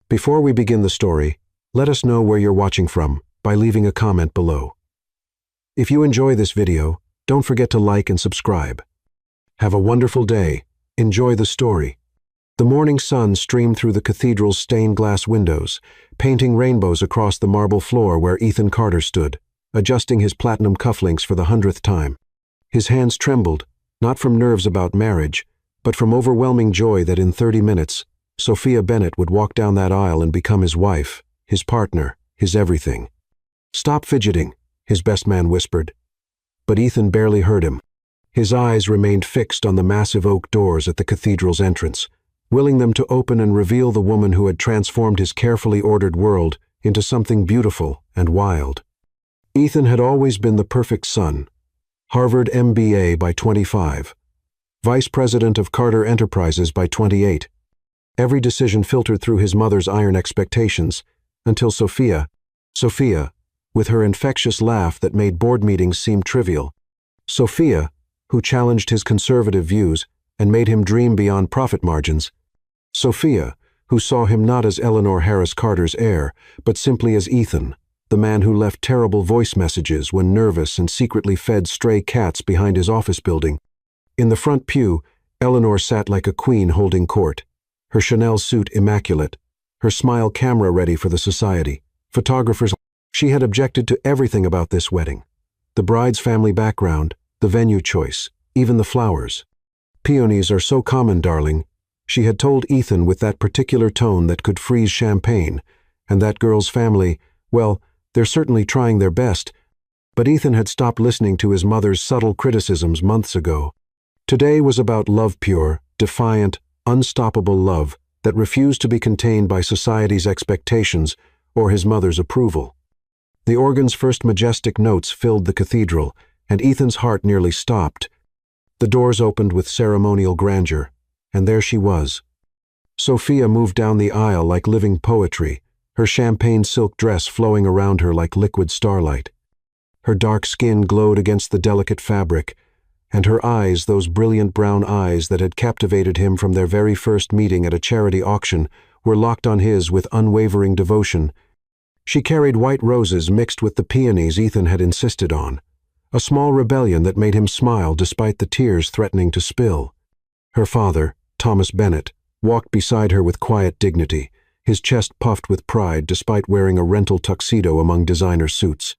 Before we begin the story, let us know where you're watching from by leaving a comment below. If you enjoy this video, don't forget to like and subscribe. Have a wonderful day. Enjoy the story. The morning sun streamed through the cathedral's stained glass windows, painting rainbows across the marble floor where Ethan Carter stood, adjusting his platinum cufflinks for the 100th time. His hands trembled, not from nerves about marriage, but from overwhelming joy that in 30 minutes, Sophia Bennett would walk down that aisle and become his wife, his partner, his everything. "Stop fidgeting," his best man whispered. But Ethan barely heard him. His eyes remained fixed on the massive oak doors at the cathedral's entrance, willing them to open and reveal the woman who had transformed his carefully ordered world into something beautiful and wild. Ethan had always been the perfect son. Harvard MBA by 25. Vice President of Carter Enterprises by 28. Every decision filtered through his mother's iron expectations, until Sophia, with her infectious laugh that made board meetings seem trivial. Sophia, who challenged his conservative views and made him dream beyond profit margins. Sophia, who saw him not as Eleanor Harris Carter's heir, but simply as Ethan, the man who left terrible voice messages when nervous and secretly fed stray cats behind his office building. In the front pew, Eleanor sat like a queen holding court, her Chanel suit immaculate, her smile camera ready for the society. Photographers. She had objected to everything about this wedding. The bride's family background, the venue choice, even the flowers. "Peonies are so common, darling," she had told Ethan with that particular tone that could freeze champagne, and that girl's family, well, they're certainly trying their best. But Ethan had stopped listening to his mother's subtle criticisms months ago. Today was about love, pure, defiant, unstoppable love that refused to be contained by society's expectations or his mother's approval. The organ's first majestic notes filled the cathedral, and Ethan's heart nearly stopped. The doors opened with ceremonial grandeur, and there she was. Sophia moved down the aisle like living poetry, her champagne silk dress flowing around her like liquid starlight. Her dark skin glowed against the delicate fabric, and her eyes, those brilliant brown eyes that had captivated him from their very first meeting at a charity auction, were locked on his with unwavering devotion. She carried white roses mixed with the peonies Ethan had insisted on, a small rebellion that made him smile despite the tears threatening to spill. Her father, Thomas Bennett, walked beside her with quiet dignity, his chest puffed with pride despite wearing a rental tuxedo among designer suits.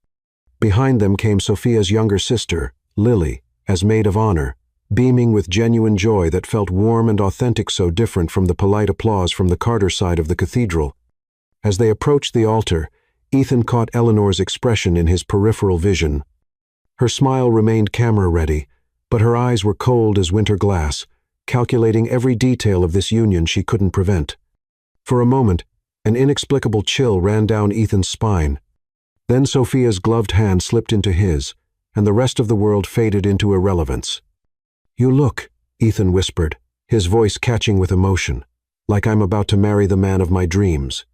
Behind them came Sophia's younger sister, Lily, as maid of honor, beaming with genuine joy that felt warm and authentic, so different from the polite applause from the Carter side of the cathedral. As they approached the altar, Ethan caught Eleanor's expression in his peripheral vision. Her smile remained camera-ready, but her eyes were cold as winter glass, calculating every detail of this union she couldn't prevent. For a moment, an inexplicable chill ran down Ethan's spine. Then Sophia's gloved hand slipped into his, and the rest of the world faded into irrelevance. "You look," Ethan whispered, his voice catching with emotion, "like I'm about to marry the man of my dreams."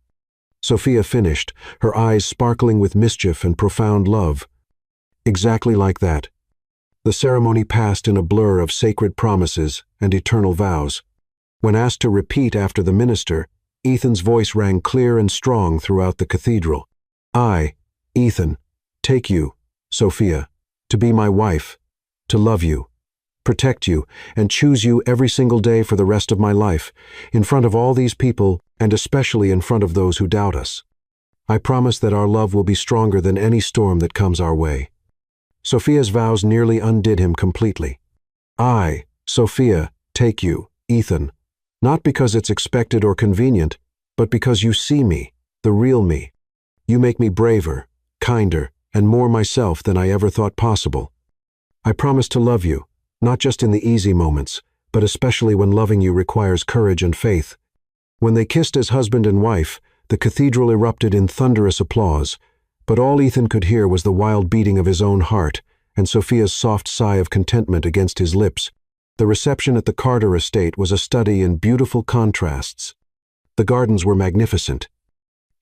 Sophia finished, her eyes sparkling with mischief and profound love. Exactly like that. The ceremony passed in a blur of sacred promises and eternal vows. When asked to repeat after the minister, Ethan's voice rang clear and strong throughout the cathedral. "I, Ethan, take you, Sophia, to be my wife, to love you, protect you, and choose you every single day for the rest of my life, in front of all these people, and especially in front of those who doubt us. I promise that our love will be stronger than any storm that comes our way." Sophia's vows nearly undid him completely. "I, Sophia, take you, Ethan, not because it's expected or convenient, but because you see me, the real me. You make me braver, kinder, and more myself than I ever thought possible. I promise to love you, not just in the easy moments, but especially when loving you requires courage and faith." When they kissed as husband and wife, the cathedral erupted in thunderous applause, but all Ethan could hear was the wild beating of his own heart and Sophia's soft sigh of contentment against his lips. The reception at the Carter estate was a study in beautiful contrasts. The gardens were magnificent.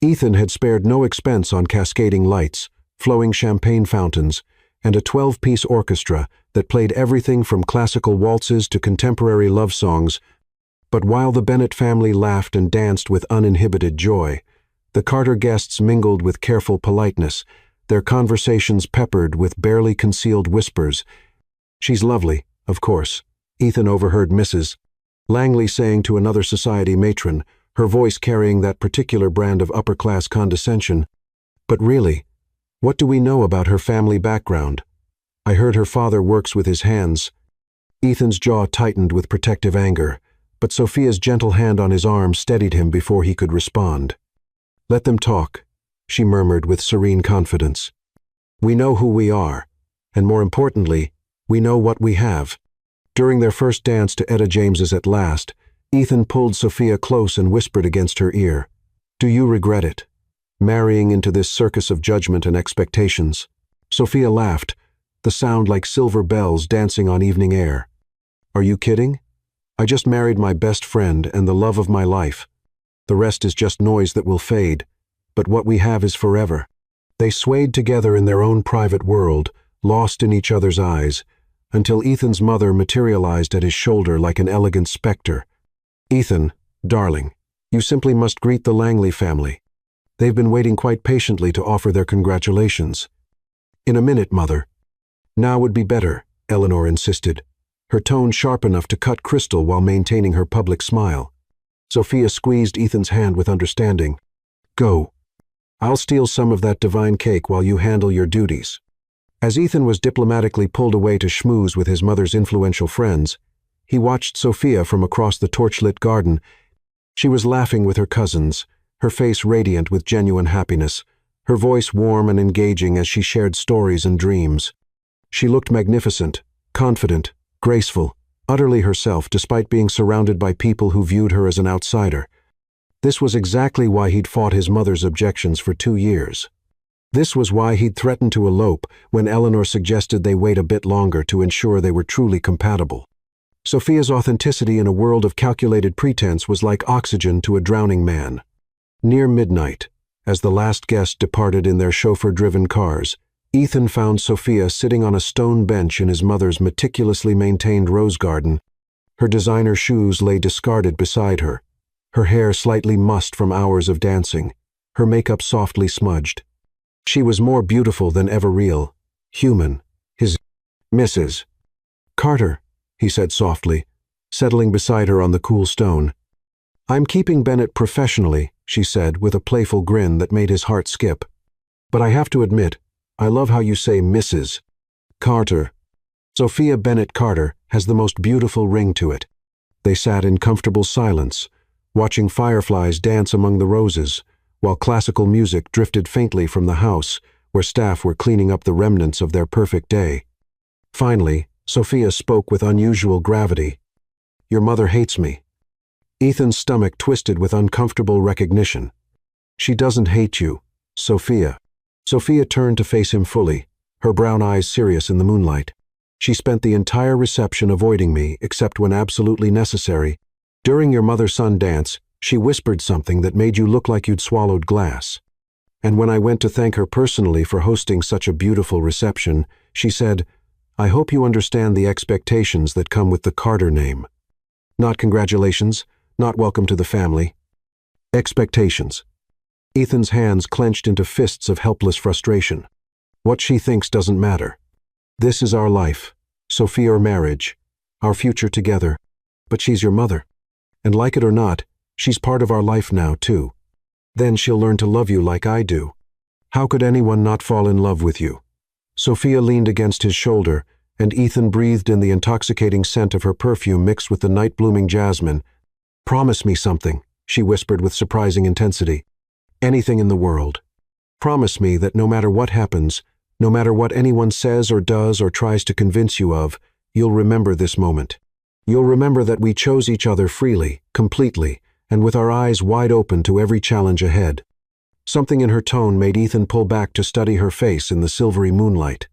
Ethan had spared no expense on cascading lights, flowing champagne fountains, and a 12-piece orchestra that played everything from classical waltzes to contemporary love songs. But while the Bennett family laughed and danced with uninhibited joy, the Carter guests mingled with careful politeness, their conversations peppered with barely concealed whispers. "She's lovely, of course," Ethan overheard Mrs. Langley saying to another society matron, her voice carrying that particular brand of upper-class condescension. "But really, what do we know about her family background? I heard her father works with his hands." Ethan's jaw tightened with protective anger, but Sophia's gentle hand on his arm steadied him before he could respond. "Let them talk," she murmured with serene confidence. "We know who we are, and more importantly, we know what we have." During their first dance to Etta James's At Last, Ethan pulled Sophia close and whispered against her ear, "Do you regret it? Marrying into this circus of judgment and expectations?" Sophia laughed, the sound like silver bells dancing on evening air. "Are you kidding? I just married my best friend and the love of my life. The rest is just noise that will fade, but what we have is forever." They swayed together in their own private world, lost in each other's eyes, until Ethan's mother materialized at his shoulder like an elegant specter. "Ethan, darling, you simply must greet the Langley family. They've been waiting quite patiently to offer their congratulations." "In a minute, Mother." "Now would be better," Eleanor insisted, her tone sharp enough to cut crystal while maintaining her public smile. Sophia squeezed Ethan's hand with understanding. "Go. I'll steal some of that divine cake while you handle your duties." As Ethan was diplomatically pulled away to schmooze with his mother's influential friends, he watched Sophia from across the torchlit garden. She was laughing with her cousins, her face radiant with genuine happiness, her voice warm and engaging as she shared stories and dreams. She looked magnificent, confident, graceful, utterly herself despite being surrounded by people who viewed her as an outsider. This was exactly why he'd fought his mother's objections for 2 years. This was why he'd threatened to elope when Eleanor suggested they wait a bit longer to ensure they were truly compatible. Sophia's authenticity in a world of calculated pretense was like oxygen to a drowning man. Near midnight, as the last guest departed in their chauffeur-driven cars, Ethan found Sophia sitting on a stone bench in his mother's meticulously maintained rose garden. Her designer shoes lay discarded beside her, her hair slightly mussed from hours of dancing, her makeup softly smudged. She was more beautiful than ever real, human, his Mrs. Carter, he said softly, settling beside her on the cool stone. "I'm keeping Bennett professionally," she said with a playful grin that made his heart skip. "But I have to admit, I love how you say Mrs. Carter. Sophia Bennett Carter has the most beautiful ring to it." They sat in comfortable silence, watching fireflies dance among the roses, while classical music drifted faintly from the house, where staff were cleaning up the remnants of their perfect day. Finally, Sophia spoke with unusual gravity. "Your mother hates me." Ethan's stomach twisted with uncomfortable recognition. "She doesn't hate you, Sophia." Sophia turned to face him fully, her brown eyes serious in the moonlight. "She spent the entire reception avoiding me except when absolutely necessary. During your mother-son dance, she whispered something that made you look like you'd swallowed glass. And when I went to thank her personally for hosting such a beautiful reception, she said, 'I hope you understand the expectations that come with the Carter name. Not congratulations, not welcome to the family. Expectations.'" Ethan's hands clenched into fists of helpless frustration. "What she thinks doesn't matter. This is our life, Sophia or marriage, our future together. But she's your mother. And like it or not, she's part of our life now, too. Then she'll learn to love you like I do. How could anyone not fall in love with you?" Sophia leaned against his shoulder, and Ethan breathed in the intoxicating scent of her perfume mixed with the night-blooming jasmine. "Promise me something," she whispered with surprising intensity. "Anything in the world. Promise me that no matter what happens, no matter what anyone says or does or tries to convince you of, you'll remember this moment. You'll remember that we chose each other freely, completely, and with our eyes wide open to every challenge ahead." Something in her tone made Ethan pull back to study her face in the silvery moonlight.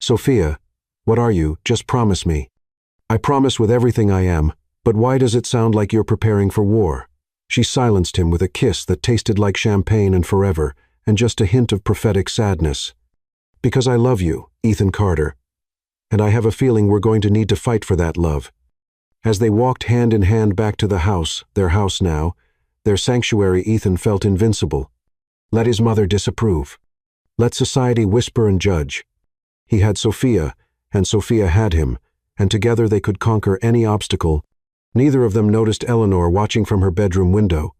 "Sophia, what are you? Just promise me." "I promise with everything I am, but why does it sound like you're preparing for war?" She silenced him with a kiss that tasted like champagne and forever, and just a hint of prophetic sadness. "Because I love you, Ethan Carter. And I have a feeling we're going to need to fight for that love." As they walked hand in hand back to the house, their house now, their sanctuary, Ethan felt invincible. Let his mother disapprove. Let society whisper and judge. He had Sophia, and Sophia had him, and together they could conquer any obstacle. Neither of them noticed Eleanor watching from her bedroom window,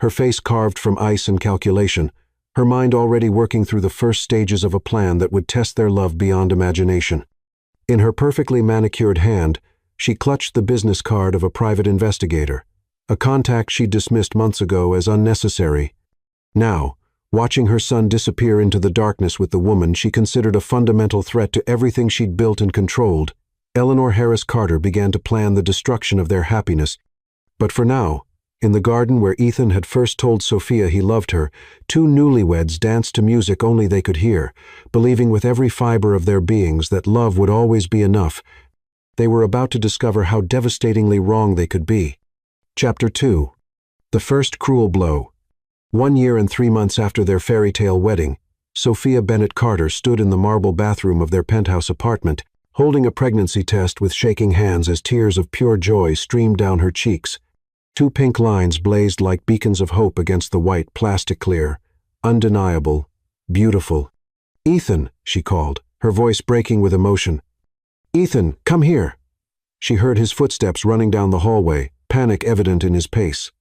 her face carved from ice and calculation, her mind already working through the first stages of a plan that would test their love beyond imagination. In her perfectly manicured hand, she clutched the business card of a private investigator, a contact she'd dismissed months ago as unnecessary. Now, watching her son disappear into the darkness with the woman she considered a fundamental threat to everything she'd built and controlled, Eleanor Harris Carter began to plan the destruction of their happiness. But for now, in the garden where Ethan had first told Sophia he loved her, two newlyweds danced to music only they could hear, believing with every fiber of their beings that love would always be enough. They were about to discover how devastatingly wrong they could be. Chapter 2. The First Cruel Blow. 1 year and 3 months after their fairy tale wedding, Sophia Bennett Carter stood in the marble bathroom of their penthouse apartment, holding a pregnancy test with shaking hands as tears of pure joy streamed down her cheeks. 2 pink lines blazed like beacons of hope against the white plastic clear. Undeniable. Beautiful. "Ethan," she called, her voice breaking with emotion. "Ethan, come here." She heard his footsteps running down the hallway, panic evident in his pace.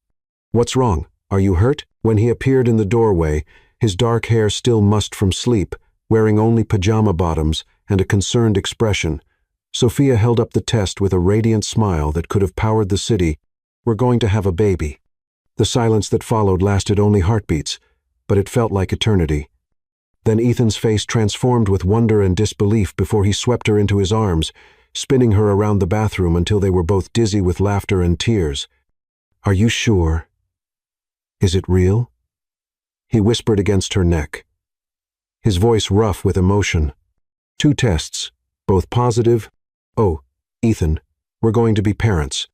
"What's wrong? Are you hurt?" When he appeared in the doorway, his dark hair still mussed from sleep, wearing only pajama bottoms and a concerned expression, Sophia held up the test with a radiant smile that could have powered the city. "We're going to have a baby." The silence that followed lasted only heartbeats, but it felt like eternity. Then Ethan's face transformed with wonder and disbelief before he swept her into his arms, spinning her around the bathroom until they were both dizzy with laughter and tears. "Are you sure? Is it real?" He whispered against her neck, his voice rough with emotion. 2 tests, both positive. "Oh, Ethan, we're going to be parents."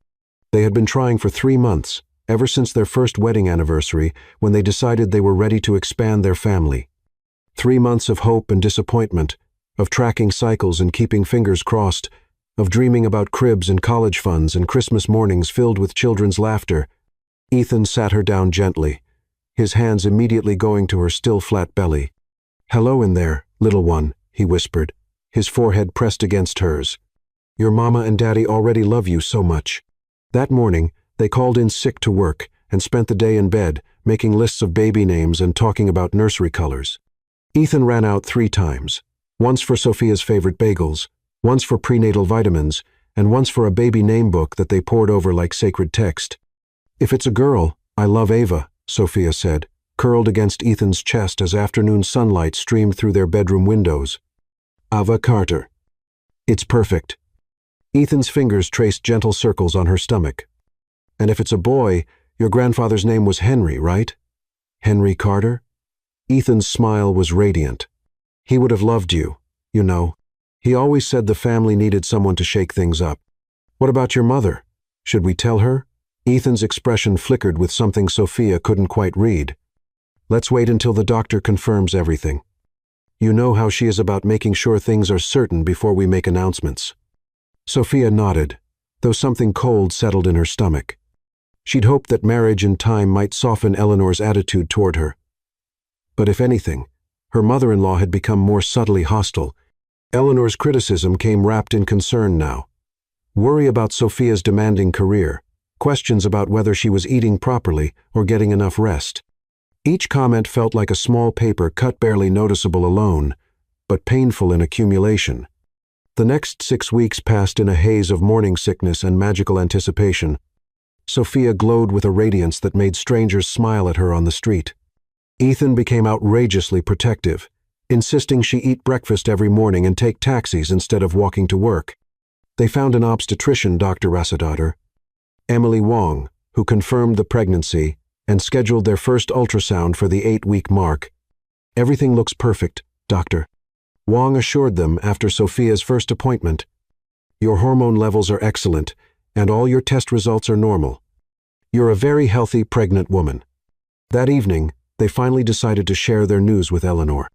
They had been trying for 3 months, ever since their first wedding anniversary, when they decided they were ready to expand their family. 3 months of hope and disappointment, of tracking cycles and keeping fingers crossed, of dreaming about cribs and college funds and Christmas mornings filled with children's laughter. Ethan sat her down gently, his hands immediately going to her still flat belly. "Hello in there, little one," he whispered, his forehead pressed against hers. "Your mama and daddy already love you so much." That morning, they called in sick to work and spent the day in bed, making lists of baby names and talking about nursery colors. Ethan ran out 3 times, once for Sophia's favorite bagels, once for prenatal vitamins, and once for a baby name book that they pored over like sacred text. "If it's a girl, I love Ava," Sophia said, curled against Ethan's chest as afternoon sunlight streamed through their bedroom windows. "Ava Carter." "It's perfect." Ethan's fingers traced gentle circles on her stomach. "And if it's a boy, your grandfather's name was Henry, right? Henry Carter?" Ethan's smile was radiant. "He would have loved you, you know. He always said the family needed someone to shake things up." "What about your mother? Should we tell her?" Ethan's expression flickered with something Sophia couldn't quite read. "Let's wait until the doctor confirms everything. You know how she is about making sure things are certain before we make announcements." Sophia nodded, though something cold settled in her stomach. She'd hoped that marriage in time might soften Eleanor's attitude toward her. But if anything, her mother-in-law had become more subtly hostile. Eleanor's criticism came wrapped in concern now. Worry about Sophia's demanding career, questions about whether she was eating properly or getting enough rest. Each comment felt like a small paper cut barely noticeable alone, but painful in accumulation. The next 6 weeks passed in a haze of morning sickness and magical anticipation. Sophia glowed with a radiance that made strangers smile at her on the street. Ethan became outrageously protective, insisting she eat breakfast every morning and take taxis instead of walking to work. They found an obstetrician, Dr. Rasadater, Emily Wong, who confirmed the pregnancy and scheduled their first ultrasound for the 8-week mark. "Everything looks perfect, doctor," Wong assured them after Sophia's first appointment. "Your hormone levels are excellent, and all your test results are normal. You're a very healthy pregnant woman." That evening, they finally decided to share their news with Eleanor.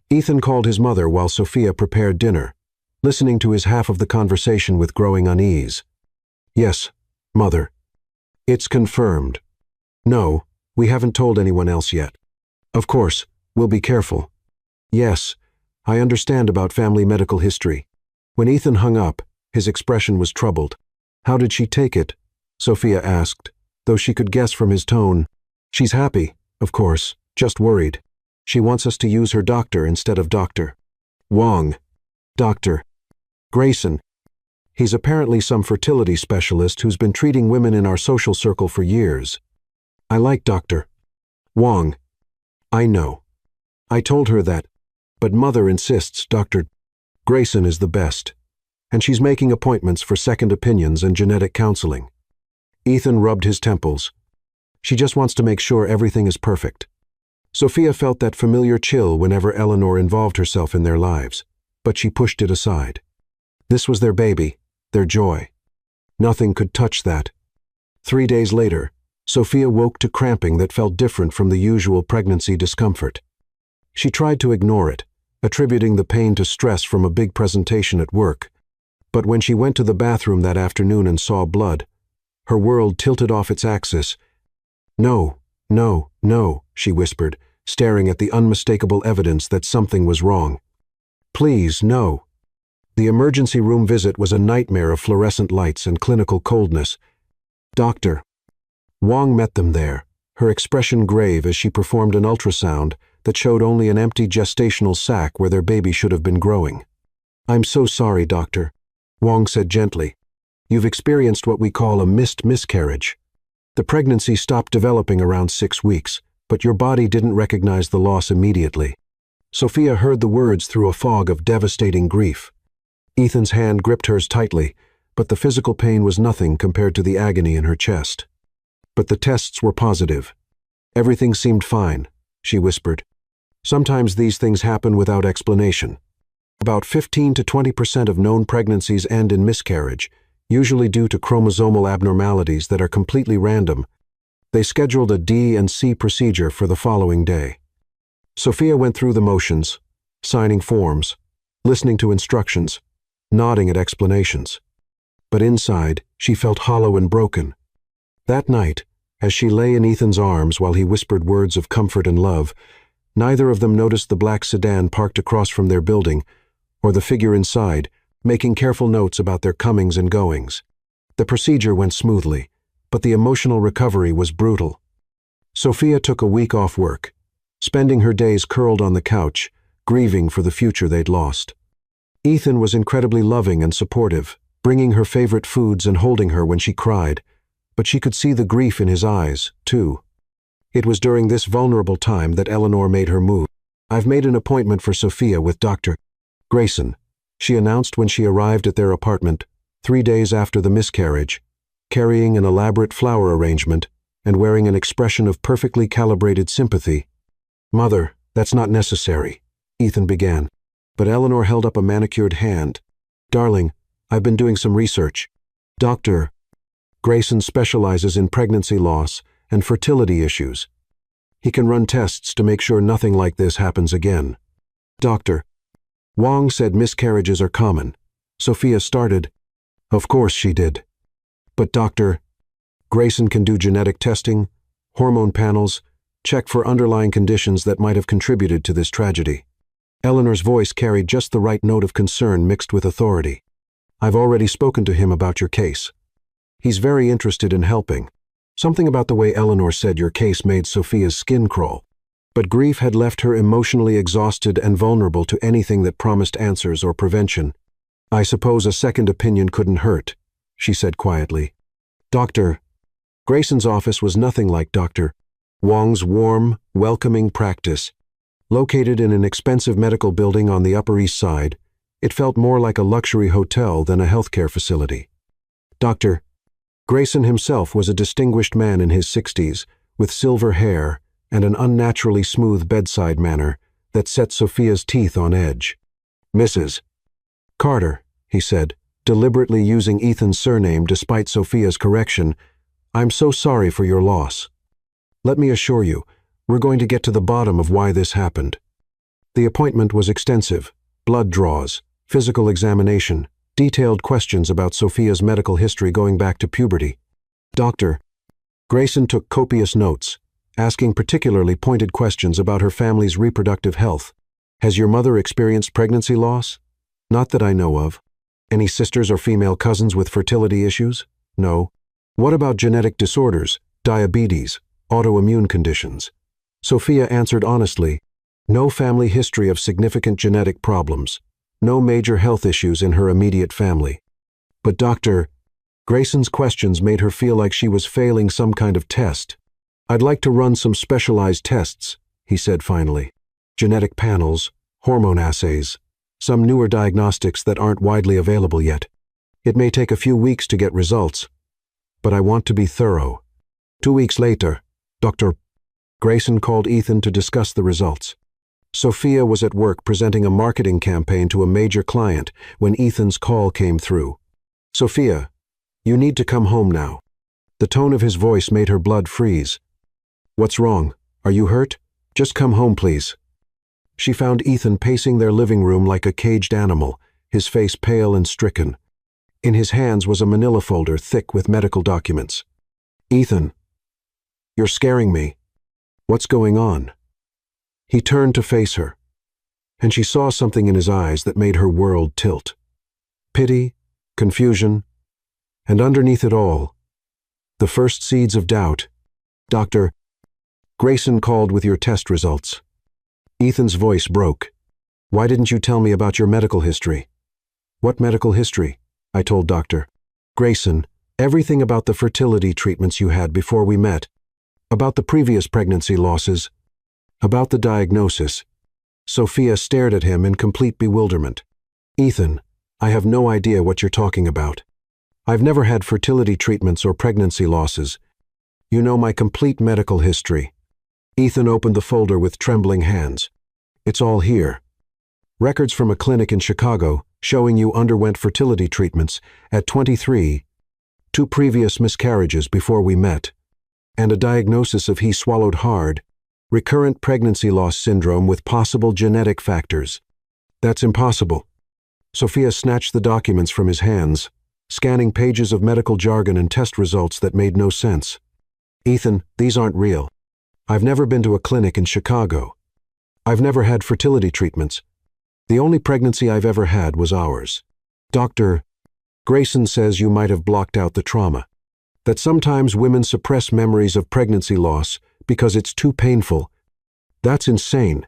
Ethan called his mother while Sophia prepared dinner, listening to his half of the conversation with growing unease. "Yes, Mother. It's confirmed. No, we haven't told anyone else yet. Of course, we'll be careful. Yes, I understand about family medical history. When Ethan hung up, his expression was troubled. How did she take it? Sophia asked, though she could guess from his tone. She's happy, of course, just worried. She wants us to use her doctor instead of Dr. Wong. Dr. Grayson. He's apparently some fertility specialist who's been treating women in our social circle for years. I like Dr. Wong. I know. I told her that, but Mother insists Dr. Grayson is the best, and she's making appointments for second opinions and genetic counseling. Ethan rubbed his temples. She just wants to make sure everything is perfect. Sophia felt that familiar chill whenever Eleanor involved herself in their lives, but she pushed it aside. This was their baby, their joy. Nothing could touch that. 3 days later, Sophia woke to cramping that felt different from the usual pregnancy discomfort. She tried to ignore it, attributing the pain to stress from a big presentation at work. But when she went to the bathroom that afternoon and saw blood, her world tilted off its axis. No, no, no, she whispered, staring at the unmistakable evidence that something was wrong. Please, no. The emergency room visit was a nightmare of fluorescent lights and clinical coldness. Dr. Wong met them there, her expression grave as she performed an ultrasound that showed only an empty gestational sac where their baby should have been growing. I'm so sorry, Doctor, Wong said gently. You've experienced what we call a missed miscarriage. The pregnancy stopped developing around 6 weeks, but your body didn't recognize the loss immediately. Sophia heard the words through a fog of devastating grief. Ethan's hand gripped hers tightly, but the physical pain was nothing compared to the agony in her chest. But the tests were positive. Everything seemed fine, she whispered. Sometimes these things happen without explanation. About 15 to 20% of known pregnancies end in miscarriage, usually due to chromosomal abnormalities that are completely random. They scheduled a D and C procedure for the following day. Sophia went through the motions, signing forms, listening to instructions, nodding at explanations. But inside, she felt hollow and broken. That night, as she lay in Ethan's arms while he whispered words of comfort and love, neither of them noticed the black sedan parked across from their building, or the figure inside, making careful notes about their comings and goings. The procedure went smoothly, but the emotional recovery was brutal. Sophia took a week off work, spending her days curled on the couch, grieving for the future they'd lost. Ethan was incredibly loving and supportive, bringing her favorite foods and holding her when she cried, but she could see the grief in his eyes, too. It was during this vulnerable time that Eleanor made her move. I've made an appointment for Sophia with Dr. Grayson, she announced when she arrived at their apartment, 3 days after the miscarriage, carrying an elaborate flower arrangement and wearing an expression of perfectly calibrated sympathy. Mother, that's not necessary, Ethan began, but Eleanor held up a manicured hand. Darling, I've been doing some research. Dr. Grayson specializes in pregnancy loss and fertility issues. He can run tests to make sure nothing like this happens again. Dr. Wong said miscarriages are common. Sophia started. Of course she did. But Dr. Grayson can do genetic testing, hormone panels, check for underlying conditions that might have contributed to this tragedy. Eleanor's voice carried just the right note of concern mixed with authority. I've already spoken to him about your case. He's very interested in helping. Something about the way Eleanor said your case made Sophia's skin crawl. But grief had left her emotionally exhausted and vulnerable to anything that promised answers or prevention. I suppose a second opinion couldn't hurt, she said quietly. Dr. Grayson's office was nothing like Dr. Wong's warm, welcoming practice. Located in an expensive medical building on the Upper East Side, it felt more like a luxury hotel than a healthcare facility. Dr. Grayson himself was a distinguished man in his 60s, with silver hair and an unnaturally smooth bedside manner that set Sophia's teeth on edge. Mrs. Carter, he said, deliberately using Ethan's surname despite Sophia's correction, I'm so sorry for your loss. Let me assure you, we're going to get to the bottom of why this happened. The appointment was extensive: blood draws, physical examination, detailed questions about Sophia's medical history going back to puberty. Doctor. Grayson took copious notes, asking particularly pointed questions about her family's reproductive health. Has your mother experienced pregnancy loss? Not that I know of. Any sisters or female cousins with fertility issues? No. What about genetic disorders, diabetes, autoimmune conditions? Sophia answered honestly, no family history of significant genetic problems, no major health issues in her immediate family. But Dr. Grayson's questions made her feel like she was failing some kind of test. I'd like to run some specialized tests, he said finally. Genetic panels, hormone assays, some newer diagnostics that aren't widely available yet. It may take a few weeks to get results, but I want to be thorough. 2 weeks later, Dr. Grayson called Ethan to discuss the results. Sophia was at work presenting a marketing campaign to a major client when Ethan's call came through. Sophia, you need to come home now. The tone of his voice made her blood freeze. What's wrong? Are you hurt? Just come home, please. She found Ethan pacing their living room like a caged animal, his face pale and stricken. In his hands was a manila folder thick with medical documents. Ethan, you're scaring me. What's going on? He turned to face her, and she saw something in his eyes that made her world tilt. Pity, confusion, and underneath it all, the first seeds of doubt. Dr. Grayson called with your test results. Ethan's voice broke. Why didn't you tell me about your medical history? What medical history? I told Dr. Grayson, everything about the fertility treatments you had before we met, about the previous pregnancy losses, about the diagnosis. Sophia stared at him in complete bewilderment. Ethan, I have no idea what you're talking about. I've never had fertility treatments or pregnancy losses. You know my complete medical history. Ethan opened the folder with trembling hands. It's all here. Records from a clinic in Chicago showing you underwent fertility treatments at 23, 2 previous miscarriages before we met, and a diagnosis of he swallowed hard, recurrent pregnancy loss syndrome with possible genetic factors. That's impossible. Sophia snatched the documents from his hands, scanning pages of medical jargon and test results that made no sense. Ethan, these aren't real. I've never been to a clinic in Chicago. I've never had fertility treatments. The only pregnancy I've ever had was ours. Dr. Grayson says you might have blocked out the trauma. That sometimes women suppress memories of pregnancy loss because it's too painful. That's insane.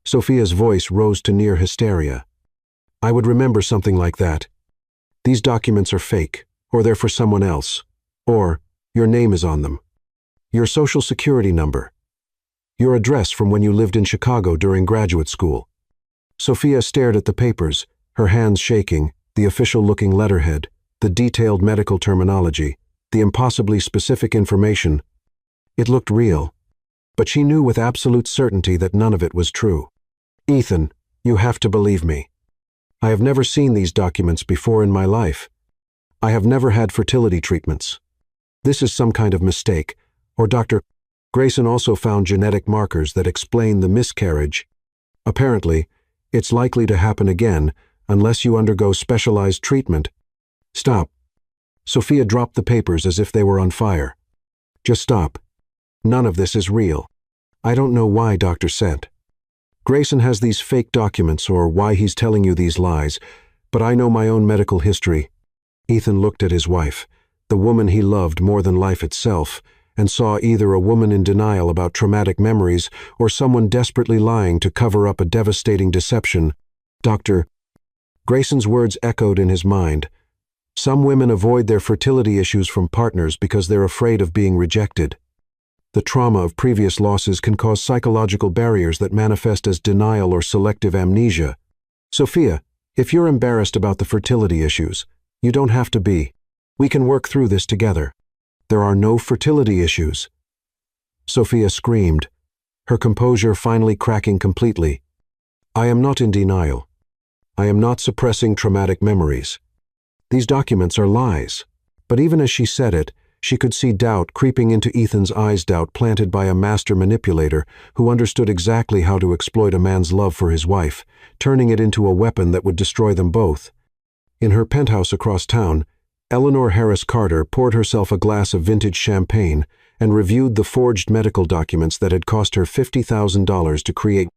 Sophia's voice rose to near hysteria. I would remember something like that. These documents are fake, or they're for someone else, or your name is on them. Your social security number. Your address from when you lived in Chicago during graduate school. Sophia stared at the papers, her hands shaking, the official-looking letterhead, the detailed medical terminology, the impossibly specific information. It looked real, but she knew with absolute certainty that none of it was true. Ethan, you have to believe me. I have never seen these documents before in my life. I have never had fertility treatments. This is some kind of mistake, or Dr. Grayson also found genetic markers that explain the miscarriage. Apparently, it's likely to happen again unless you undergo specialized treatment. Stop. Sophia dropped the papers as if they were on fire. Just stop. None of this is real. I don't know why Dr. sent. Grayson has these fake documents or why he's telling you these lies, but I know my own medical history. Ethan looked at his wife, the woman he loved more than life itself, and saw either a woman in denial about traumatic memories or someone desperately lying to cover up a devastating deception. Dr. Grayson's words echoed in his mind. Some women avoid their fertility issues from partners because they're afraid of being rejected. The trauma of previous losses can cause psychological barriers that manifest as denial or selective amnesia. Sophia, if you're embarrassed about the fertility issues, you don't have to be. We can work through this together. There are no fertility issues. Sophia screamed, her composure finally cracking completely. I am not in denial. I am not suppressing traumatic memories. These documents are lies. But even as she said it, she could see doubt creeping into Ethan's eyes, doubt planted by a master manipulator who understood exactly how to exploit a man's love for his wife, turning it into a weapon that would destroy them both. In her penthouse across town, Eleanor Harris Carter poured herself a glass of vintage champagne and reviewed the forged medical documents that had cost her $50,000 to create.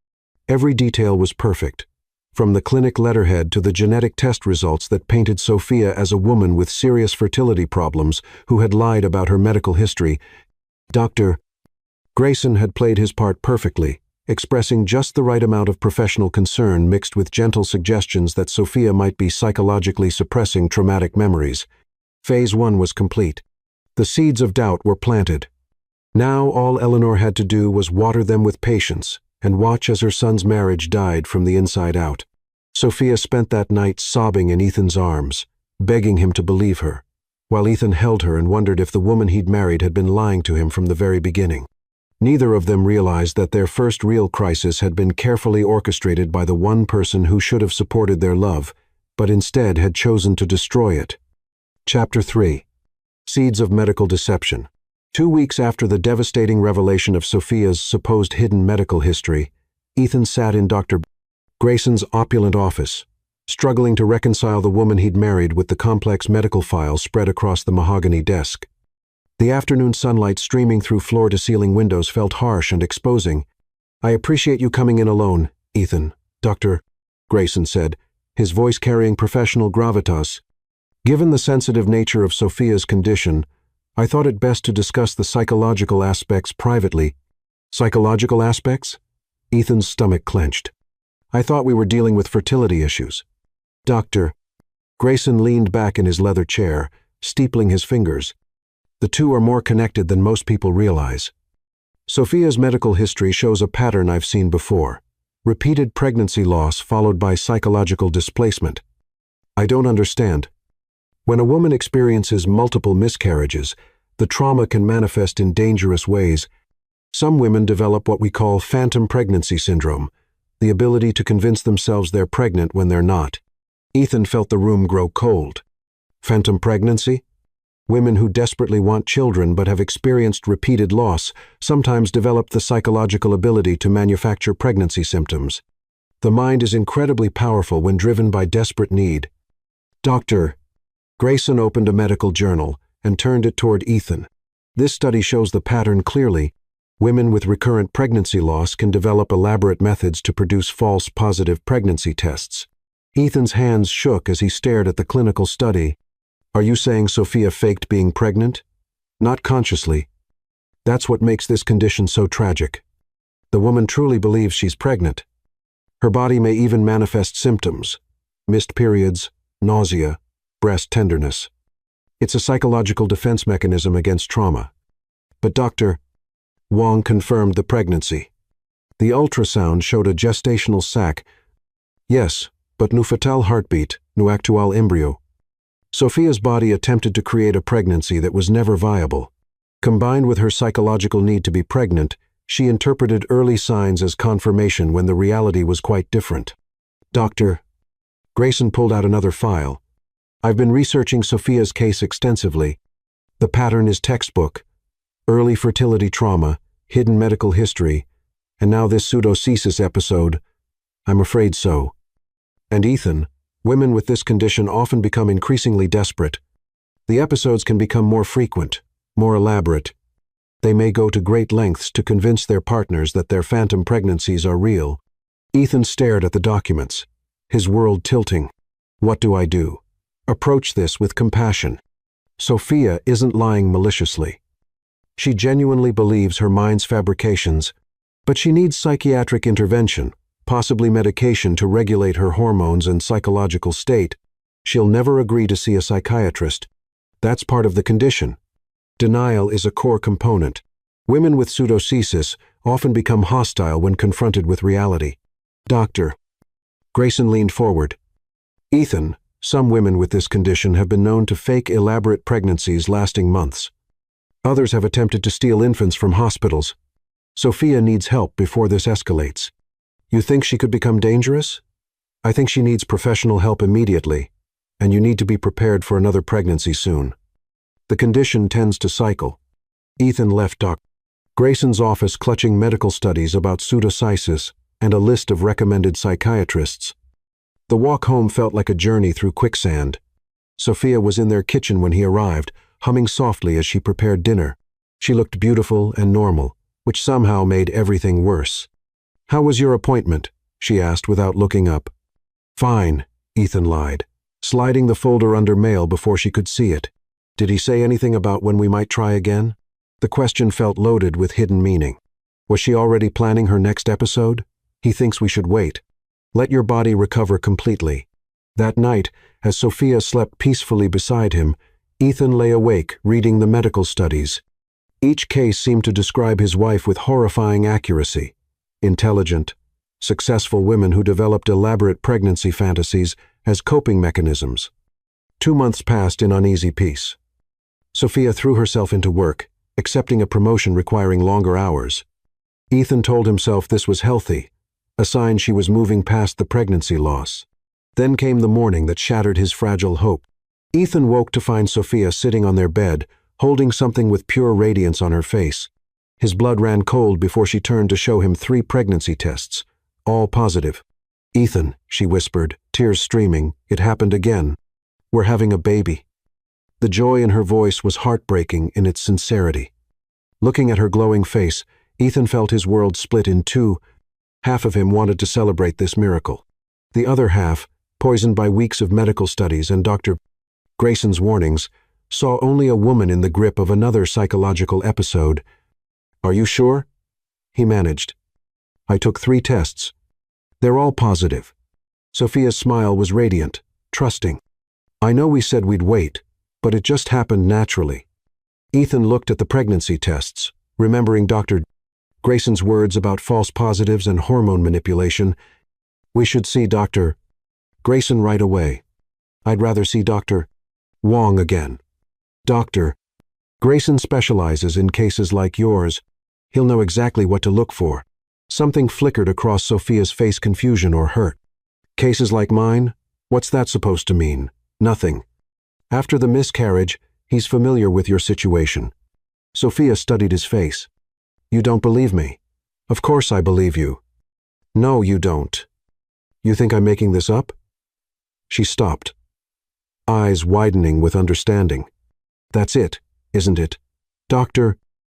Every detail was perfect, from the clinic letterhead to the genetic test results that painted Sophia as a woman with serious fertility problems who had lied about her medical history. Dr. Grayson had played his part perfectly, expressing just the right amount of professional concern mixed with gentle suggestions that Sophia might be psychologically suppressing traumatic memories. Phase 1 was complete. The seeds of doubt were planted. Now all Eleanor had to do was water them with patience and watch as her son's marriage died from the inside out. Sophia spent that night sobbing in Ethan's arms, begging him to believe her, while Ethan held her and wondered if the woman he'd married had been lying to him from the very beginning. Neither of them realized that their first real crisis had been carefully orchestrated by the one person who should have supported their love, but instead had chosen to destroy it. Chapter 3. Seeds of Medical Deception. 2 weeks after the devastating revelation of Sophia's supposed hidden medical history, Ethan sat in Dr. Grayson's opulent office, struggling to reconcile the woman he'd married with the complex medical files spread across the mahogany desk. The afternoon sunlight streaming through floor-to-ceiling windows felt harsh and exposing. "I appreciate you coming in alone, Ethan," Dr. Grayson said, his voice carrying professional gravitas. "Given the sensitive nature of Sophia's condition, I thought it best to discuss the psychological aspects privately." "Psychological aspects?" Ethan's stomach clenched. "I thought we were dealing with fertility issues." Dr. Grayson leaned back in his leather chair, steepling his fingers. "The two are more connected than most people realize. Sophia's medical history shows a pattern I've seen before: repeated pregnancy loss followed by psychological displacement." "I don't understand." "When a woman experiences multiple miscarriages, the trauma can manifest in dangerous ways. Some women develop what we call phantom pregnancy syndrome, the ability to convince themselves they're pregnant when they're not." Ethan felt the room grow cold. "Phantom pregnancy?" Women who desperately want children but have experienced repeated loss sometimes develop the psychological ability to manufacture pregnancy symptoms. The mind is incredibly powerful when driven by desperate need. Dr. Grayson opened a medical journal and turned it toward Ethan. "This study shows the pattern clearly. Women with recurrent pregnancy loss can develop elaborate methods to produce false positive pregnancy tests." Ethan's hands shook as he stared at the clinical study. "Are you saying Sophia faked being pregnant?" "Not consciously. That's what makes this condition so tragic. The woman truly believes she's pregnant. Her body may even manifest symptoms: missed periods, nausea, breast tenderness. It's a psychological defense mechanism against trauma." "But Dr. Wong confirmed the pregnancy. The ultrasound showed a gestational sac." "Yes, but no fatal heartbeat, no actual embryo." Sophia's body attempted to create a pregnancy that was never viable. Combined with her psychological need to be pregnant, she interpreted early signs as confirmation when the reality was quite different. Dr. Grayson pulled out another file. "I've been researching Sophia's case extensively. The pattern is textbook: early fertility trauma, hidden medical history, and now this pseudocesis episode." "I'm afraid so." "And Ethan, women with this condition often become increasingly desperate. The episodes can become more frequent, more elaborate. They may go to great lengths to convince their partners that their phantom pregnancies are real." Ethan stared at the documents, his world tilting. "What do I do?" "Approach this with compassion. Sophia isn't lying maliciously. She genuinely believes her mind's fabrications, but she needs psychiatric intervention, possibly medication to regulate her hormones and psychological state. She'll never agree to see a psychiatrist. That's part of the condition. Denial is a core component. Women with pseudocesis often become hostile when confronted with reality." Dr. Grayson leaned forward. "Ethan, some women with this condition have been known to fake elaborate pregnancies lasting months. Others have attempted to steal infants from hospitals. Sophia needs help before this escalates." "You think she could become dangerous?" "I think she needs professional help immediately, and you need to be prepared for another pregnancy soon. The condition tends to cycle." Ethan left Dr. Grayson's office clutching medical studies about pseudocyesis and a list of recommended psychiatrists. The walk home felt like a journey through quicksand. Sophia was in their kitchen when he arrived, humming softly as she prepared dinner. She looked beautiful and normal, which somehow made everything worse. "How was your appointment?" she asked without looking up. "Fine," Ethan lied, sliding the folder under mail before she could see it. "Did he say anything about when we might try again?" The question felt loaded with hidden meaning. Was she already planning her next episode? "He thinks we should wait. Let your body recover completely." That night, as Sophia slept peacefully beside him, Ethan lay awake reading the medical studies. Each case seemed to describe his wife with horrifying accuracy. Intelligent, successful women who developed elaborate pregnancy fantasies as coping mechanisms. 2 months passed in uneasy peace. Sophia threw herself into work, accepting a promotion requiring longer hours. Ethan told himself this was healthy, a sign she was moving past the pregnancy loss. Then came the morning that shattered his fragile hope. Ethan woke to find Sophia sitting on their bed, holding something with pure radiance on her face. His blood ran cold before she turned to show him 3 pregnancy tests, all positive. "Ethan," she whispered, tears streaming, "it happened again. We're having a baby." The joy in her voice was heartbreaking in its sincerity. Looking at her glowing face, Ethan felt his world split in two. Half of him wanted to celebrate this miracle. The other half, poisoned by weeks of medical studies and Dr. Grayson's warnings, saw only a woman in the grip of another psychological episode. "Are you sure?" he managed. "I took 3 tests. They're all positive." Sophia's smile was radiant, trusting. "I know we said we'd wait, but it just happened naturally." Ethan looked at the pregnancy tests, remembering Dr. Grayson's words about false positives and hormone manipulation. "We should see Dr. Grayson right away. I'd rather see Dr. Wong again. Dr. Grayson specializes in cases like yours. He'll know exactly what to look for." Something flickered across Sophia's face, confusion or hurt. "Cases like mine? What's that supposed to mean?" "Nothing. After the miscarriage, he's familiar with your situation." Sophia studied his face. "You don't believe me?" "Of course I believe you." "No, you don't. You think I'm making this up?" She stopped, eyes widening with understanding. "That's it, isn't it? Dr.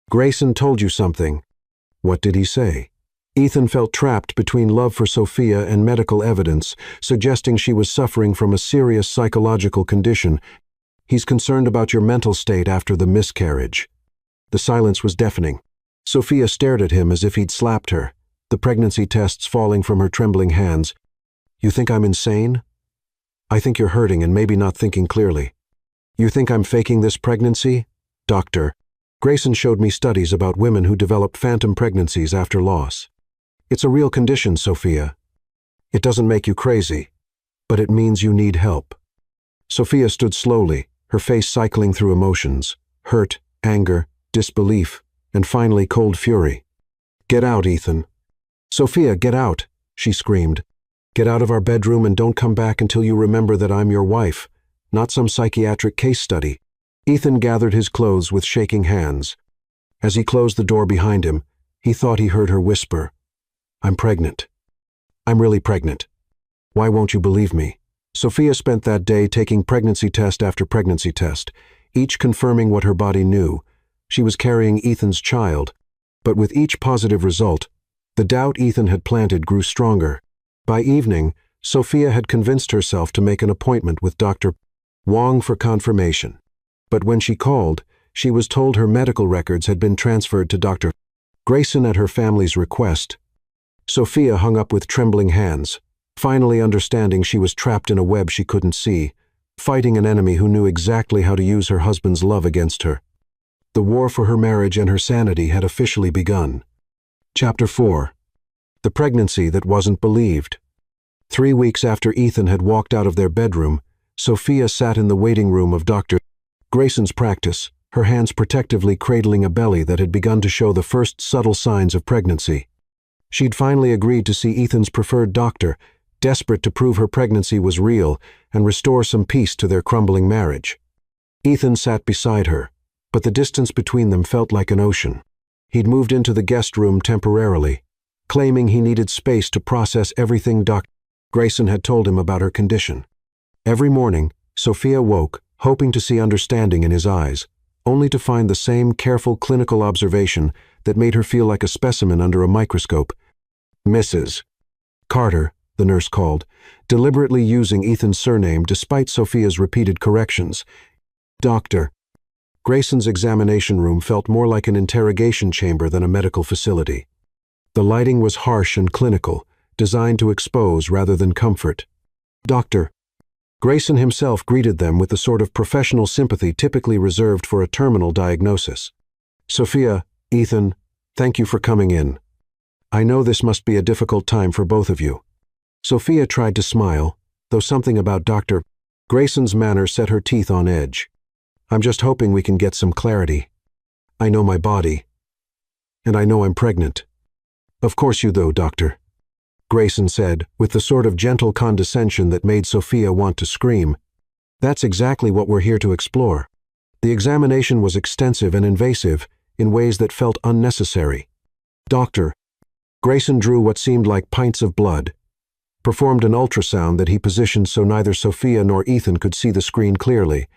Grayson told you something." "What did he say?" Ethan felt trapped between love for Sophia and medical evidence, suggesting she was suffering from a serious psychological condition. "He's concerned about your mental state after the miscarriage." The silence was deafening. Sophia stared at him as if he'd slapped her, the pregnancy tests falling from her trembling hands. "You think I'm insane?" "I think you're hurting and maybe not thinking clearly." "You think I'm faking this pregnancy?" "Dr. Grayson showed me studies about women who develop phantom pregnancies after loss. It's a real condition, Sophia. It doesn't make you crazy, but it means you need help." Sophia stood slowly, her face cycling through emotions: hurt, anger, disbelief, and finally cold fury. "Get out, Ethan." "Sophia, get out," she screamed. "Get out of our bedroom and don't come back until you remember that I'm your wife, not some psychiatric case study." Ethan gathered his clothes with shaking hands. As he closed the door behind him, he thought he heard her whisper, "I'm pregnant. I'm really pregnant. Why won't you believe me?" Sophia spent that day taking pregnancy test after pregnancy test, each confirming what her body knew. She was carrying Ethan's child, but with each positive result, the doubt Ethan had planted grew stronger. By evening, Sophia had convinced herself to make an appointment with Dr. Wong for confirmation. But when she called, she was told her medical records had been transferred to Dr. Grayson at her family's request. Sophia hung up with trembling hands, finally understanding she was trapped in a web she couldn't see, fighting an enemy who knew exactly how to use her husband's love against her. The war for her marriage and her sanity had officially begun. Chapter 4. The pregnancy that wasn't believed. 3 weeks after Ethan had walked out of their bedroom, Sophia sat in the waiting room of Dr. Grayson's practice, her hands protectively cradling a belly that had begun to show the first subtle signs of pregnancy. She'd finally agreed to see Ethan's preferred doctor, desperate to prove her pregnancy was real and restore some peace to their crumbling marriage. Ethan sat beside her, but the distance between them felt like an ocean. He'd moved into the guest room temporarily, claiming he needed space to process everything Dr. Grayson had told him about her condition. Every morning, Sophia woke, hoping to see understanding in his eyes, only to find the same careful clinical observation that made her feel like a specimen under a microscope. Mrs. Carter, the nurse called, deliberately using Ethan's surname despite Sophia's repeated corrections. Doctor. Grayson's examination room felt more like an interrogation chamber than a medical facility. The lighting was harsh and clinical, designed to expose rather than comfort. Doctor. Grayson himself greeted them with the sort of professional sympathy typically reserved for a terminal diagnosis. Sophia, Ethan, thank you for coming in. I know this must be a difficult time for both of you. Sophia tried to smile, though something about Dr. Grayson's manner set her teeth on edge. I'm just hoping we can get some clarity. I know my body. And I know I'm pregnant. Of course you do, Doctor. Grayson said, with the sort of gentle condescension that made Sophia want to scream. That's exactly what we're here to explore. The examination was extensive and invasive in ways that felt unnecessary. Doctor. Grayson drew what seemed like pints of blood, performed an ultrasound that he positioned so neither Sophia nor Ethan could see the screen clearly,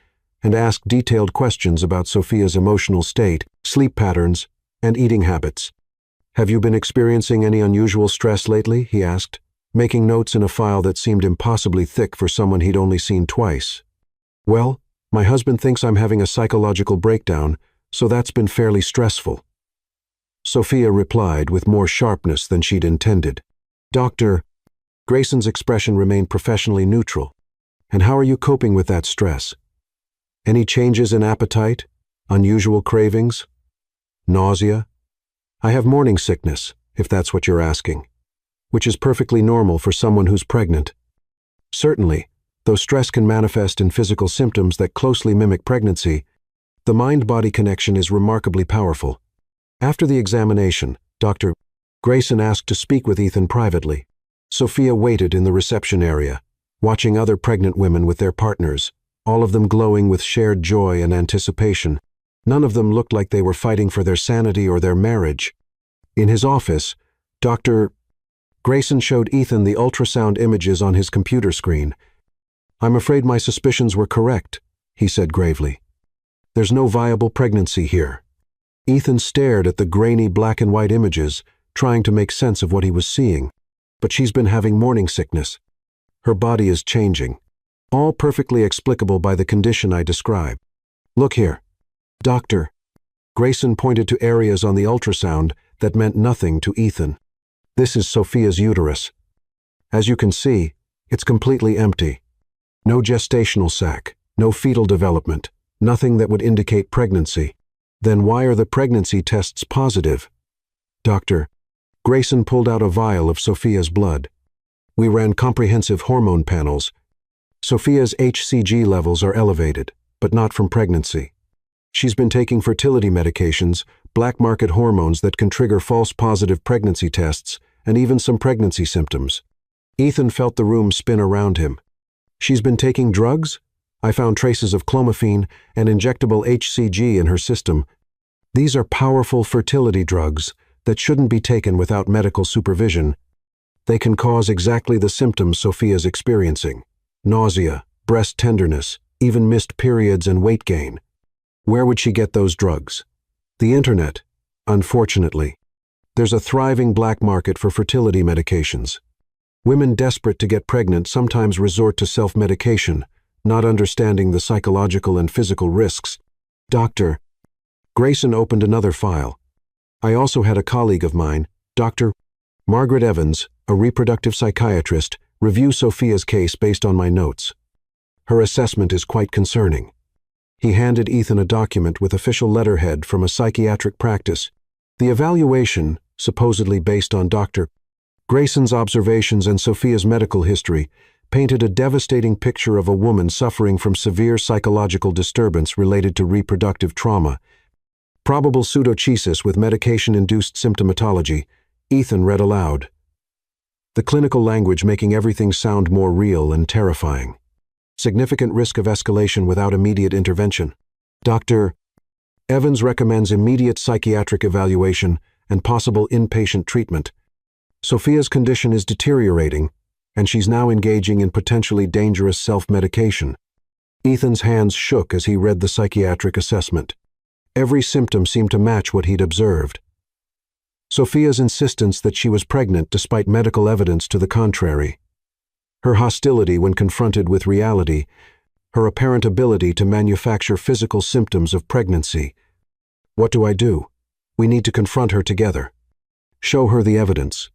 and asked detailed questions about Sophia's emotional state, sleep patterns, and eating habits. Have you been experiencing any unusual stress lately? He asked, making notes in a file that seemed impossibly thick for someone he'd only seen twice. Well, my husband thinks I'm having a psychological breakdown, so that's been fairly stressful. Sophia replied with more sharpness than she'd intended. Doctor. Grayson's expression remained professionally neutral. And how are you coping with that stress? Any changes in appetite? Unusual cravings? Nausea? I have morning sickness, if that's what you're asking, which is perfectly normal for someone who's pregnant. Certainly, though stress can manifest in physical symptoms that closely mimic pregnancy, the mind-body connection is remarkably powerful. After the examination, Dr. Grayson asked to speak with Ethan privately. Sophia waited in the reception area, watching other pregnant women with their partners, all of them glowing with shared joy and anticipation. None of them looked like they were fighting for their sanity or their marriage. In his office, Dr. Grayson showed Ethan the ultrasound images on his computer screen. I'm afraid my suspicions were correct, he said gravely. There's no viable pregnancy here. Ethan stared at the grainy black and white images, trying to make sense of what he was seeing. But she's been having morning sickness. Her body is changing. All perfectly explicable by the condition I described. Look here. Doctor. Grayson pointed to areas on the ultrasound that meant nothing to Ethan. This is Sophia's uterus. As you can see, it's completely empty. No gestational sac, no fetal development, nothing that would indicate pregnancy. Then why are the pregnancy tests positive? Doctor. Grayson pulled out a vial of Sophia's blood. We ran comprehensive hormone panels. Sophia's HCG levels are elevated, but not from pregnancy. She's been taking fertility medications, black market hormones that can trigger false positive pregnancy tests, and even some pregnancy symptoms. Ethan felt the room spin around him. She's been taking drugs? I found traces of clomiphene and injectable HCG in her system. These are powerful fertility drugs that shouldn't be taken without medical supervision. They can cause exactly the symptoms Sophia's experiencing: nausea, breast tenderness, even missed periods and weight gain. Where would she get those drugs? The internet, unfortunately. There's a thriving black market for fertility medications. Women desperate to get pregnant sometimes resort to self-medication, not understanding the psychological and physical risks. Doctor. Grayson opened another file. I also had a colleague of mine, Dr. Margaret Evans, a reproductive psychiatrist, review Sophia's case based on my notes. Her assessment is quite concerning. He handed Ethan a document with official letterhead from a psychiatric practice. The evaluation, supposedly based on Dr. Grayson's observations and Sophia's medical history, painted a devastating picture of a woman suffering from severe psychological disturbance related to reproductive trauma. Probable pseudochesis with medication-induced symptomatology, Ethan read aloud, the clinical language making everything sound more real and terrifying. Significant risk of escalation without immediate intervention. Dr. Evans recommends immediate psychiatric evaluation and possible inpatient treatment. Sophia's condition is deteriorating, and she's now engaging in potentially dangerous self-medication. Ethan's hands shook as he read the psychiatric assessment. Every symptom seemed to match what he'd observed. Sophia's insistence that she was pregnant despite medical evidence to the contrary. Her hostility when confronted with reality. Her apparent ability to manufacture physical symptoms of pregnancy. What do I do? We need to confront her together. Show her the evidence.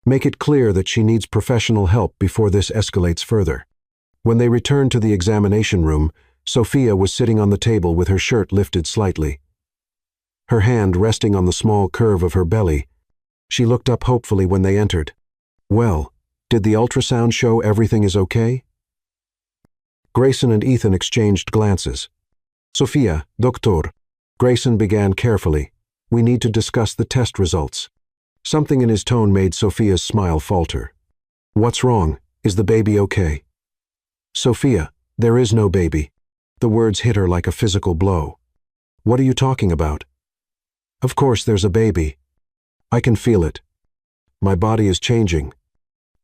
Make it clear that she needs professional help before this escalates further. When they returned to the examination room, Sophia was sitting on the table with her shirt lifted slightly. Her hand resting on the small curve of her belly. She looked up hopefully when they entered. Well, did the ultrasound show everything is okay? Grayson and Ethan exchanged glances. Sophia, doctor. Grayson began carefully. We need to discuss the test results. Something in his tone made Sophia's smile falter. What's wrong? Is the baby okay? Sophia, there is no baby. The words hit her like a physical blow. What are you talking about? Of course there's a baby. I can feel it. My body is changing.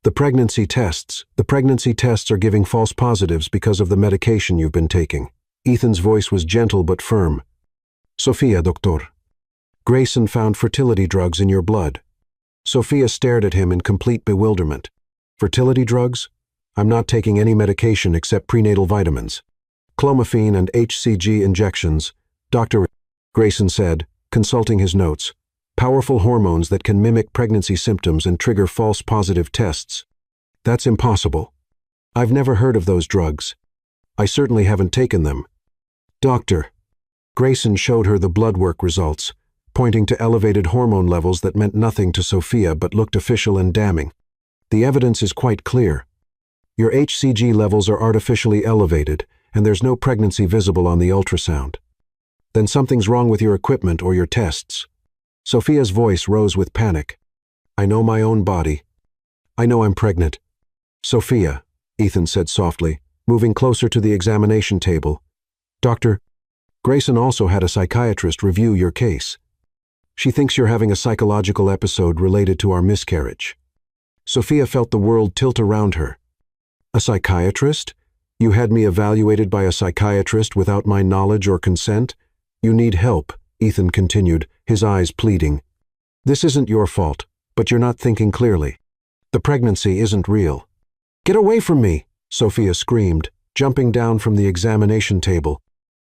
The pregnancy tests are giving false positives because of the medication you've been taking. Ethan's voice was gentle but firm. Sophia, doctor. Grayson found fertility drugs in your blood. Sophia stared at him in complete bewilderment. Fertility drugs? I'm not taking any medication except prenatal vitamins. Clomiphene and HCG injections. Dr. Grayson said, consulting his notes. Powerful hormones that can mimic pregnancy symptoms and trigger false positive tests. That's impossible. I've never heard of those drugs. I certainly haven't taken them. Doctor. Grayson showed her the blood work results, pointing to elevated hormone levels that meant nothing to Sophia but looked official and damning. The evidence is quite clear. Your HCG levels are artificially elevated, and there's no pregnancy visible on the ultrasound. Then something's wrong with your equipment or your tests. Sophia's voice rose with panic. I know my own body. I know I'm pregnant. Sophia, Ethan said softly, moving closer to the examination table. Doctor, Grayson also had a psychiatrist review your case. She thinks you're having a psychological episode related to our miscarriage. Sophia felt the world tilt around her. A psychiatrist? You had me evaluated by a psychiatrist without my knowledge or consent? You need help, Ethan continued, his eyes pleading. This isn't your fault, but you're not thinking clearly. The pregnancy isn't real. Get away from me, Sophia screamed, jumping down from the examination table.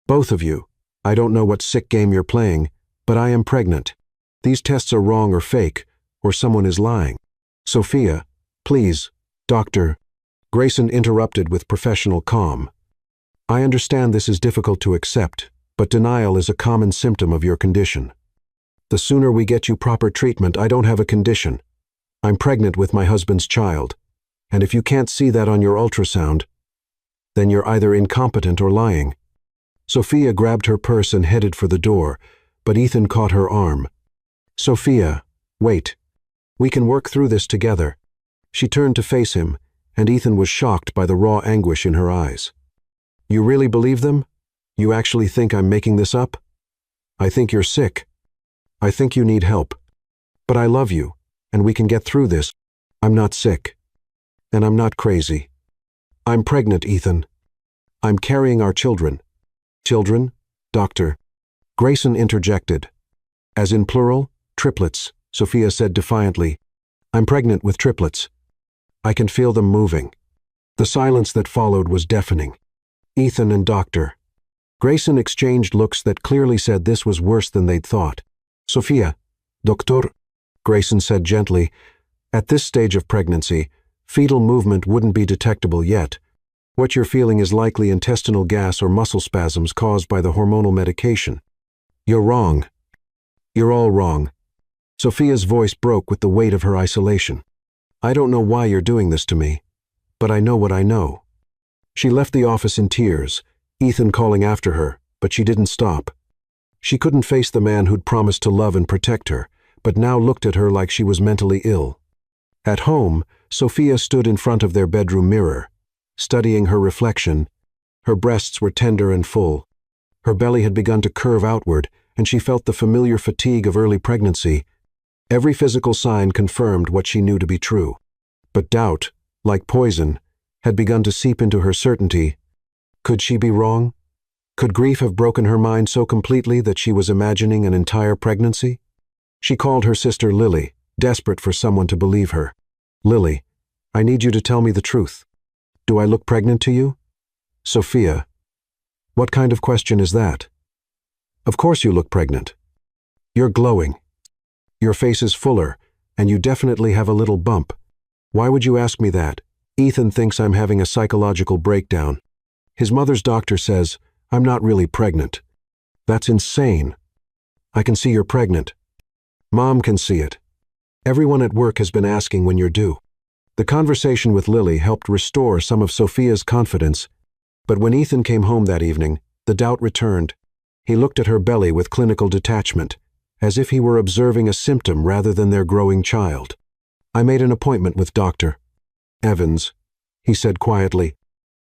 Both of you. I don't know what sick game you're playing, but I am pregnant. These tests are wrong or fake, or someone is lying. Sophia, please, doctor. Grayson interrupted with professional calm. I understand this is difficult to accept, but denial is a common symptom of your condition. The sooner we get you proper treatment, I don't have a condition. I'm pregnant with my husband's child, and if you can't see that on your ultrasound, then you're either incompetent or lying. Sophia grabbed her purse and headed for the door, but Ethan caught her arm. Sophia, wait. We can work through this together. She turned to face him, and Ethan was shocked by the raw anguish in her eyes. You really believe them? You actually think I'm making this up? I think you're sick. I think you need help. But I love you, and we can get through this. I'm not sick. And I'm not crazy. I'm pregnant, Ethan. I'm carrying our children. Children? Doctor. Grayson interjected. As in plural, triplets, Sophia said defiantly. I'm pregnant with triplets. I can feel them moving. The silence that followed was deafening. Ethan and Doctor. Grayson exchanged looks that clearly said this was worse than they'd thought. Sophia, Doctor, Grayson said gently, at this stage of pregnancy, fetal movement wouldn't be detectable yet. What you're feeling is likely intestinal gas or muscle spasms caused by the hormonal medication. You're wrong. You're all wrong. Sophia's voice broke with the weight of her isolation. I don't know why you're doing this to me, but I know what I know. She left the office in tears, Ethan calling after her, but she didn't stop. She couldn't face the man who'd promised to love and protect her, but now looked at her like she was mentally ill. At home, Sophia stood in front of their bedroom mirror, studying her reflection. Her breasts were tender and full. Her belly had begun to curve outward, and she felt the familiar fatigue of early pregnancy. Every physical sign confirmed what she knew to be true. But doubt, like poison, had begun to seep into her certainty. Could she be wrong? Could grief have broken her mind so completely that she was imagining an entire pregnancy? She called her sister Lily, desperate for someone to believe her. "Lily, I need you to tell me the truth. Do I look pregnant to you?" "Sophia, what kind of question is that? Of course you look pregnant. You're glowing. Your face is fuller, and you definitely have a little bump. Why would you ask me that? Ethan thinks I'm having a psychological breakdown. His mother's doctor says I'm not really pregnant. That's insane. I can see you're pregnant. Mom can see it. Everyone at work has been asking when you're due." The conversation with Lily helped restore some of Sophia's confidence, but when Ethan came home that evening, the doubt returned. He looked at her belly with clinical detachment, as if he were observing a symptom rather than their growing child. "I made an appointment with Dr. Evans," he said quietly.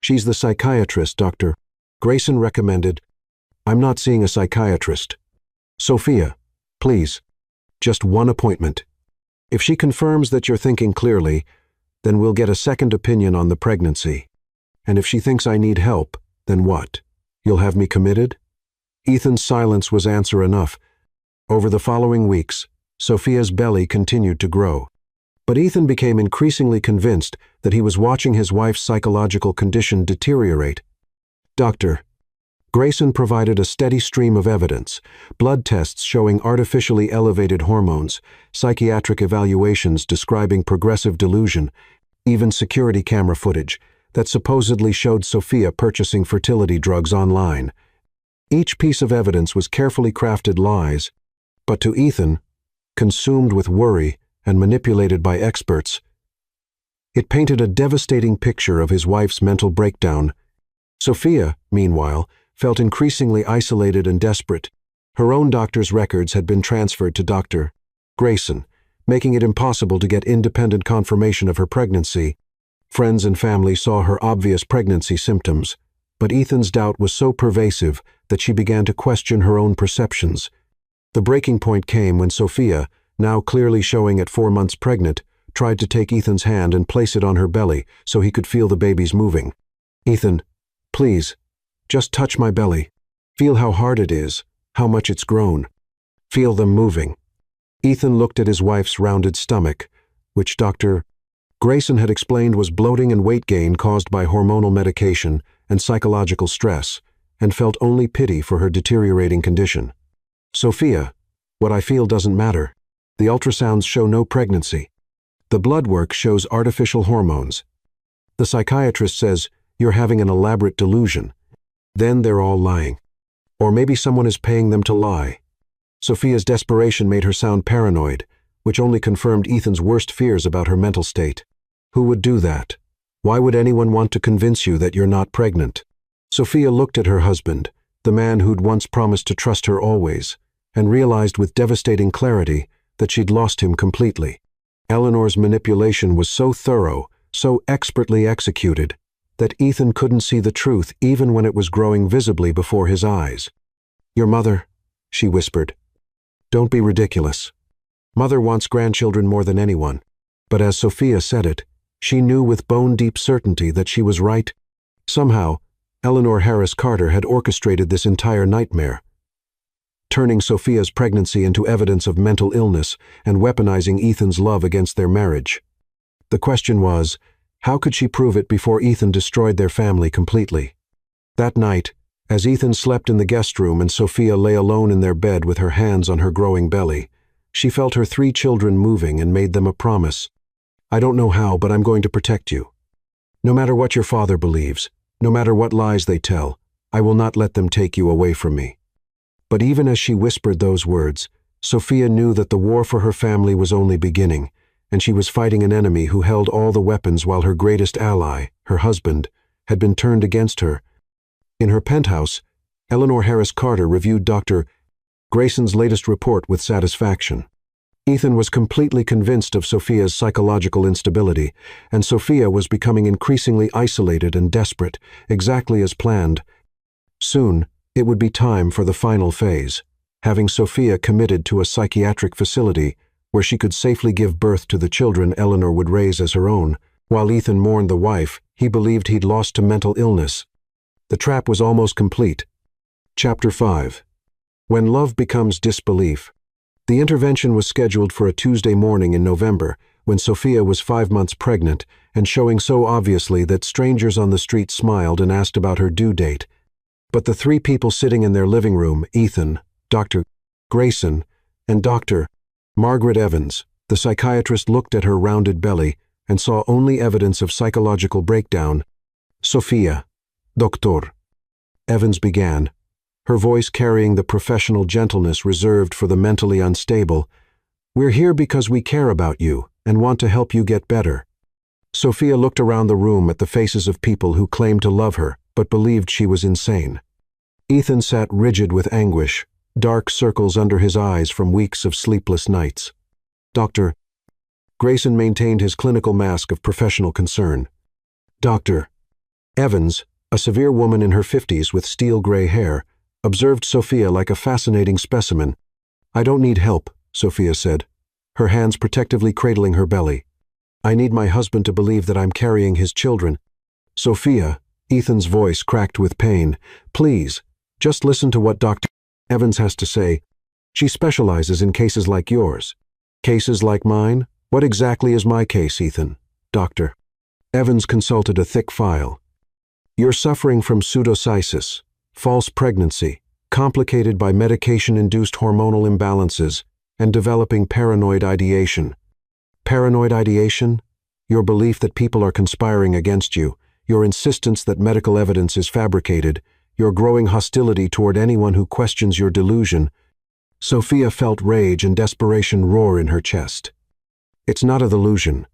"She's the psychiatrist Dr. Grayson recommended." "I'm not seeing a psychiatrist. Sophia, please, just one appointment. If she confirms that you're thinking clearly, then we'll get a second opinion on the pregnancy. And if she thinks I need help, then what? You'll have me committed?" Ethan's silence was answer enough. Over the following weeks, Sophia's belly continued to grow. But Ethan became increasingly convinced that he was watching his wife's psychological condition deteriorate. Dr. Grayson provided a steady stream of evidence: blood tests showing artificially elevated hormones, psychiatric evaluations describing progressive delusion, even security camera footage that supposedly showed Sophia purchasing fertility drugs online. Each piece of evidence was carefully crafted lies, but to Ethan, consumed with worry and manipulated by experts, it painted a devastating picture of his wife's mental breakdown. Sophia, meanwhile, felt increasingly isolated and desperate. Her own doctor's records had been transferred to Dr. Grayson, making it impossible to get independent confirmation of her pregnancy. Friends and family saw her obvious pregnancy symptoms, but Ethan's doubt was so pervasive that she began to question her own perceptions. The breaking point came when Sophia, now clearly showing at 4 months pregnant, tried to take Ethan's hand and place it on her belly so he could feel the babies moving. "Ethan, please, just touch my belly. Feel how hard it is, how much it's grown. Feel them moving." Ethan looked at his wife's rounded stomach, which Dr. Grayson had explained was bloating and weight gain caused by hormonal medication and psychological stress, and felt only pity for her deteriorating condition. "Sophia, what I feel doesn't matter. The ultrasounds show no pregnancy. The blood work shows artificial hormones. The psychiatrist says you're having an elaborate delusion. Then they're all lying. Or maybe someone is paying them to lie." Sophia's desperation made her sound paranoid, which only confirmed Ethan's worst fears about her mental state. "Who would do that? Why would anyone want to convince you that you're not pregnant?" Sophia looked at her husband, the man who'd once promised to trust her always, and realized with devastating clarity that she'd lost him completely. Eleanor's manipulation was so thorough, so expertly executed, that Ethan couldn't see the truth even when it was growing visibly before his eyes. "Your mother," she whispered. "Don't be ridiculous. Mother wants grandchildren more than anyone." But as Sophia said it, she knew with bone-deep certainty that she was right. Somehow, Eleanor Harris Carter had orchestrated this entire nightmare, turning Sophia's pregnancy into evidence of mental illness and weaponizing Ethan's love against their marriage. The question was, how could she prove it before Ethan destroyed their family completely? That night, as Ethan slept in the guest room and Sophia lay alone in their bed with her hands on her growing belly, she felt her 3 children moving and made them a promise. "I don't know how, but I'm going to protect you. No matter what your father believes, no matter what lies they tell, I will not let them take you away from me." But even as she whispered those words, Sophia knew that the war for her family was only beginning, and she was fighting an enemy who held all the weapons while her greatest ally, her husband, had been turned against her. In her penthouse, Eleanor Harris Carter reviewed Dr. Grayson's latest report with satisfaction. Ethan was completely convinced of Sophia's psychological instability, and Sophia was becoming increasingly isolated and desperate, exactly as planned. Soon, it would be time for the final phase, having Sophia committed to a psychiatric facility where she could safely give birth to the children Eleanor would raise as her own. While Ethan mourned the wife he believed he'd lost to mental illness, The trap was almost complete. Chapter 5. When Love Becomes Disbelief. The intervention was scheduled for a Tuesday morning in November, when Sophia was 5 months pregnant and showing so obviously that strangers on the street smiled and asked about her due date. But the three people sitting in their living room, Ethan, Dr. Grayson, and Dr. Margaret Evans, the psychiatrist looked at her rounded belly and saw only evidence of psychological breakdown. Sophia, Doctor. Evans began, her voice carrying the professional gentleness reserved for the mentally unstable. We're here because we care about you and want to help you get better. Sophia looked around the room at the faces of people who claimed to love her but believed she was insane. Ethan sat rigid with anguish, dark circles under his eyes from weeks of sleepless nights. Dr. Grayson maintained his clinical mask of professional concern. Dr. Evans, a severe woman in her 50s with steel-gray hair, observed Sophia like a fascinating specimen. I don't need help, Sophia said, her hands protectively cradling her belly. I need my husband to believe that I'm carrying his children. Sophia, Ethan's voice cracked with pain, please, just listen to what Dr. Evans has to say. She specializes in cases like yours. Cases like mine? What exactly is my case, Ethan? Dr. Evans consulted a thick file. You're suffering from pseudocyesis, false pregnancy, complicated by medication-induced hormonal imbalances, and developing paranoid ideation. Paranoid ideation? Your belief that people are conspiring against you, your insistence that medical evidence is fabricated, your growing hostility toward anyone who questions your delusion. Sophia felt rage and desperation roar in her chest. It's not a delusion.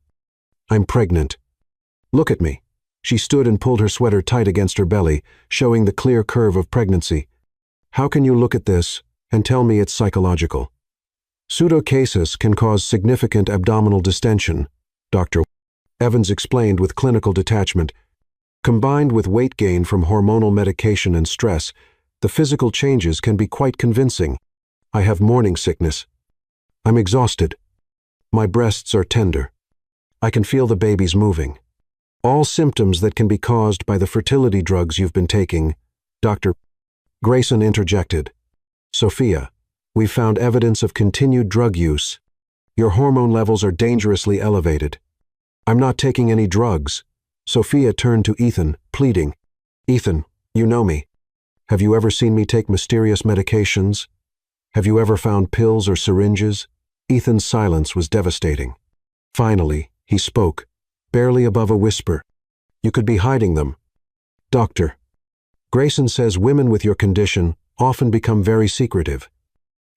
I'm pregnant. Look at me. She stood and pulled her sweater tight against her belly, showing the clear curve of pregnancy. How can you look at this and tell me it's psychological? Pseudocasis can cause significant abdominal distension, Dr. Evans explained with clinical detachment. Combined with weight gain from hormonal medication and stress, the physical changes can be quite convincing. I have morning sickness. I'm exhausted. My breasts are tender. I can feel the babies moving. All symptoms that can be caused by the fertility drugs you've been taking, Dr. Grayson interjected. Sophia, we've found evidence of continued drug use. Your hormone levels are dangerously elevated. I'm not taking any drugs. Sophia turned to Ethan, pleading. Ethan, you know me. Have you ever seen me take mysterious medications? Have you ever found pills or syringes? Ethan's silence was devastating. Finally, he spoke, barely above a whisper. You could be hiding them. Doctor, Grayson says women with your condition often become very secretive.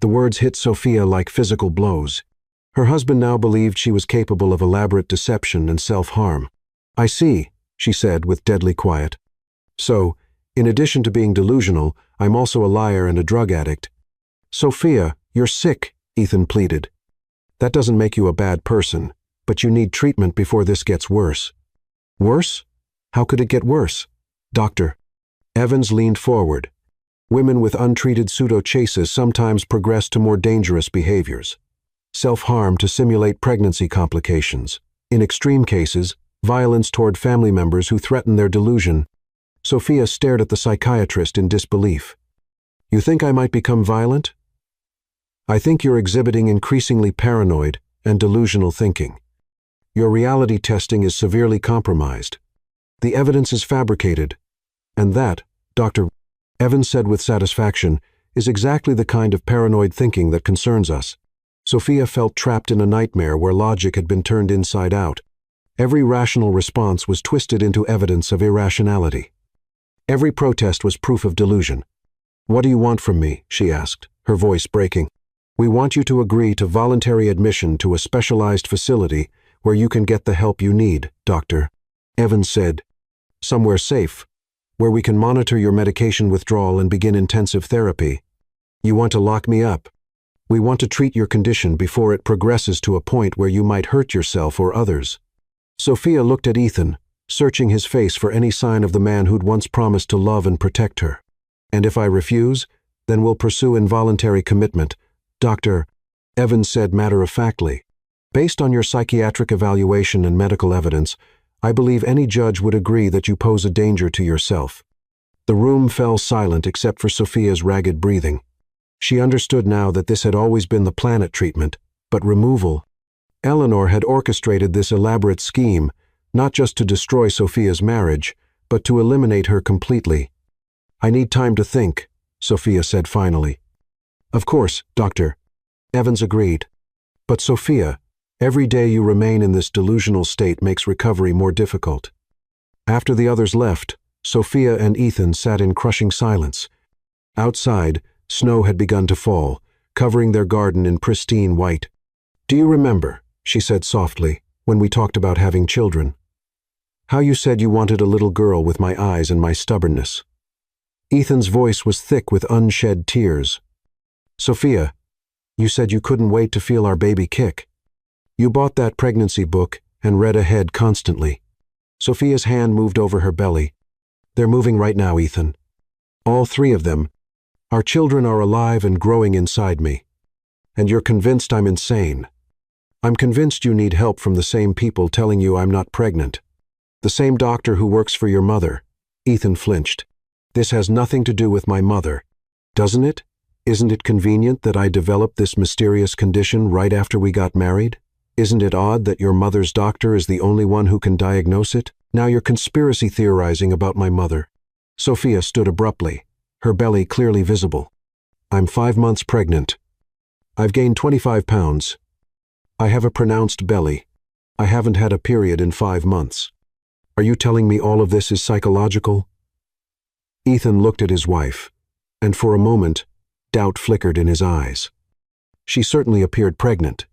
The words hit Sophia like physical blows. Her husband now believed she was capable of elaborate deception and self-harm. I see, she said with deadly quiet. So, in addition to being delusional, I'm also a liar and a drug addict. Sophia, you're sick, Ethan pleaded. That doesn't make you a bad person, but you need treatment before this gets worse. Worse? How could it get worse? Doctor. Evans leaned forward. Women with untreated pseudocasis sometimes progress to more dangerous behaviors. Self-harm to simulate pregnancy complications. In extreme cases, violence toward family members who threaten their delusion. Sophia stared at the psychiatrist in disbelief. You think I might become violent? I think you're exhibiting increasingly paranoid and delusional thinking. Your reality testing is severely compromised. The evidence is fabricated, and that, Dr. Evans said with satisfaction, is exactly the kind of paranoid thinking that concerns us. Sophia felt trapped in a nightmare where logic had been turned inside out. Every rational response was twisted into evidence of irrationality. Every protest was proof of delusion. What do you want from me? She asked, her voice breaking. We want you to agree to voluntary admission to a specialized facility where you can get the help you need, Dr. Evans said. Somewhere safe, where we can monitor your medication withdrawal and begin intensive therapy. You want to lock me up. We want to treat your condition before it progresses to a point where you might hurt yourself or others. Sophia looked at Ethan, searching his face for any sign of the man who'd once promised to love and protect her. And if I refuse, then we'll pursue involuntary commitment, Dr. Evans said matter-of-factly. Based on your psychiatric evaluation and medical evidence, I believe any judge would agree that you pose a danger to yourself. The room fell silent except for Sophia's ragged breathing. She understood now that this had always been the planet treatment, but removal. Eleanor had orchestrated this elaborate scheme, not just to destroy Sophia's marriage, but to eliminate her completely. "I need time to think," Sophia said finally. "Of course, Doctor," Evans agreed. "But Sophia, every day you remain in this delusional state makes recovery more difficult." After the others left, Sophia and Ethan sat in crushing silence. Outside, snow had begun to fall, covering their garden in pristine white. "Do you remember," she said softly, "when we talked about having children? How you said you wanted a little girl with my eyes and my stubbornness?" Ethan's voice was thick with unshed tears. "Sophia, you said you couldn't wait to feel our baby kick. You bought that pregnancy book and read ahead constantly." Sophia's hand moved over her belly. "They're moving right now, Ethan. All three of them. Our children are alive and growing inside me. And you're convinced I'm insane. I'm convinced you need help from the same people telling you I'm not pregnant. The same doctor who works for your mother." Ethan flinched. "This has nothing to do with my mother, doesn't it? Isn't it convenient that I developed this mysterious condition right after we got married? Isn't it odd that your mother's doctor is the only one who can diagnose it? Now you're conspiracy theorizing about my mother." Sophia stood abruptly, her belly clearly visible. "I'm 5 months pregnant. I've gained 25 pounds. I have a pronounced belly. I haven't had a period in 5 months. Are you telling me all of this is psychological?" Ethan looked at his wife, and for a moment, doubt flickered in his eyes. She certainly appeared pregnant.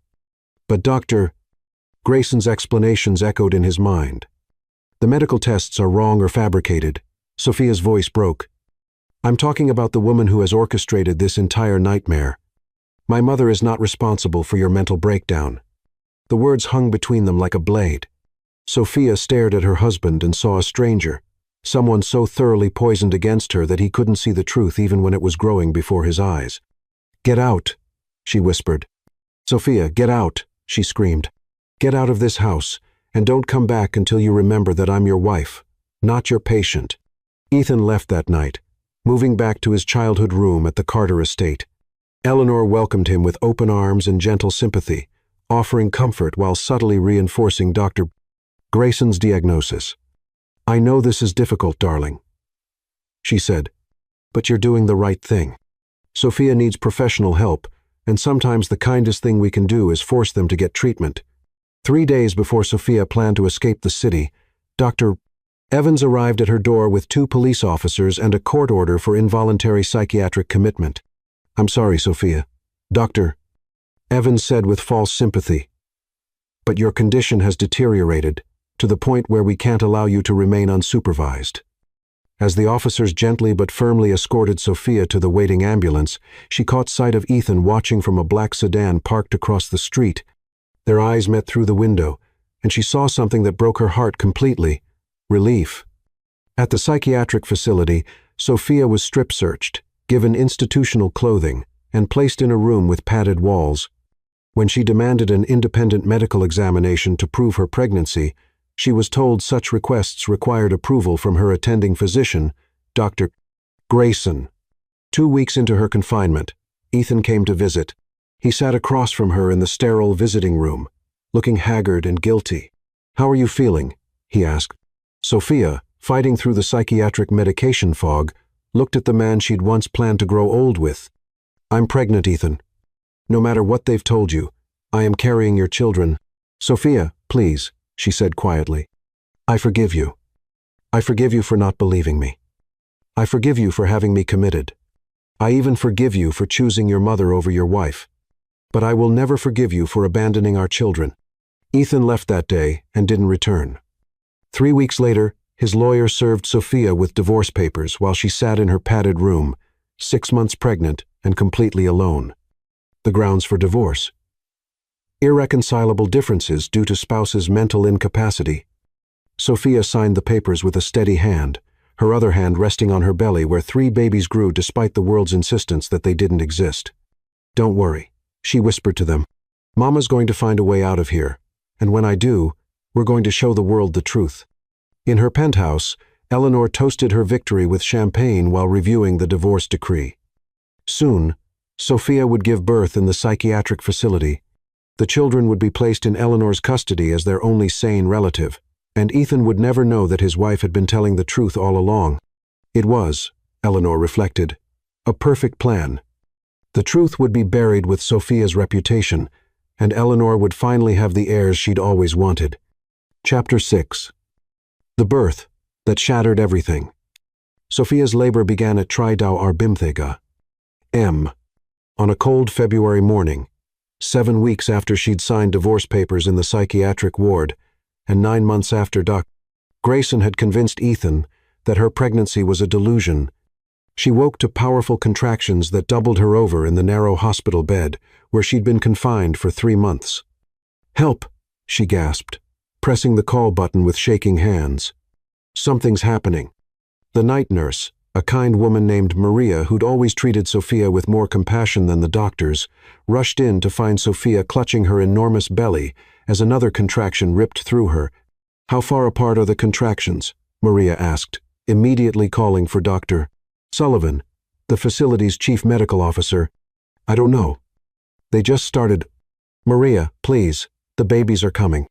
But Dr. Grayson's explanations echoed in his mind. "The medical tests are wrong or fabricated." Sophia's voice broke. "I'm talking about the woman who has orchestrated this entire nightmare. My mother is not responsible for your mental breakdown." The words hung between them like a blade. Sophia stared at her husband and saw a stranger, someone so thoroughly poisoned against her that he couldn't see the truth even when it was growing before his eyes. "Get out," she whispered. "Sophia, get out," she screamed. "Get out of this house, and don't come back until you remember that I'm your wife, not your patient." Ethan left that night, moving back to his childhood room at the Carter estate. Eleanor welcomed him with open arms and gentle sympathy, offering comfort while subtly reinforcing Dr. Grayson's diagnosis. "I know this is difficult, darling," she said, "but you're doing the right thing. Sophia needs professional help, and sometimes the kindest thing we can do is force them to get treatment." 3 days before Sophia planned to escape the city, Dr. Evans arrived at her door with 2 police officers and a court order for involuntary psychiatric commitment. "I'm sorry, Sophia," Dr. Evans said with false sympathy, "but your condition has deteriorated to the point where we can't allow you to remain unsupervised." As the officers gently but firmly escorted Sophia to the waiting ambulance, she caught sight of Ethan watching from a black sedan parked across the street. Their eyes met through the window, and she saw something that broke her heart completely: relief. At the psychiatric facility, Sophia was strip-searched, given institutional clothing, and placed in a room with padded walls. When she demanded an independent medical examination to prove her pregnancy, she was told such requests required approval from her attending physician, Dr. Grayson. 2 weeks into her confinement, Ethan came to visit. He sat across from her in the sterile visiting room, looking haggard and guilty. "How are you feeling?" he asked. Sophia, fighting through the psychiatric medication fog, looked at the man she'd once planned to grow old with. "I'm pregnant, Ethan. No matter what they've told you, I am carrying your children." "Sophia, please," she said quietly. "I forgive you. I forgive you for not believing me. I forgive you for having me committed. I even forgive you for choosing your mother over your wife. But I will never forgive you for abandoning our children." Ethan left that day and didn't return. 3 weeks later, his lawyer served Sophia with divorce papers while she sat in her padded room, 6 months pregnant and completely alone. The grounds for divorce: irreconcilable differences due to spouse's mental incapacity. Sophia signed the papers with a steady hand, her other hand resting on her belly where 3 babies grew despite the world's insistence that they didn't exist. "Don't worry," she whispered to them. "Mama's going to find a way out of here, and when I do, we're going to show the world the truth." In her penthouse, Eleanor toasted her victory with champagne while reviewing the divorce decree. Soon, Sophia would give birth in the psychiatric facility. The children would be placed in Eleanor's custody as their only sane relative, and Ethan would never know that his wife had been telling the truth all along. It was, Eleanor reflected, a perfect plan. The truth would be buried with Sophia's reputation, and Eleanor would finally have the heirs she'd always wanted. Chapter 6. The birth that shattered everything. Sophia's labor began at Tridau Arbimthega. On a cold February morning, 7 weeks after she'd signed divorce papers in the psychiatric ward, and 9 months after Grayson had convinced Ethan that her pregnancy was a delusion. She woke to powerful contractions that doubled her over in the narrow hospital bed where she'd been confined for 3 months. "Help!" she gasped, pressing the call button with shaking hands. "Something's happening." The night nurse, a kind woman named Maria who'd always treated Sophia with more compassion than the doctors, rushed in to find Sophia clutching her enormous belly as another contraction ripped through her. "How far apart are the contractions?" Maria asked, immediately calling for Dr. Sullivan, the facility's chief medical officer. "I don't know. They just started." "Maria, please, the babies are coming."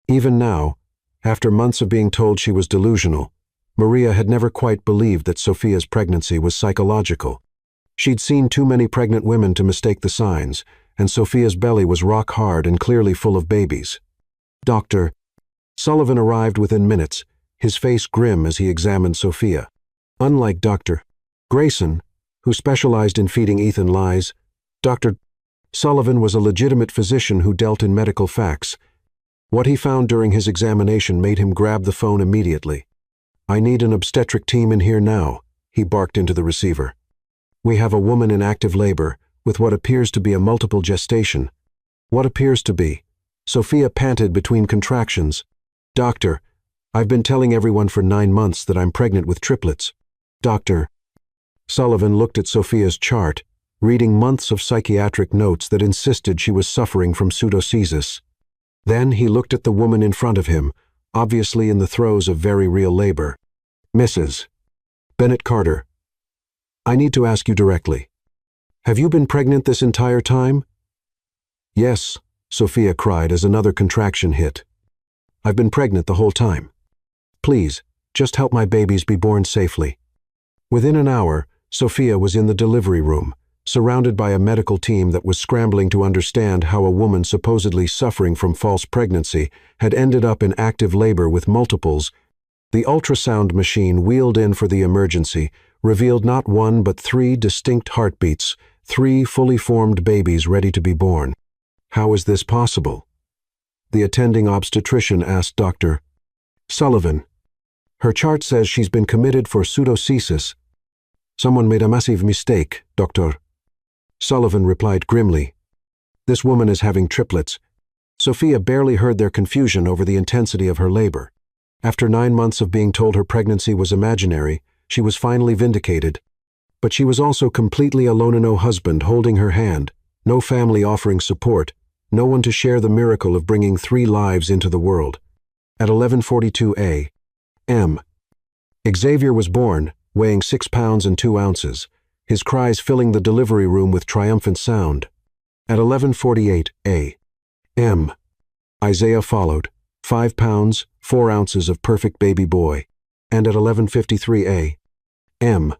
Even now, after months of being told she was delusional, Maria had never quite believed that Sophia's pregnancy was psychological. She'd seen too many pregnant women to mistake the signs, and Sophia's belly was rock hard and clearly full of babies. Dr. Sullivan arrived within minutes, his face grim as he examined Sophia. Unlike Dr. Grayson, who specialized in feeding Ethan lies, Dr. Sullivan was a legitimate physician who dealt in medical facts. What he found during his examination made him grab the phone immediately. "I need an obstetric team in here now," he barked into the receiver. "We have a woman in active labor, with what appears to be a multiple gestation." "What appears to be?" Sophia panted between contractions. "Doctor, I've been telling everyone for 9 months that I'm pregnant with triplets." Dr. Sullivan looked at Sophia's chart, reading months of psychiatric notes that insisted she was suffering from pseudocesis. Then he looked at the woman in front of him, obviously in the throes of very real labor. "Mrs. Bennett Carter, I need to ask you directly. Have you been pregnant this entire time?" "Yes," Sophia cried as another contraction hit. "I've been pregnant the whole time. Please, just help my babies be born safely." Within an hour, Sophia was in the delivery room, surrounded by a medical team that was scrambling to understand how a woman supposedly suffering from false pregnancy had ended up in active labor with multiples. The ultrasound machine wheeled in for the emergency revealed not 1 but 3 distinct heartbeats, 3 fully formed babies ready to be born. "How is this possible?" the attending obstetrician asked Dr. Sullivan. "Her chart says she's been committed for pseudocesis." "Someone made a massive mistake, Dr. Sullivan replied grimly. "This woman is having triplets." Sophia barely heard their confusion over the intensity of her labor. After 9 months of being told her pregnancy was imaginary, she was finally vindicated. But she was also completely alone, and no husband holding her hand, no family offering support, no one to share the miracle of bringing 3 lives into the world. At 11:42 a.m., Xavier was born, weighing 6 pounds and 2 ounces, his cries filling the delivery room with triumphant sound. At 11:48 a.m., Isaiah followed, 5 pounds, 4 ounces of perfect baby boy, and at 11:53 a.m.,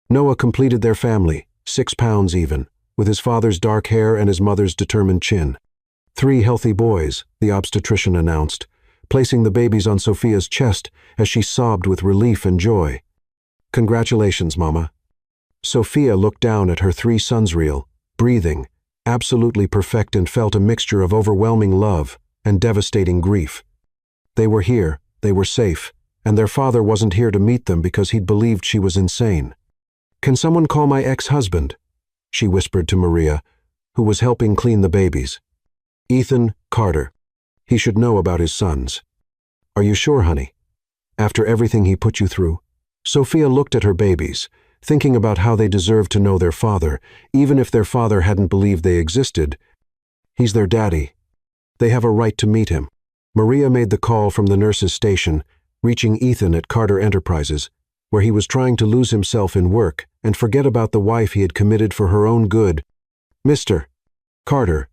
Noah completed their family, 6 pounds even, with his father's dark hair and his mother's determined chin. 3 healthy boys, the obstetrician announced, placing the babies on Sophia's chest as she sobbed with relief and joy. "Congratulations, Mama." Sophia looked down at her 3 sons reel, breathing, absolutely perfect, and felt a mixture of overwhelming love and devastating grief. They were here, they were safe, and their father wasn't here to meet them because he'd believed she was insane. "Can someone call my ex-husband?" she whispered to Maria, who was helping clean the babies. "Ethan Carter. He should know about his sons." "Are you sure, honey? After everything he put you through?" Sophia looked at her babies, thinking about how they deserved to know their father, even if their father hadn't believed they existed. "He's their daddy. They have a right to meet him." Maria made the call from the nurse's station, reaching Ethan at Carter Enterprises, where he was trying to lose himself in work and forget about the wife he had committed for her own good. "Mr. Carter,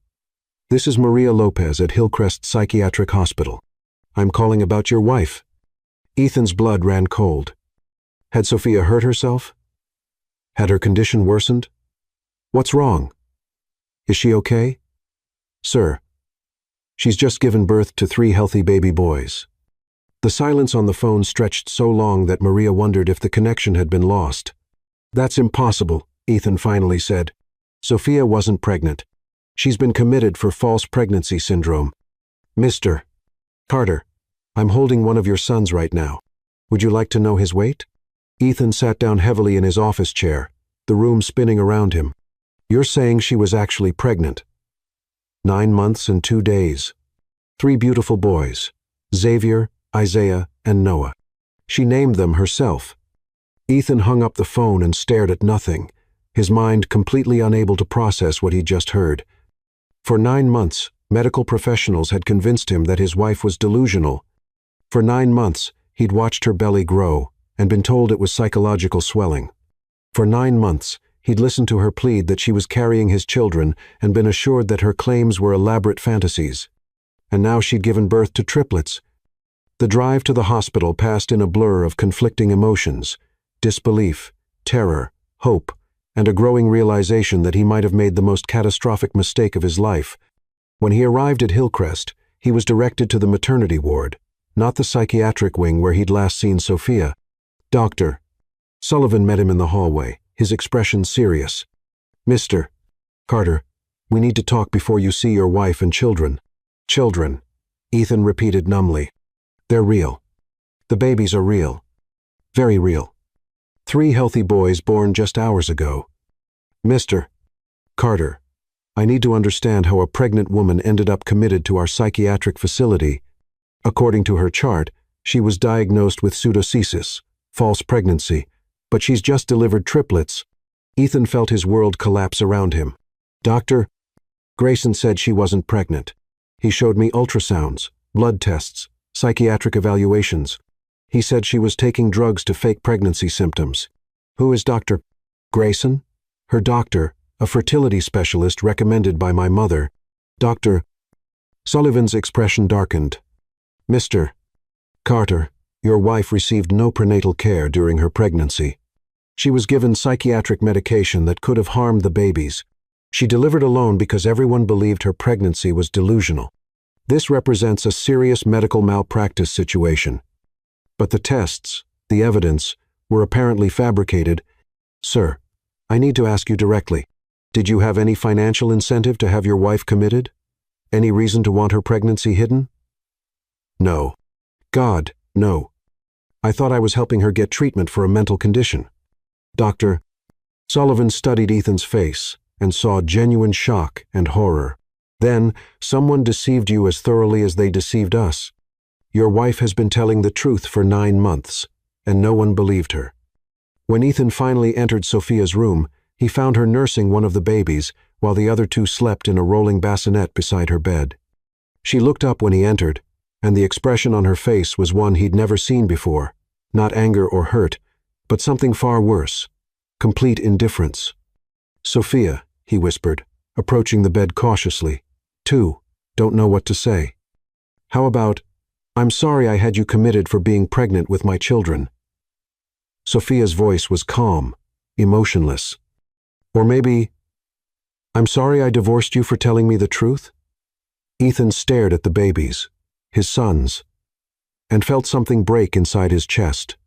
this is Maria Lopez at Hillcrest Psychiatric Hospital. I'm calling about your wife." Ethan's blood ran cold. Had Sophia hurt herself? Had her condition worsened? "What's wrong? Is she okay?" "Sir, she's just given birth to 3 healthy baby boys." The silence on the phone stretched so long that Maria wondered if the connection had been lost. "That's impossible," Ethan finally said. "Sophia wasn't pregnant. She's been committed for false pregnancy syndrome." "Mr. Carter, I'm holding one of your sons right now. Would you like to know his weight?" Ethan sat down heavily in his office chair, the room spinning around him. "You're saying she was actually pregnant?" 9 months and 2 days. 3 beautiful boys, Xavier, Isaiah, and Noah. She named them herself. Ethan hung up the phone and stared at nothing, his mind completely unable to process what he'd just heard. For 9 months, medical professionals had convinced him that his wife was delusional. For 9 months, he'd watched her belly grow and been told it was psychological swelling. For 9 months, he'd listened to her plead that she was carrying his children and been assured that her claims were elaborate fantasies. And now she'd given birth to triplets. The drive to the hospital passed in a blur of conflicting emotions: disbelief, terror, hope, and a growing realization that he might have made the most catastrophic mistake of his life. When he arrived at Hillcrest, he was directed to the maternity ward, not the psychiatric wing where he'd last seen Sophia. "Doctor." Sullivan met him in the hallway, his expression serious. "Mr. Carter, we need to talk before you see your wife and children." "Children," Ethan repeated numbly. "They're real. The babies are real. Very real. 3 healthy boys born just hours ago." "Mr. Carter, I need to understand how a pregnant woman ended up committed to our psychiatric facility. According to her chart, she was diagnosed with pseudocysis, false pregnancy, but she's just delivered triplets." Ethan felt his world collapse around him. "Doctor, Grayson said she wasn't pregnant. He showed me ultrasounds, blood tests, psychiatric evaluations. He said she was taking drugs to fake pregnancy symptoms." "Who is Dr. Grayson?" "Her doctor, a fertility specialist recommended by my mother." "Dr." Sullivan's expression darkened. "Mr. Carter, your wife received no prenatal care during her pregnancy. She was given psychiatric medication that could have harmed the babies. She delivered alone because everyone believed her pregnancy was delusional. This represents a serious medical malpractice situation. But the tests, the evidence, were apparently fabricated." "Sir, I need to ask you directly. Did you have any financial incentive to have your wife committed? Any reason to want her pregnancy hidden?" "No. God, no. I thought I was helping her get treatment for a mental condition." "Doctor." Sullivan studied Ethan's face and saw genuine shock and horror. "Then, someone deceived you as thoroughly as they deceived us. Your wife has been telling the truth for 9 months, and no one believed her." When Ethan finally entered Sophia's room, he found her nursing one of the babies, while the other 2 slept in a rolling bassinet beside her bed. She looked up when he entered, and the expression on her face was one he'd never seen before, not anger or hurt, but something far worse: complete indifference. "Sophia," he whispered, approaching the bed cautiously. Don't know what to say. "How about, I'm sorry I had you committed for being pregnant with my children." Sophia's voice was calm, emotionless. "Or maybe, I'm sorry I divorced you for telling me the truth?" Ethan stared at the babies, his sons, and felt something break inside his chest.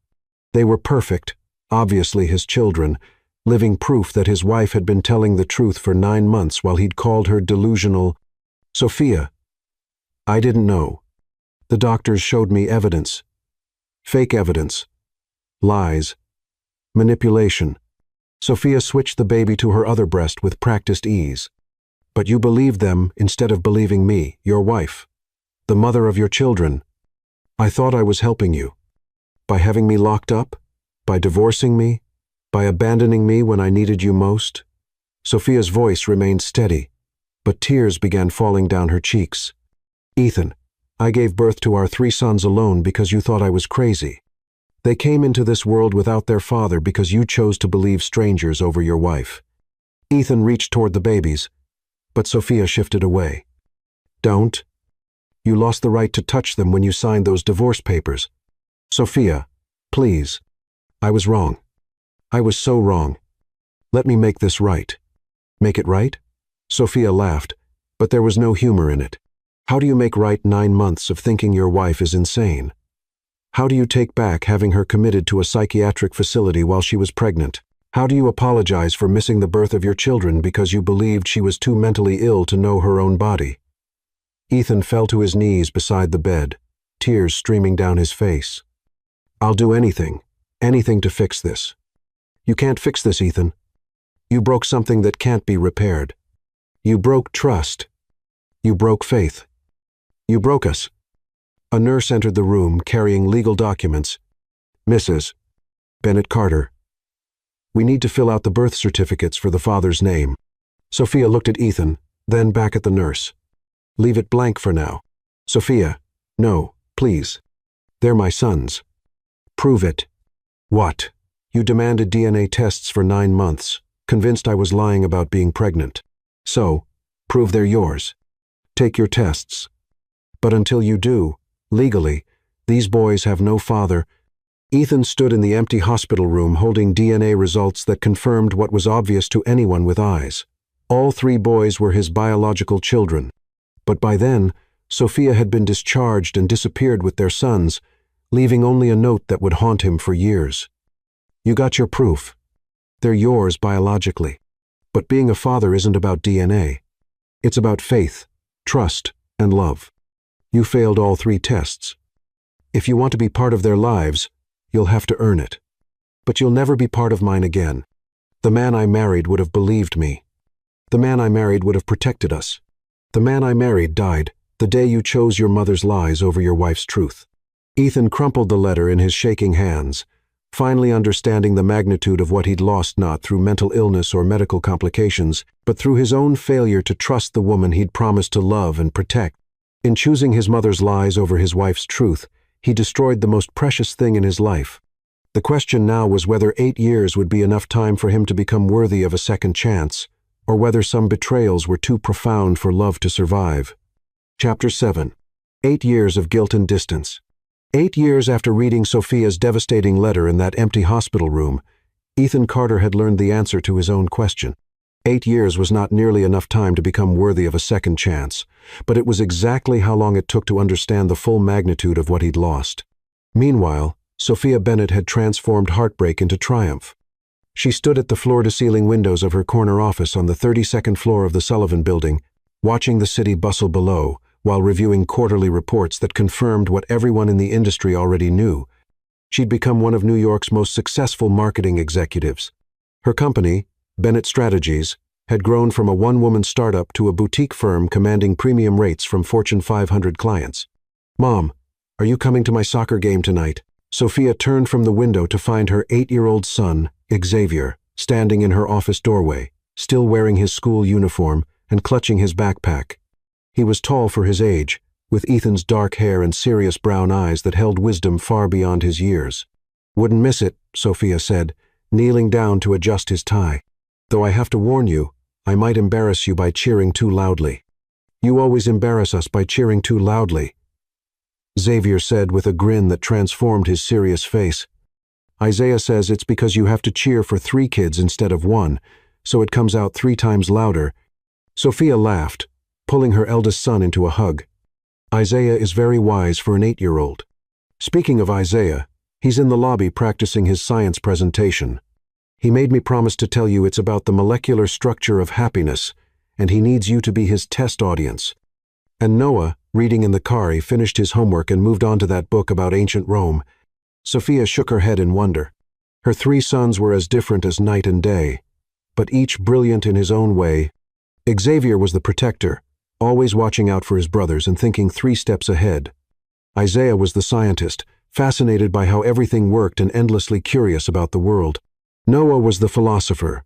They were perfect, obviously his children, living proof that his wife had been telling the truth for 9 months while he'd called her delusional. "Sophia, I didn't know. The doctors showed me evidence. Fake evidence. Lies. Manipulation." Sophia switched the baby to her other breast with practiced ease. "But you believed them instead of believing me, your wife, the mother of your children. I thought I was helping you. By having me locked up? By divorcing me? By abandoning me when I needed you most?" Sophia's voice remained steady, but tears began falling down her cheeks. "Ethan, I gave birth to our 3 sons alone because you thought I was crazy. They came into this world without their father because you chose to believe strangers over your wife." Ethan reached toward the babies, but Sophia shifted away. "Don't. You lost the right to touch them when you signed those divorce papers. Sophia, please. I was wrong. I was so wrong. Let me make this right." "Make it right?" Sophia laughed, but there was no humor in it. "How do you make right 9 months of thinking your wife is insane? How do you take back having her committed to a psychiatric facility while she was pregnant? How do you apologize for missing the birth of your children because you believed she was too mentally ill to know her own body?" Ethan fell to his knees beside the bed, tears streaming down his face. "I'll do anything to fix this." "You can't fix this, Ethan. You broke something that can't be repaired. You broke trust. You broke faith. You broke us." A nurse entered the room carrying legal documents. "Mrs. Bennett Carter, we need to fill out the birth certificates for the father's name." Sophia looked at Ethan, then back at the nurse. "Leave it blank for now." "Sophia, no, please. They're my sons." "Prove it." "What?" "You demanded DNA tests for 9 months, convinced I was lying about being pregnant. So, prove they're yours. Take your tests. But until you do, legally, these boys have no father." Ethan stood in the empty hospital room holding DNA results that confirmed what was obvious to anyone with eyes. All 3 boys were his biological children. But by then, Sophia had been discharged and disappeared with their sons, leaving only a note that would haunt him for years. "You got your proof. They're yours biologically. But being a father isn't about DNA. It's about faith, trust, and love. You failed all 3 tests. If you want to be part of their lives, you'll have to earn it. But you'll never be part of mine again. The man I married would have believed me. The man I married would have protected us. The man I married died the day you chose your mother's lies over your wife's truth." Ethan crumpled the letter in his shaking hands, finally understanding the magnitude of what he'd lost, not through mental illness or medical complications, but through his own failure to trust the woman he'd promised to love and protect. In choosing his mother's lies over his wife's truth, he destroyed the most precious thing in his life. The question now was whether 8 years would be enough time for him to become worthy of a second chance, or whether some betrayals were too profound for love to survive. Chapter 7. 8 years of guilt and distance. 8 years after reading Sophia's devastating letter in that empty hospital room, Ethan Carter had learned the answer to his own question. 8 years was not nearly enough time to become worthy of a second chance, but it was exactly how long it took to understand the full magnitude of what he'd lost. Meanwhile, Sophia Bennett had transformed heartbreak into triumph. She stood at the floor-to-ceiling windows of her corner office on the 32nd floor of the Sullivan Building, watching the city bustle below, while reviewing quarterly reports that confirmed what everyone in the industry already knew. She'd become one of New York's most successful marketing executives. Her company, Bennett Strategies, had grown from a one-woman startup to a boutique firm commanding premium rates from Fortune 500 clients. "Mom, are you coming to my soccer game tonight?" Sophia turned from the window to find her 8-year-old son, Xavier, standing in her office doorway, still wearing his school uniform and clutching his backpack. He was tall for his age, with Ethan's dark hair and serious brown eyes that held wisdom far beyond his years. "Wouldn't miss it," Sophia said, kneeling down to adjust his tie. "Though I have to warn you, I might embarrass you by cheering too loudly." "You always embarrass us by cheering too loudly," Xavier said with a grin that transformed his serious face. "Isaiah says it's because you have to cheer for 3 kids instead of 1, so it comes out 3 times louder." Sophia laughed, pulling her eldest son into a hug. "Isaiah is very wise for an 8-year-old. Speaking of Isaiah, he's in the lobby practicing his science presentation. He made me promise to tell you it's about the molecular structure of happiness, and he needs you to be his test audience." And Noah, reading in the car, he finished his homework and moved on to that book about ancient Rome. Sophia shook her head in wonder. Her 3 sons were as different as night and day, but each brilliant in his own way. Xavier was the protector, always watching out for his brothers and thinking 3 steps ahead. Isaiah was the scientist, fascinated by how everything worked and endlessly curious about the world. Noah was the philosopher,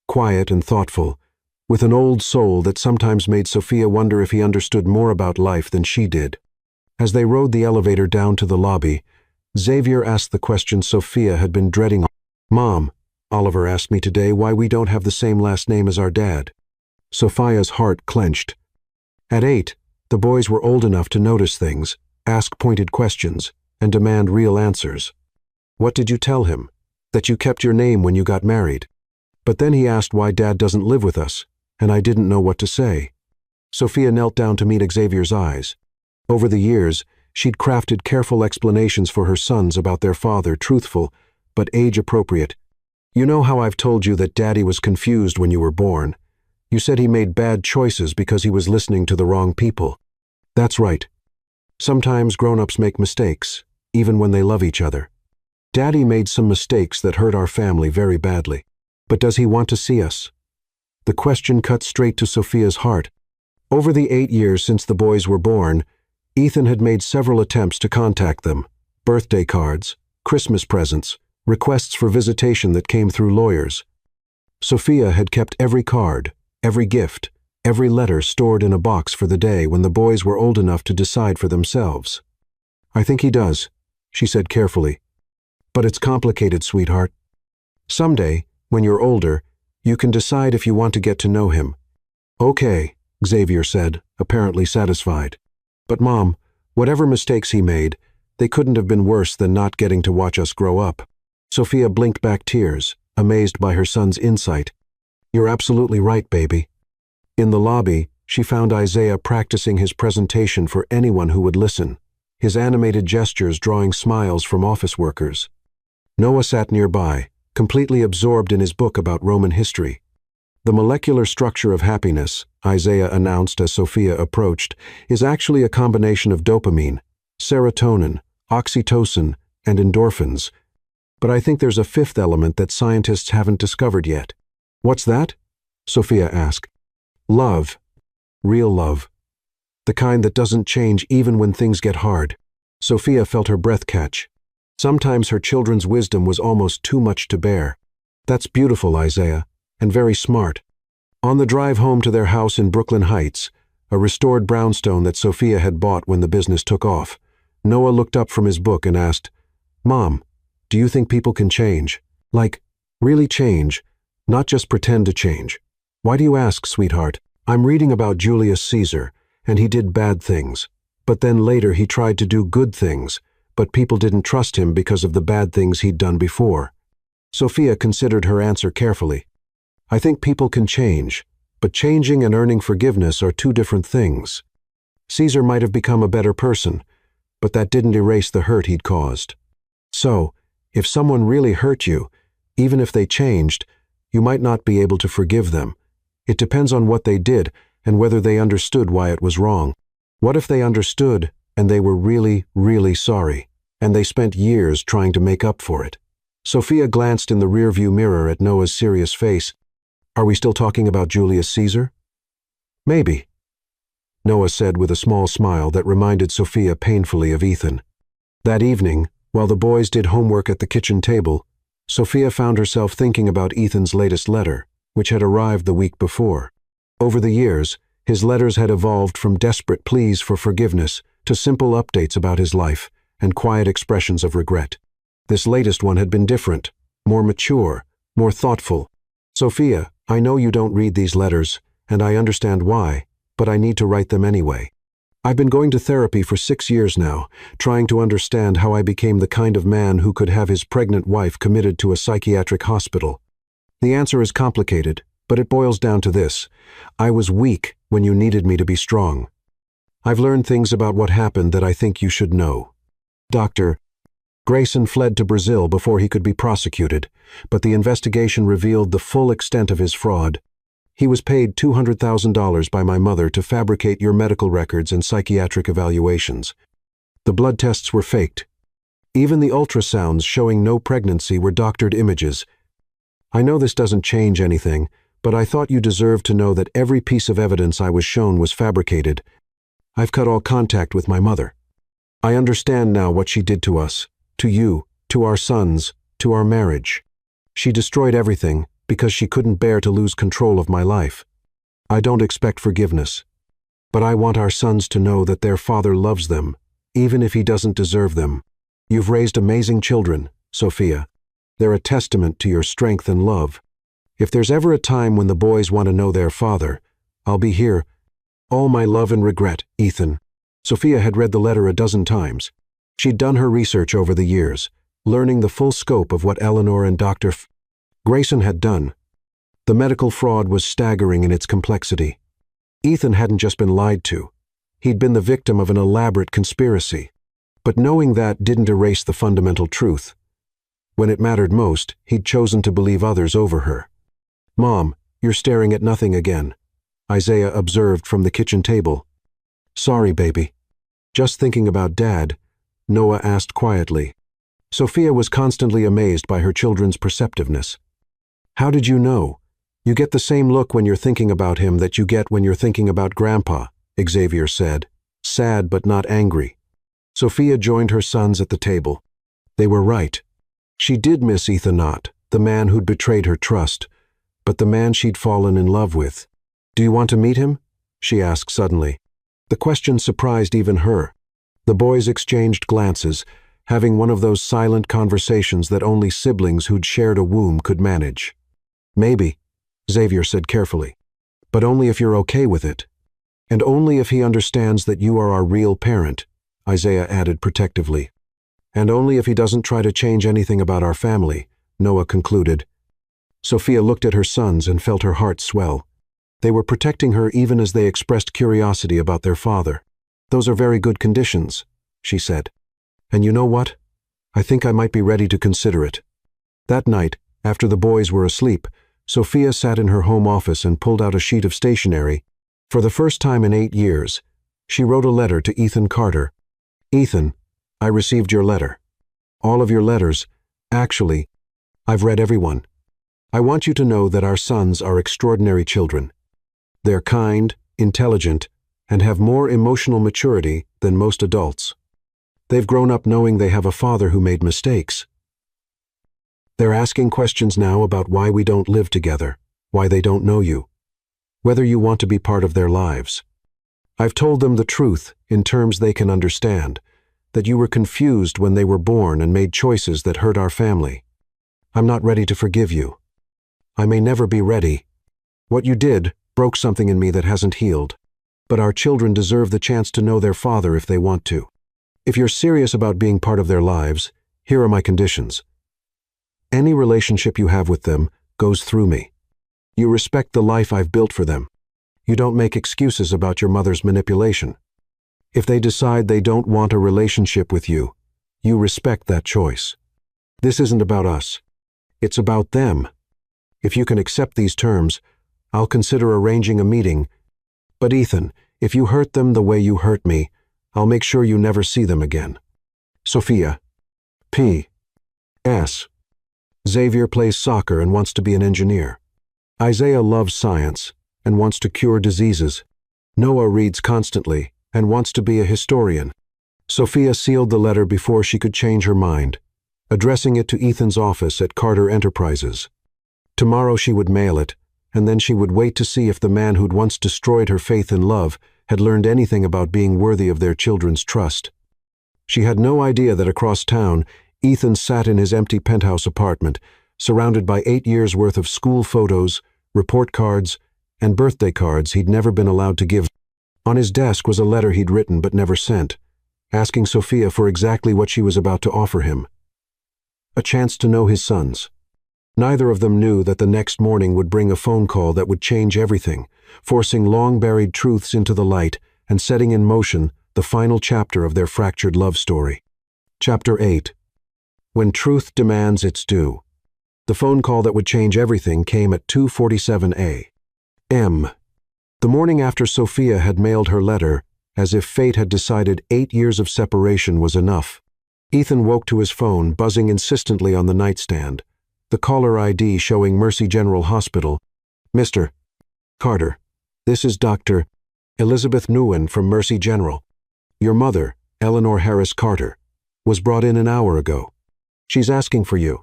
quiet and thoughtful, with an old soul that sometimes made Sophia wonder if he understood more about life than she did. As they rode the elevator down to the lobby, Xavier asked the question Sophia had been dreading. "Mom, Oliver asked me today why we don't have the same last name as our dad." Sophia's heart clenched. At 8, the boys were old enough to notice things, ask pointed questions, and demand real answers. "What did you tell him? That you kept your name when you got married?" But then he asked why Dad doesn't live with us, and I didn't know what to say. Sophia knelt down to meet Xavier's eyes. Over the years, she'd crafted careful explanations for her sons about their father, truthful, but age-appropriate. "You know how I've told you that Daddy was confused when you were born? You said he made bad choices because he was listening to the wrong people." "That's right. Sometimes grown-ups make mistakes, even when they love each other. Daddy made some mistakes that hurt our family very badly. But does he want to see us?" The question cut straight to Sophia's heart. Over the 8 years since the boys were born, Ethan had made several attempts to contact them: birthday cards, Christmas presents, requests for visitation that came through lawyers. Sophia had kept every card, every gift, every letter stored in a box for the day when the boys were old enough to decide for themselves. "I think he does," she said carefully. "But it's complicated, sweetheart. Someday, when you're older, you can decide if you want to get to know him." "Okay," Xavier said, apparently satisfied. "But Mom, whatever mistakes he made, they couldn't have been worse than not getting to watch us grow up." Sophia blinked back tears, amazed by her son's insight. "You're absolutely right, baby." In the lobby, she found Isaiah practicing his presentation for anyone who would listen, his animated gestures drawing smiles from office workers. Noah sat nearby, completely absorbed in his book about Roman history. "The molecular structure of happiness," Isaiah announced as Sophia approached, "is actually a combination of dopamine, serotonin, oxytocin, and endorphins. But I think there's a fifth element that scientists haven't discovered yet." "What's that?" Sophia asked. "Love. Real love. The kind that doesn't change even when things get hard." Sophia felt her breath catch. Sometimes her children's wisdom was almost too much to bear. "That's beautiful, Isaiah, and very smart." On the drive home to their house in Brooklyn Heights, a restored brownstone that Sophia had bought when the business took off, Noah looked up from his book and asked, "Mom, do you think people can change? Like, really change, not just pretend to change?" "Why do you ask, sweetheart?" "I'm reading about Julius Caesar, and he did bad things. But then later he tried to do good things, but people didn't trust him because of the bad things he'd done before." Sophia considered her answer carefully. "I think people can change, but changing and earning forgiveness are two different things. Caesar might have become a better person, but that didn't erase the hurt he'd caused. So, if someone really hurt you, even if they changed, you might not be able to forgive them. It depends on what they did and whether they understood why it was wrong. What if they understood and they were really, really sorry, and they spent years trying to make up for it?" Sophia glanced in the rearview mirror at Noah's serious face. "Are we still talking about Julius Caesar?" "Maybe," Noah said with a small smile that reminded Sophia painfully of Ethan. That evening, while the boys did homework at the kitchen table, Sophia found herself thinking about Ethan's latest letter, which had arrived the week before. Over the years, his letters had evolved from desperate pleas for forgiveness to simple updates about his life and quiet expressions of regret. This latest one had been different, more mature, more thoughtful. "Sophia, I know you don't read these letters, and I understand why, but I need to write them anyway. I've been going to therapy for 6 years now, trying to understand how I became the kind of man who could have his pregnant wife committed to a psychiatric hospital. The answer is complicated, but it boils down to this: I was weak when you needed me to be strong. I've learned things about what happened that I think you should know. Dr. Grayson fled to Brazil before he could be prosecuted, but the investigation revealed the full extent of his fraud. He was paid $200,000 by my mother to fabricate your medical records and psychiatric evaluations. The blood tests were faked. Even the ultrasounds showing no pregnancy were doctored images. I know this doesn't change anything, but I thought you deserved to know that every piece of evidence I was shown was fabricated. I've cut all contact with my mother. I understand now what she did to us, to you, to our sons, to our marriage. She destroyed everything because she couldn't bear to lose control of my life. I don't expect forgiveness, but I want our sons to know that their father loves them even if he doesn't deserve them. You've raised amazing children, Sophia. They're a testament to your strength and love. If there's ever a time when the boys want to know their father, I'll be here. All my love and regret, Ethan. Sophia had read the letter a dozen times. She'd done her research over the years, learning the full scope of what Eleanor and Dr. Grayson had done. The medical fraud was staggering in its complexity. Ethan hadn't just been lied to. He'd been the victim of an elaborate conspiracy. But knowing that didn't erase the fundamental truth. When it mattered most, he'd chosen to believe others over her. "Mom, you're staring at nothing again," Isaiah observed from the kitchen table. "Sorry, baby. Just thinking about Dad," Noah asked quietly. Sophia was constantly amazed by her children's perceptiveness. "How did you know? You get the same look when you're thinking about him that you get when you're thinking about Grandpa," Xavier said, sad but not angry. Sophia joined her sons at the table. They were right. She did miss Ethan Knott, the man who'd betrayed her trust, but the man she'd fallen in love with. "Do you want to meet him?" she asked suddenly. The question surprised even her. The boys exchanged glances, having one of those silent conversations that only siblings who'd shared a womb could manage. "Maybe," Xavier said carefully, "but only if you're okay with it. And only if he understands that you are our real parent," Isaiah added protectively. "And only if he doesn't try to change anything about our family," Noah concluded. Sophia looked at her sons and felt her heart swell. They were protecting her even as they expressed curiosity about their father. "Those are very good conditions," she said. "And you know what? I think I might be ready to consider it." That night, after the boys were asleep, Sophia sat in her home office and pulled out a sheet of stationery. For the first time in 8 years, she wrote a letter to Ethan Carter. "Ethan, I received your letter. All of your letters. Actually, I've read every one. I want you to know that our sons are extraordinary children. They're kind, intelligent, and have more emotional maturity than most adults. They've grown up knowing they have a father who made mistakes. They're asking questions now about why we don't live together, why they don't know you, whether you want to be part of their lives. I've told them the truth in terms they can understand, that you were confused when they were born and made choices that hurt our family. I'm not ready to forgive you. I may never be ready. What you did broke something in me that hasn't healed. But our children deserve the chance to know their father if they want to. If you're serious about being part of their lives, here are my conditions. Any relationship you have with them goes through me. You respect the life I've built for them. You don't make excuses about your mother's manipulation. If they decide they don't want a relationship with you, you respect that choice. This isn't about us. It's about them. If you can accept these terms, I'll consider arranging a meeting. But Ethan, if you hurt them the way you hurt me, I'll make sure you never see them again. Sophia. P.S. Xavier plays soccer and wants to be an engineer. Isaiah loves science and wants to cure diseases. Noah reads constantly and wants to be a historian. Sophia sealed the letter before she could change her mind, addressing it to Ethan's office at Carter Enterprises. Tomorrow she would mail it, and then she would wait to see if the man who'd once destroyed her faith and love had learned anything about being worthy of their children's trust. She had no idea that across town, Ethan sat in his empty penthouse apartment, surrounded by 8 years' worth of school photos, report cards, and birthday cards he'd never been allowed to give. On his desk was a letter he'd written but never sent, asking Sophia for exactly what she was about to offer him. A chance to know his sons. Neither of them knew that the next morning would bring a phone call that would change everything, forcing long-buried truths into the light and setting in motion the final chapter of their fractured love story. Chapter 8. When Truth Demands Its Due. The phone call that would change everything came at 2:47 a.m. The morning after Sophia had mailed her letter, as if fate had decided 8 years of separation was enough. Ethan woke to his phone, buzzing insistently on the nightstand, the caller ID showing Mercy General Hospital. "Mr. Carter, this is Dr. Elizabeth Nguyen from Mercy General. Your mother, Eleanor Harris Carter, was brought in an hour ago. She's asking for you."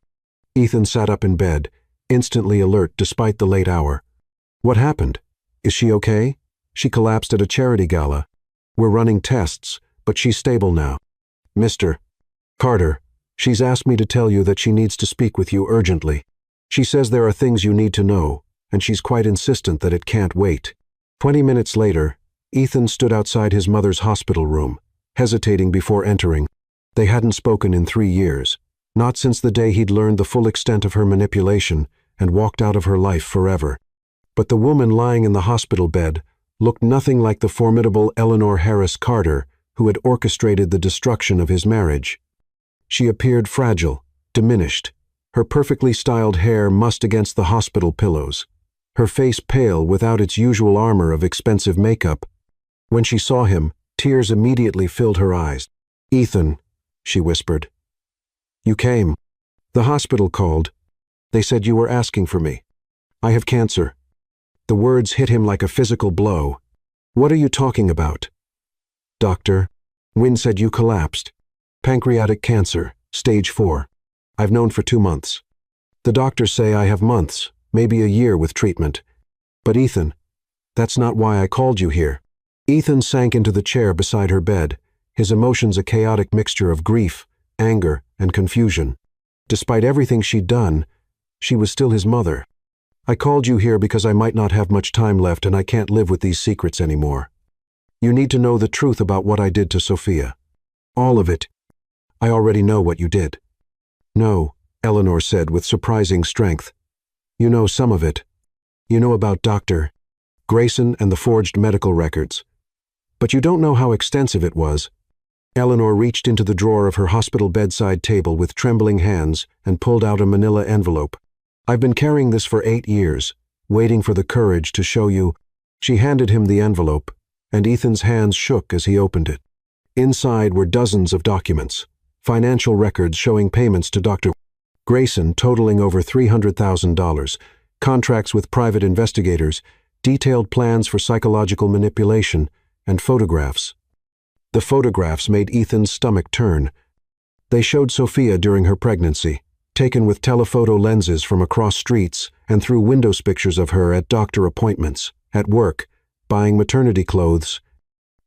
Ethan sat up in bed, instantly alert despite the late hour. "What happened? Is she okay? She collapsed at a charity gala. We're running tests, but she's stable now. Mr. Carter, she's asked me to tell you that she needs to speak with you urgently. She says there are things you need to know, and she's quite insistent that it can't wait." 20 minutes later, Ethan stood outside his mother's hospital room, hesitating before entering. They hadn't spoken in 3 years, not since the day he'd learned the full extent of her manipulation and walked out of her life forever. But the woman lying in the hospital bed looked nothing like the formidable Eleanor Harris Carter who had orchestrated the destruction of his marriage. She appeared fragile, diminished, her perfectly styled hair mussed against the hospital pillows, her face pale without its usual armor of expensive makeup. When she saw him, tears immediately filled her eyes. "Ethan," she whispered. "You came. The hospital called. They said you were asking for me. I have cancer." The words hit him like a physical blow. "What are you talking about?" "Doctor, Wynne said you collapsed. Pancreatic cancer, stage 4. I've known for 2 months. The doctors say I have months, maybe a year with treatment. But Ethan, that's not why I called you here." Ethan sank into the chair beside her bed, his emotions a chaotic mixture of grief, anger, and confusion. Despite everything she'd done, she was still his mother. "I called you here because I might not have much time left and I can't live with these secrets anymore. You need to know the truth about what I did to Sophia. All of it. I already know what you did." "No," Eleanor said with surprising strength. "You know some of it. You know about Dr. Grayson and the forged medical records. But you don't know how extensive it was." Eleanor reached into the drawer of her hospital bedside table with trembling hands and pulled out a manila envelope. "I've been carrying this for 8 years, waiting for the courage to show you." She handed him the envelope, and Ethan's hands shook as he opened it. Inside were dozens of documents, financial records showing payments to Dr. Grayson totaling over $300,000, contracts with private investigators, detailed plans for psychological manipulation, and photographs. The photographs made Ethan's stomach turn. They showed Sophia during her pregnancy, taken with telephoto lenses from across streets and through windows pictures of her at doctor appointments, at work, buying maternity clothes.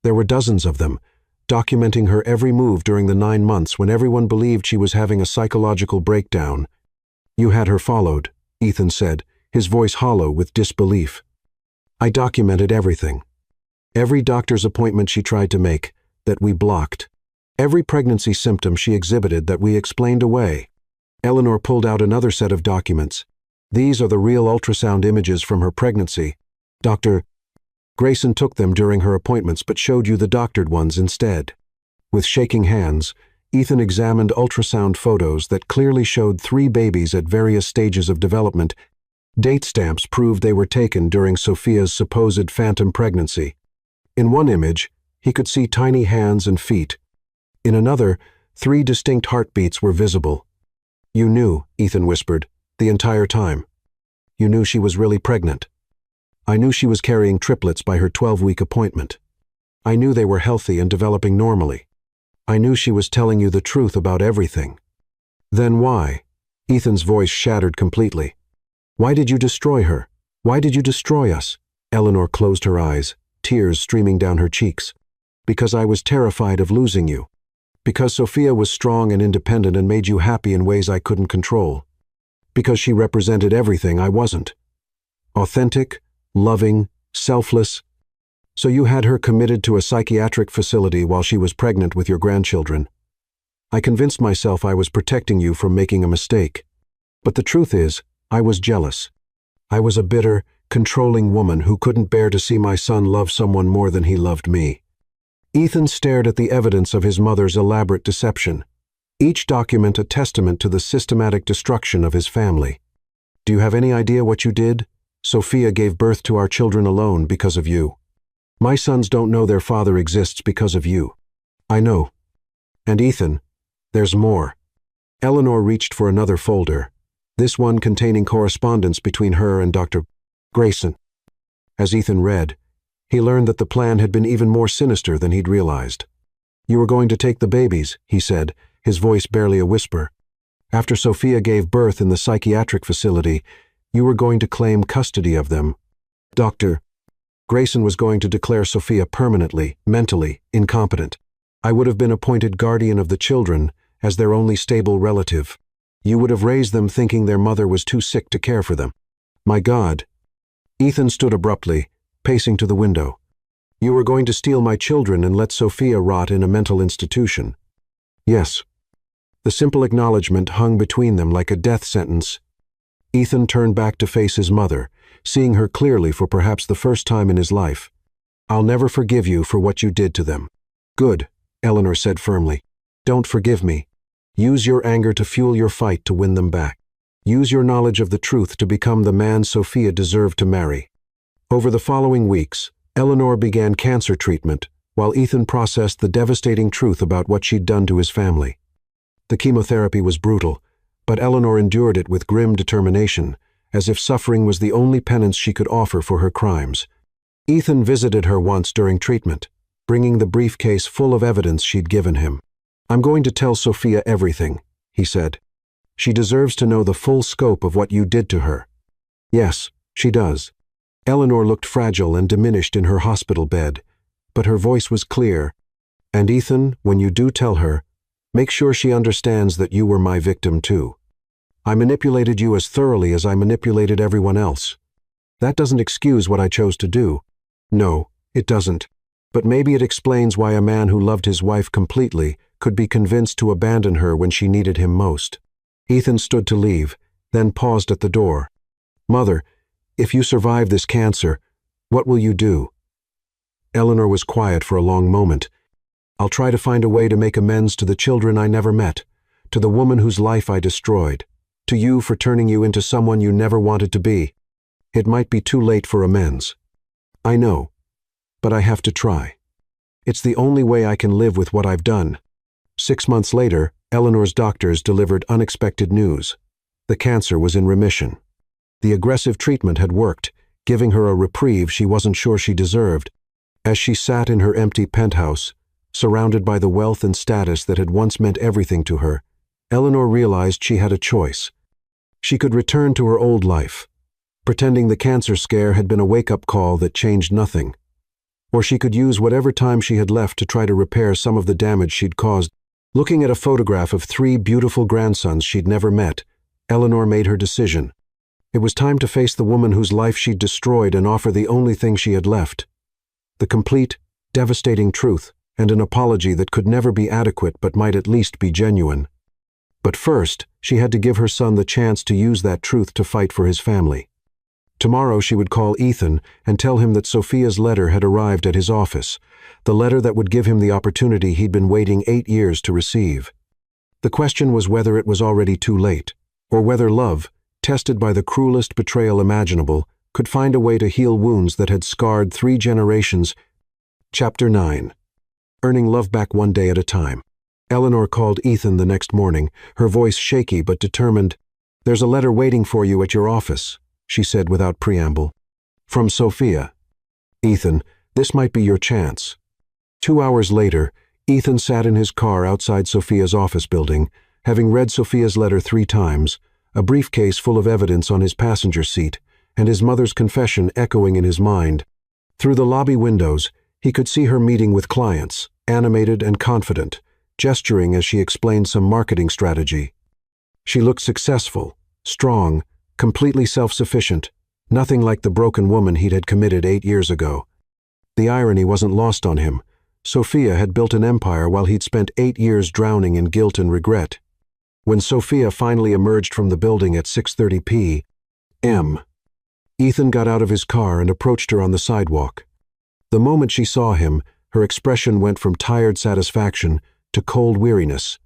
There were dozens of them, documenting her every move during the 9 months when everyone believed she was having a psychological breakdown. "You had her followed," Ethan said, his voice hollow with disbelief. "I documented everything. Every doctor's appointment she tried to make, that we blocked. Every pregnancy symptom she exhibited that we explained away." Eleanor pulled out another set of documents. "These are the real ultrasound images from her pregnancy. Dr. Grayson took them during her appointments but showed you the doctored ones instead." With shaking hands, Ethan examined ultrasound photos that clearly showed 3 babies at various stages of development. Date stamps proved they were taken during Sophia's supposed phantom pregnancy. In one image, he could see tiny hands and feet. In another, 3 distinct heartbeats were visible. "You knew," Ethan whispered, "the entire time. You knew she was really pregnant." "I knew she was carrying triplets by her 12-week appointment. I knew they were healthy and developing normally. I knew she was telling you the truth about everything." "Then why?" Ethan's voice shattered completely. "Why did you destroy her? Why did you destroy us?" Eleanor closed her eyes, tears streaming down her cheeks. "Because I was terrified of losing you. Because Sophia was strong and independent and made you happy in ways I couldn't control. Because she represented everything I wasn't. Authentic, loving, selfless. So you had her committed to a psychiatric facility while she was pregnant with your grandchildren. I convinced myself I was protecting you from making a mistake. But the truth is, I was jealous. I was a bitter, controlling woman who couldn't bear to see my son love someone more than he loved me." Ethan stared at the evidence of his mother's elaborate deception, each document a testament to the systematic destruction of his family. "Do you have any idea what you did? Sophia gave birth to our children alone because of you. My sons don't know their father exists because of you. I know. And Ethan, there's more." Eleanor reached for another folder, this one containing correspondence between her and Dr. Grayson. As Ethan read, he learned that the plan had been even more sinister than he'd realized. "You were going to take the babies," he said, his voice barely a whisper. "After Sophia gave birth in the psychiatric facility, you were going to claim custody of them. Dr. Grayson was going to declare Sophia permanently, mentally incompetent. I would have been appointed guardian of the children as their only stable relative. You would have raised them thinking their mother was too sick to care for them. My God. Ethan stood abruptly, pacing to the window. You were going to steal my children and let Sophia rot in a mental institution. Yes. The simple acknowledgement hung between them like a death sentence. Ethan turned back to face his mother, seeing her clearly for perhaps the first time in his life. I'll never forgive you for what you did to them. Good, Eleanor said firmly. Don't forgive me. Use your anger to fuel your fight to win them back. Use your knowledge of the truth to become the man Sophia deserved to marry. Over the following weeks, Eleanor began cancer treatment, while Ethan processed the devastating truth about what she'd done to his family. The chemotherapy was brutal, but Eleanor endured it with grim determination, as if suffering was the only penance she could offer for her crimes. Ethan visited her once during treatment, bringing the briefcase full of evidence she'd given him. I'm going to tell Sophia everything, he said. She deserves to know the full scope of what you did to her. Yes, she does. Eleanor looked fragile and diminished in her hospital bed, but her voice was clear. And Ethan, when you do tell her, make sure she understands that you were my victim too. I manipulated you as thoroughly as I manipulated everyone else. That doesn't excuse what I chose to do. No, it doesn't. But maybe it explains why a man who loved his wife completely could be convinced to abandon her when she needed him most. Ethan stood to leave, then paused at the door. Mother, if you survive this cancer, what will you do? Eleanor was quiet for a long moment. I'll try to find a way to make amends to the children I never met, to the woman whose life I destroyed, to you for turning you into someone you never wanted to be. It might be too late for amends. I know, but I have to try. It's the only way I can live with what I've done. 6 months later, Eleanor's doctors delivered unexpected news. The cancer was in remission. The aggressive treatment had worked, giving her a reprieve she wasn't sure she deserved. As she sat in her empty penthouse, surrounded by the wealth and status that had once meant everything to her, Eleanor realized she had a choice. She could return to her old life, pretending the cancer scare had been a wake-up call that changed nothing. Or she could use whatever time she had left to try to repair some of the damage she'd caused. Looking at a photograph of 3 beautiful grandsons she'd never met, Eleanor made her decision. It was time to face the woman whose life she'd destroyed and offer the only thing she had left. The complete, devastating truth, and an apology that could never be adequate but might at least be genuine. But first, she had to give her son the chance to use that truth to fight for his family. Tomorrow she would call Ethan and tell him that Sophia's letter had arrived at his office, the letter that would give him the opportunity he'd been waiting 8 years to receive. The question was whether it was already too late, or whether love, tested by the cruelest betrayal imaginable, could find a way to heal wounds that had scarred 3 generations. Chapter 9. Earning love back one day at a time. Eleanor called Ethan the next morning, her voice shaky but determined. There's a letter waiting for you at your office, she said without preamble. From Sophia. Ethan, this might be your chance. 2 hours later, Ethan sat in his car outside Sophia's office building, having read Sophia's letter 3 times, a briefcase full of evidence on his passenger seat, and his mother's confession echoing in his mind. Through the lobby windows, he could see her meeting with clients, animated and confident, gesturing as she explained some marketing strategy. She looked successful, strong, completely self-sufficient, nothing like the broken woman he'd had committed 8 years ago. The irony wasn't lost on him. Sophia had built an empire while he'd spent 8 years drowning in guilt and regret. When Sophia finally emerged from the building at 6:30 p.m., Ethan got out of his car and approached her on the sidewalk. The moment she saw him, her expression went from tired satisfaction to cold weariness.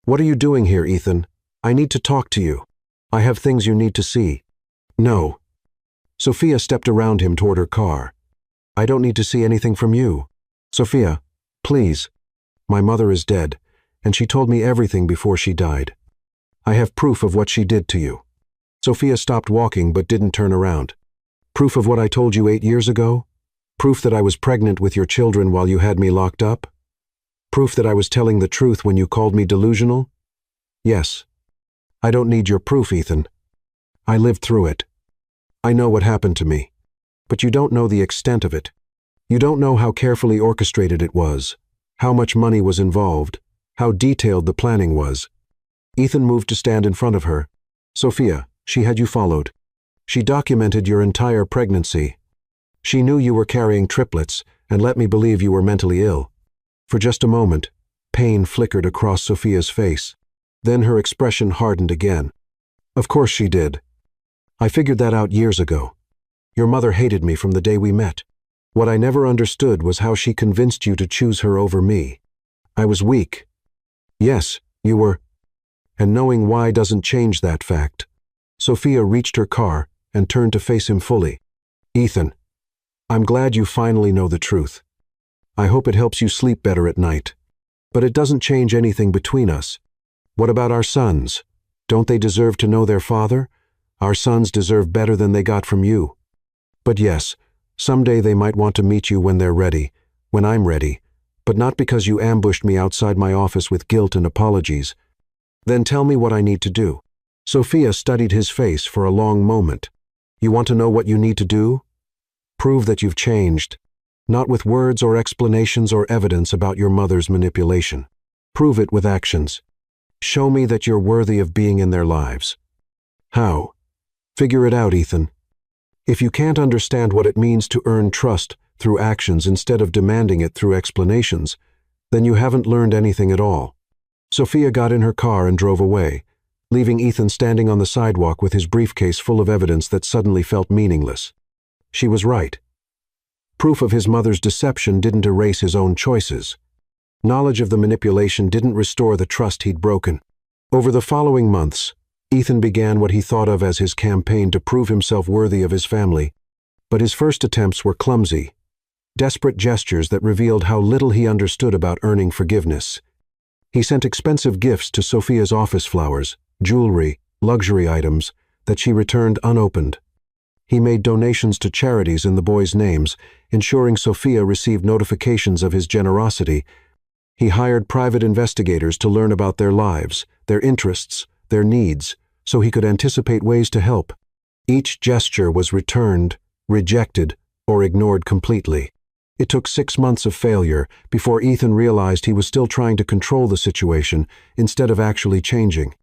What are you doing here, Ethan? I need to talk to you. I have things you need to see. No. Sophia stepped around him toward her car. I don't need to see anything from you. Sophia, please. My mother is dead, and she told me everything before she died. I have proof of what she did to you. Sophia stopped walking but didn't turn around. Proof of what I told you 8 years ago? Proof that I was pregnant with your children while you had me locked up? Proof that I was telling the truth when you called me delusional? Yes. I don't need your proof, Ethan. I lived through it. I know what happened to me. But you don't know the extent of it. You don't know how carefully orchestrated it was, how much money was involved, how detailed the planning was. Ethan moved to stand in front of her. Sophia, she had you followed. She documented your entire pregnancy. She knew you were carrying triplets and let me believe you were mentally ill. For just a moment, pain flickered across Sophia's face. Then her expression hardened again. Of course she did. I figured that out years ago. Your mother hated me from the day we met. What I never understood was how she convinced you to choose her over me. I was weak. Yes, you were. And knowing why doesn't change that fact. Sophia reached her car and turned to face him fully. Ethan, I'm glad you finally know the truth. I hope it helps you sleep better at night. But it doesn't change anything between us. What about our sons? Don't they deserve to know their father? Our sons deserve better than they got from you. But yes, someday they might want to meet you when they're ready, when I'm ready, but not because you ambushed me outside my office with guilt and apologies. Then tell me what I need to do. Sophia studied his face for a long moment. You want to know what you need to do? Prove that you've changed, not with words or explanations or evidence about your mother's manipulation. Prove it with actions. Show me that you're worthy of being in their lives. How? Figure it out, Ethan. If you can't understand what it means to earn trust through actions instead of demanding it through explanations, then you haven't learned anything at all. Sophia got in her car and drove away, leaving Ethan standing on the sidewalk with his briefcase full of evidence that suddenly felt meaningless. She was right. Proof of his mother's deception didn't erase his own choices. Knowledge of the manipulation didn't restore the trust he'd broken. Over the following months, Ethan began what he thought of as his campaign to prove himself worthy of his family, but his first attempts were clumsy, desperate gestures that revealed how little he understood about earning forgiveness. He sent expensive gifts to Sophia's office flowers, jewelry, luxury items that she returned unopened. He made donations to charities in the boys' names, ensuring Sophia received notifications of his generosity. He hired private investigators to learn about their lives, their interests, their needs, so he could anticipate ways to help. Each gesture was returned, rejected, or ignored completely. It took 6 months of failure before Ethan realized he was still trying to control the situation instead of actually changing.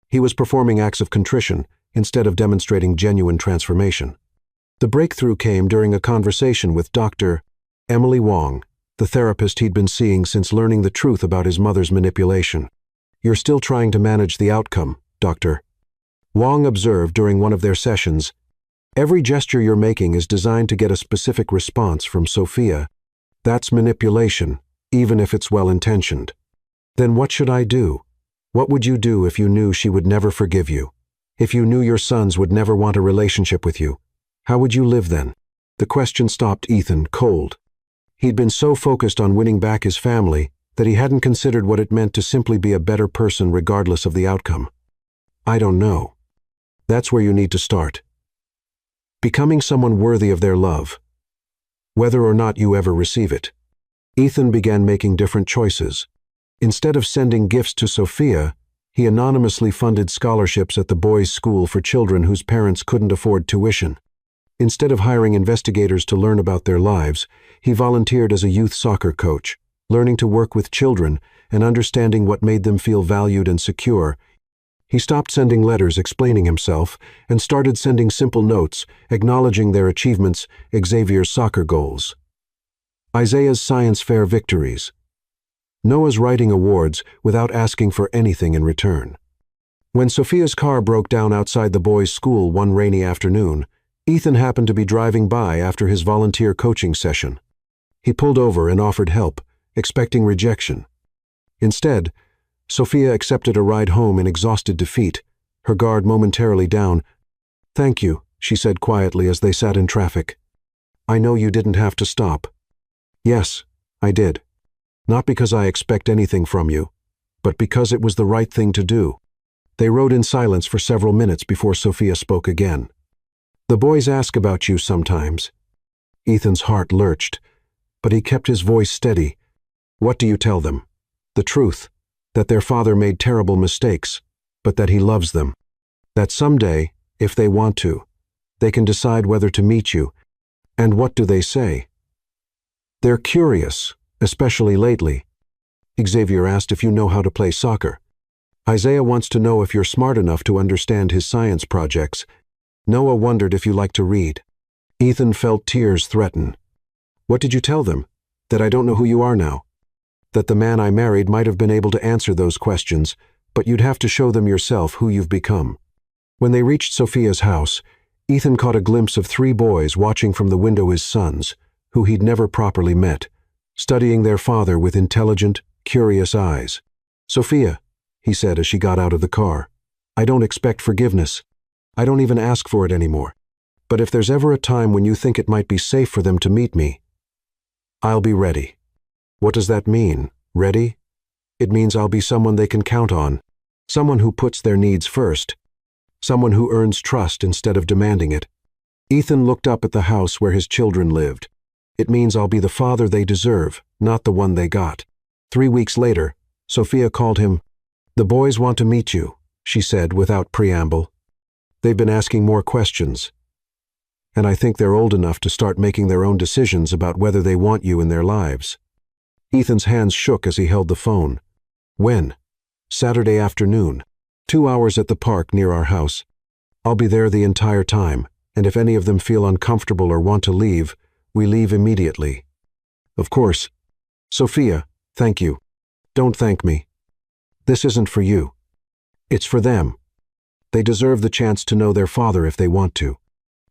He was performing acts of contrition instead of demonstrating genuine transformation. The breakthrough came during a conversation with Dr. Emily Wong, the therapist he'd been seeing since learning the truth about his mother's manipulation. You're still trying to manage the outcome, Doctor. Wong observed during one of their sessions. Every gesture you're making is designed to get a specific response from Sophia. That's manipulation, even if it's well-intentioned. Then what should I do? What would you do if you knew she would never forgive you? If you knew your sons would never want a relationship with you? How would you live then? The question stopped Ethan cold. He'd been so focused on winning back his family that he hadn't considered what it meant to simply be a better person regardless of the outcome. I don't know. That's where you need to start. Becoming someone worthy of their love, whether or not you ever receive it. Ethan began making different choices. Instead of sending gifts to Sophia, he anonymously funded scholarships at the boys' school for children whose parents couldn't afford tuition. Instead of hiring investigators to learn about their lives, he volunteered as a youth soccer coach, learning to work with children and understanding what made them feel valued and secure. He stopped sending letters explaining himself and started sending simple notes acknowledging their achievements, Xavier's soccer goals, Isaiah's science fair victories, Noah's writing awards without asking for anything in return. When Sophia's car broke down outside the boys' school one rainy afternoon, Ethan happened to be driving by after his volunteer coaching session. He pulled over and offered help, expecting rejection. Instead, Sophia accepted a ride home in exhausted defeat, her guard momentarily down. "Thank you," she said quietly as they sat in traffic. "I know you didn't have to stop." "Yes, I did. Not because I expect anything from you, but because it was the right thing to do." They rode in silence for several minutes before Sophia spoke again. "The boys ask about you sometimes." Ethan's heart lurched, but he kept his voice steady. "What do you tell them?" "The truth. That their father made terrible mistakes, but that he loves them. That someday, if they want to, they can decide whether to meet you." "And what do they say?" "They're curious, especially lately. Xavier asked if you know how to play soccer. Isaiah wants to know if you're smart enough to understand his science projects. Noah wondered if you like to read. Ethan felt tears threaten. What did you tell them? That I don't know who you are now. That the man I married might have been able to answer those questions, but you'd have to show them yourself who you've become. When they reached Sophia's house, Ethan caught a glimpse of 3 boys watching from the window his sons, who he'd never properly met, studying their father with intelligent, curious eyes. "Sophia," he said as she got out of the car, "I don't expect forgiveness. I don't even ask for it anymore. But if there's ever a time when you think it might be safe for them to meet me, I'll be ready." What does that mean, ready? It means I'll be someone they can count on, someone who puts their needs first, someone who earns trust instead of demanding it. Ethan looked up at the house where his children lived. It means I'll be the father they deserve, not the one they got. 3 weeks later, Sophia called him. "The boys want to meet you," she said without preamble. "They've been asking more questions. And I think they're old enough to start making their own decisions about whether they want you in their lives." Ethan's hands shook as he held the phone. "When?" "Saturday afternoon. 2 hours at the park near our house. I'll be there the entire time, and if any of them feel uncomfortable or want to leave, we leave immediately." "Of course." "Sophia, thank you. Don't thank me. This isn't for you. It's for them. They deserve the chance to know their father if they want to."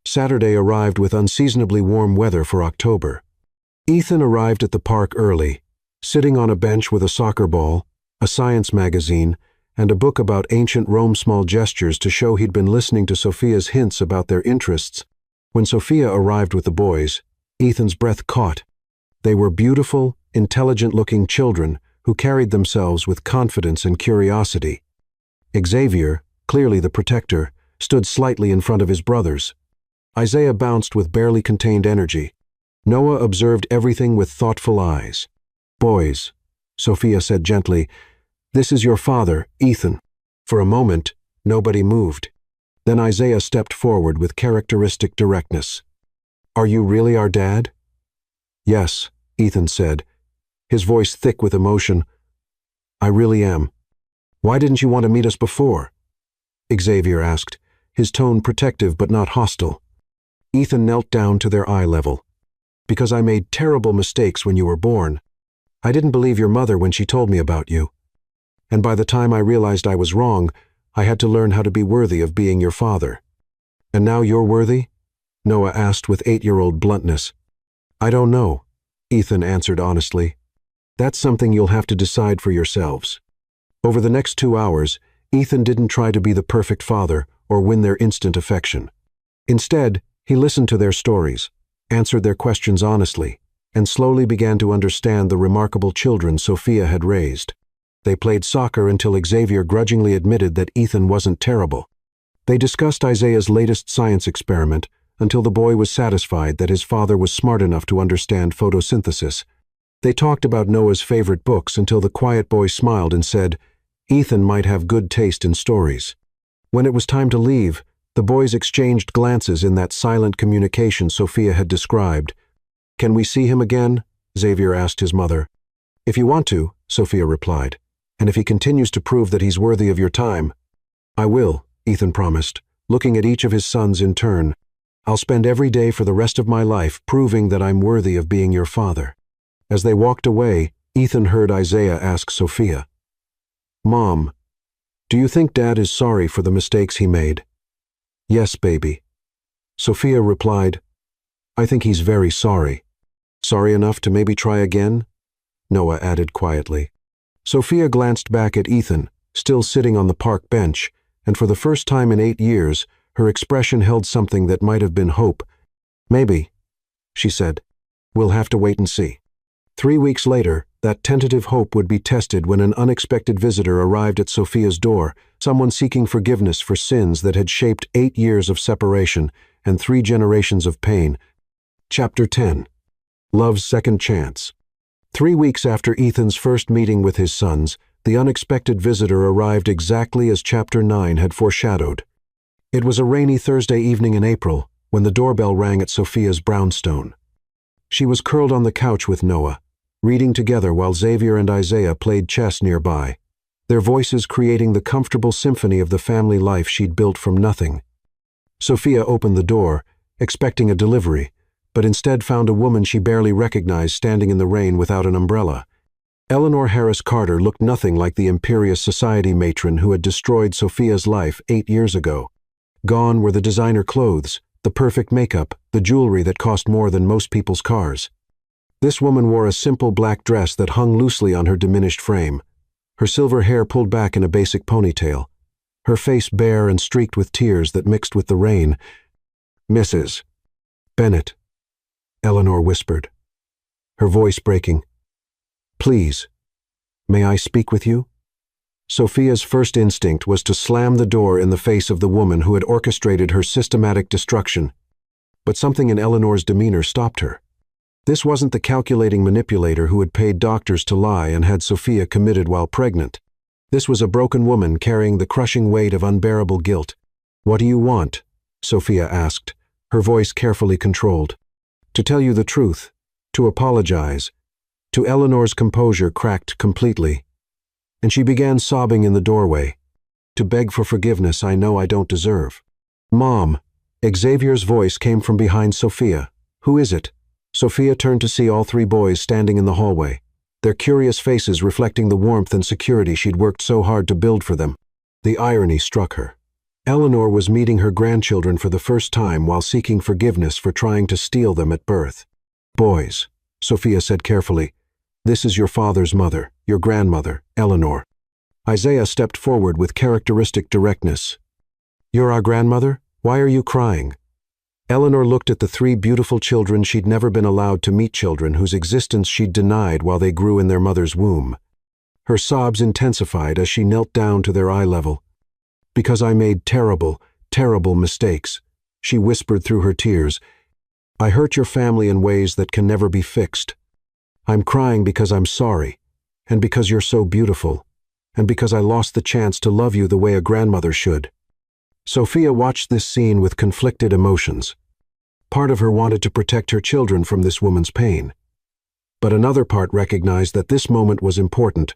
Saturday arrived with unseasonably warm weather for October. Ethan arrived at the park early, sitting on a bench with a soccer ball, a science magazine, and a book about ancient Rome small gestures to show he'd been listening to Sophia's hints about their interests. When Sophia arrived with the boys, Ethan's breath caught. They were beautiful, intelligent-looking children who carried themselves with confidence and curiosity. Xavier, clearly the protector, stood slightly in front of his brothers. Isaiah bounced with barely contained energy. Noah observed everything with thoughtful eyes. "Boys," Sophia said gently, "this is your father, Ethan." For a moment, nobody moved. Then Isaiah stepped forward with characteristic directness. "Are you really our dad?" "Yes," Ethan said, his voice thick with emotion. "I really am." "Why didn't you want to meet us before?" Xavier asked, his tone protective but not hostile. Ethan knelt down to their eye level. "Because I made terrible mistakes when you were born. I didn't believe your mother when she told me about you. And by the time I realized I was wrong, I had to learn how to be worthy of being your father." "And now you're worthy?" Noah asked with 8-year-old bluntness. "I don't know," Ethan answered honestly. "That's something you'll have to decide for yourselves." Over the next 2 hours, Ethan didn't try to be the perfect father or win their instant affection. Instead, he listened to their stories, answered their questions honestly, and slowly began to understand the remarkable children Sophia had raised. They played soccer until Xavier grudgingly admitted that Ethan wasn't terrible. They discussed Isaiah's latest science experiment until the boy was satisfied that his father was smart enough to understand photosynthesis. They talked about Noah's favorite books until the quiet boy smiled and said, Ethan might have good taste in stories. When it was time to leave, the boys exchanged glances in that silent communication Sophia had described. "Can we see him again?" Xavier asked his mother. "If you want to," Sophia replied, "and if he continues to prove that he's worthy of your time." "I will," Ethan promised, looking at each of his sons in turn. "I'll spend every day for the rest of my life proving that I'm worthy of being your father." As they walked away, Ethan heard Isaiah ask Sophia, "Mom, do you think Dad is sorry for the mistakes he made?" "Yes, baby." Sophia replied, "I think he's very sorry." "Sorry enough to maybe try again?" Noah added quietly. Sophia glanced back at Ethan, still sitting on the park bench, and for the first time in 8 years, her expression held something that might have been hope. "Maybe," she said. "We'll have to wait and see." 3 weeks later, that tentative hope would be tested when an unexpected visitor arrived at Sophia's door, someone seeking forgiveness for sins that had shaped 8 years of separation and 3 generations of pain. Chapter 10. Love's Second Chance. 3 weeks after Ethan's first meeting with his sons, the unexpected visitor arrived exactly as Chapter 9 had foreshadowed. It was a rainy Thursday evening in April when the doorbell rang at Sophia's brownstone. She was curled on the couch with Noah, reading together while Xavier and Isaiah played chess nearby, their voices creating the comfortable symphony of the family life she'd built from nothing. Sophia opened the door, expecting a delivery, but instead found a woman she barely recognized standing in the rain without an umbrella. Eleanor Harris Carter looked nothing like the imperious society matron who had destroyed Sophia's life 8 years ago. Gone were the designer clothes, the perfect makeup, the jewelry that cost more than most people's cars. This woman wore a simple black dress that hung loosely on her diminished frame, her silver hair pulled back in a basic ponytail, her face bare and streaked with tears that mixed with the rain. "Mrs. Bennett," Eleanor whispered, her voice breaking. "Please, may I speak with you?" Sophia's first instinct was to slam the door in the face of the woman who had orchestrated her systematic destruction, but something in Eleanor's demeanor stopped her. This wasn't the calculating manipulator who had paid doctors to lie and had Sophia committed while pregnant. This was a broken woman carrying the crushing weight of unbearable guilt. "What do you want?" Sophia asked, her voice carefully controlled. "To tell you the truth, to apologize." To Eleanor's composure cracked completely, and she began sobbing in the doorway. "To beg for forgiveness I know I don't deserve." "Mom," Xavier's voice came from behind Sophia. "Who is it?" Sophia turned to see all 3 boys standing in the hallway, their curious faces reflecting the warmth and security she'd worked so hard to build for them. The irony struck her. Eleanor was meeting her grandchildren for the first time while seeking forgiveness for trying to steal them at birth. "Boys," Sophia said carefully, "this is your father's mother, your grandmother, Eleanor." Isaiah stepped forward with characteristic directness. "You're our grandmother? Why are you crying?" Eleanor looked at the 3 beautiful children she'd never been allowed to meet, children whose existence she'd denied while they grew in their mother's womb. Her sobs intensified as she knelt down to their eye level. "Because I made terrible, terrible mistakes," she whispered through her tears. "I hurt your family in ways that can never be fixed. I'm crying because I'm sorry, and because you're so beautiful, and because I lost the chance to love you the way a grandmother should." Sophia watched this scene with conflicted emotions. Part of her wanted to protect her children from this woman's pain, but another part recognized that this moment was important.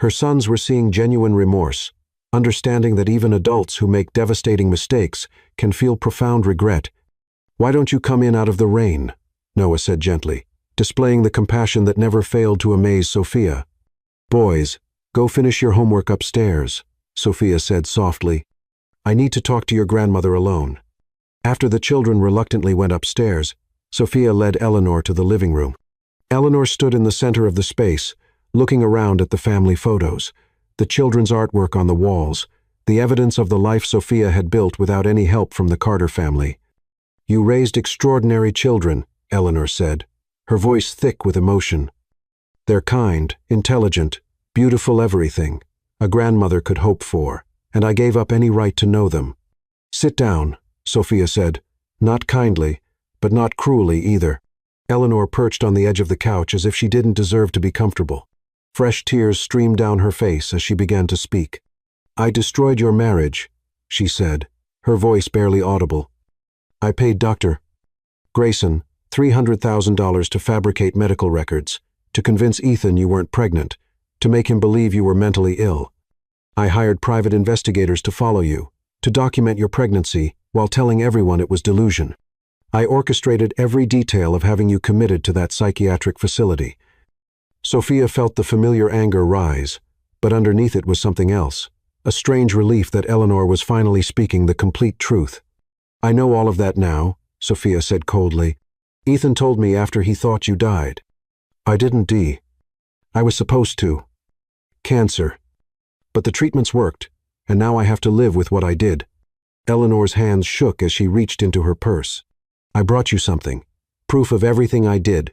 Her sons were seeing genuine remorse, understanding that even adults who make devastating mistakes can feel profound regret. "Why don't you come in out of the rain?" Noah said gently, displaying the compassion that never failed to amaze Sophia. "Boys, go finish your homework upstairs," Sophia said softly. "I need to talk to your grandmother alone." After the children reluctantly went upstairs, Sophia led Eleanor to the living room. Eleanor stood in the center of the space, looking around at the family photos, the children's artwork on the walls, the evidence of the life Sophia had built without any help from the Carter family. "You raised extraordinary children," Eleanor said, her voice thick with emotion. "They're kind, intelligent, beautiful, everything a grandmother could hope for, and I gave up any right to know them." "Sit down," Sophia said, not kindly, but not cruelly either. Eleanor perched on the edge of the couch as if she didn't deserve to be comfortable. Fresh tears streamed down her face as she began to speak. "I destroyed your marriage," she said, her voice barely audible. "I paid Dr. Grayson $300,000 to fabricate medical records, to convince Ethan you weren't pregnant, to make him believe you were mentally ill. I hired private investigators to follow you, to document your pregnancy while telling everyone it was delusion. I orchestrated every detail of having you committed to that psychiatric facility." Sophia felt the familiar anger rise, but underneath it was something else, a strange relief that Eleanor was finally speaking the complete truth. "I know all of that now," Sophia said coldly. "Ethan told me after he thought you died." "I didn't, Dee. I was supposed to. Cancer. But the treatments worked, and now I have to live with what I did." Eleanor's hands shook as she reached into her purse. "I brought you something. Proof of everything I did.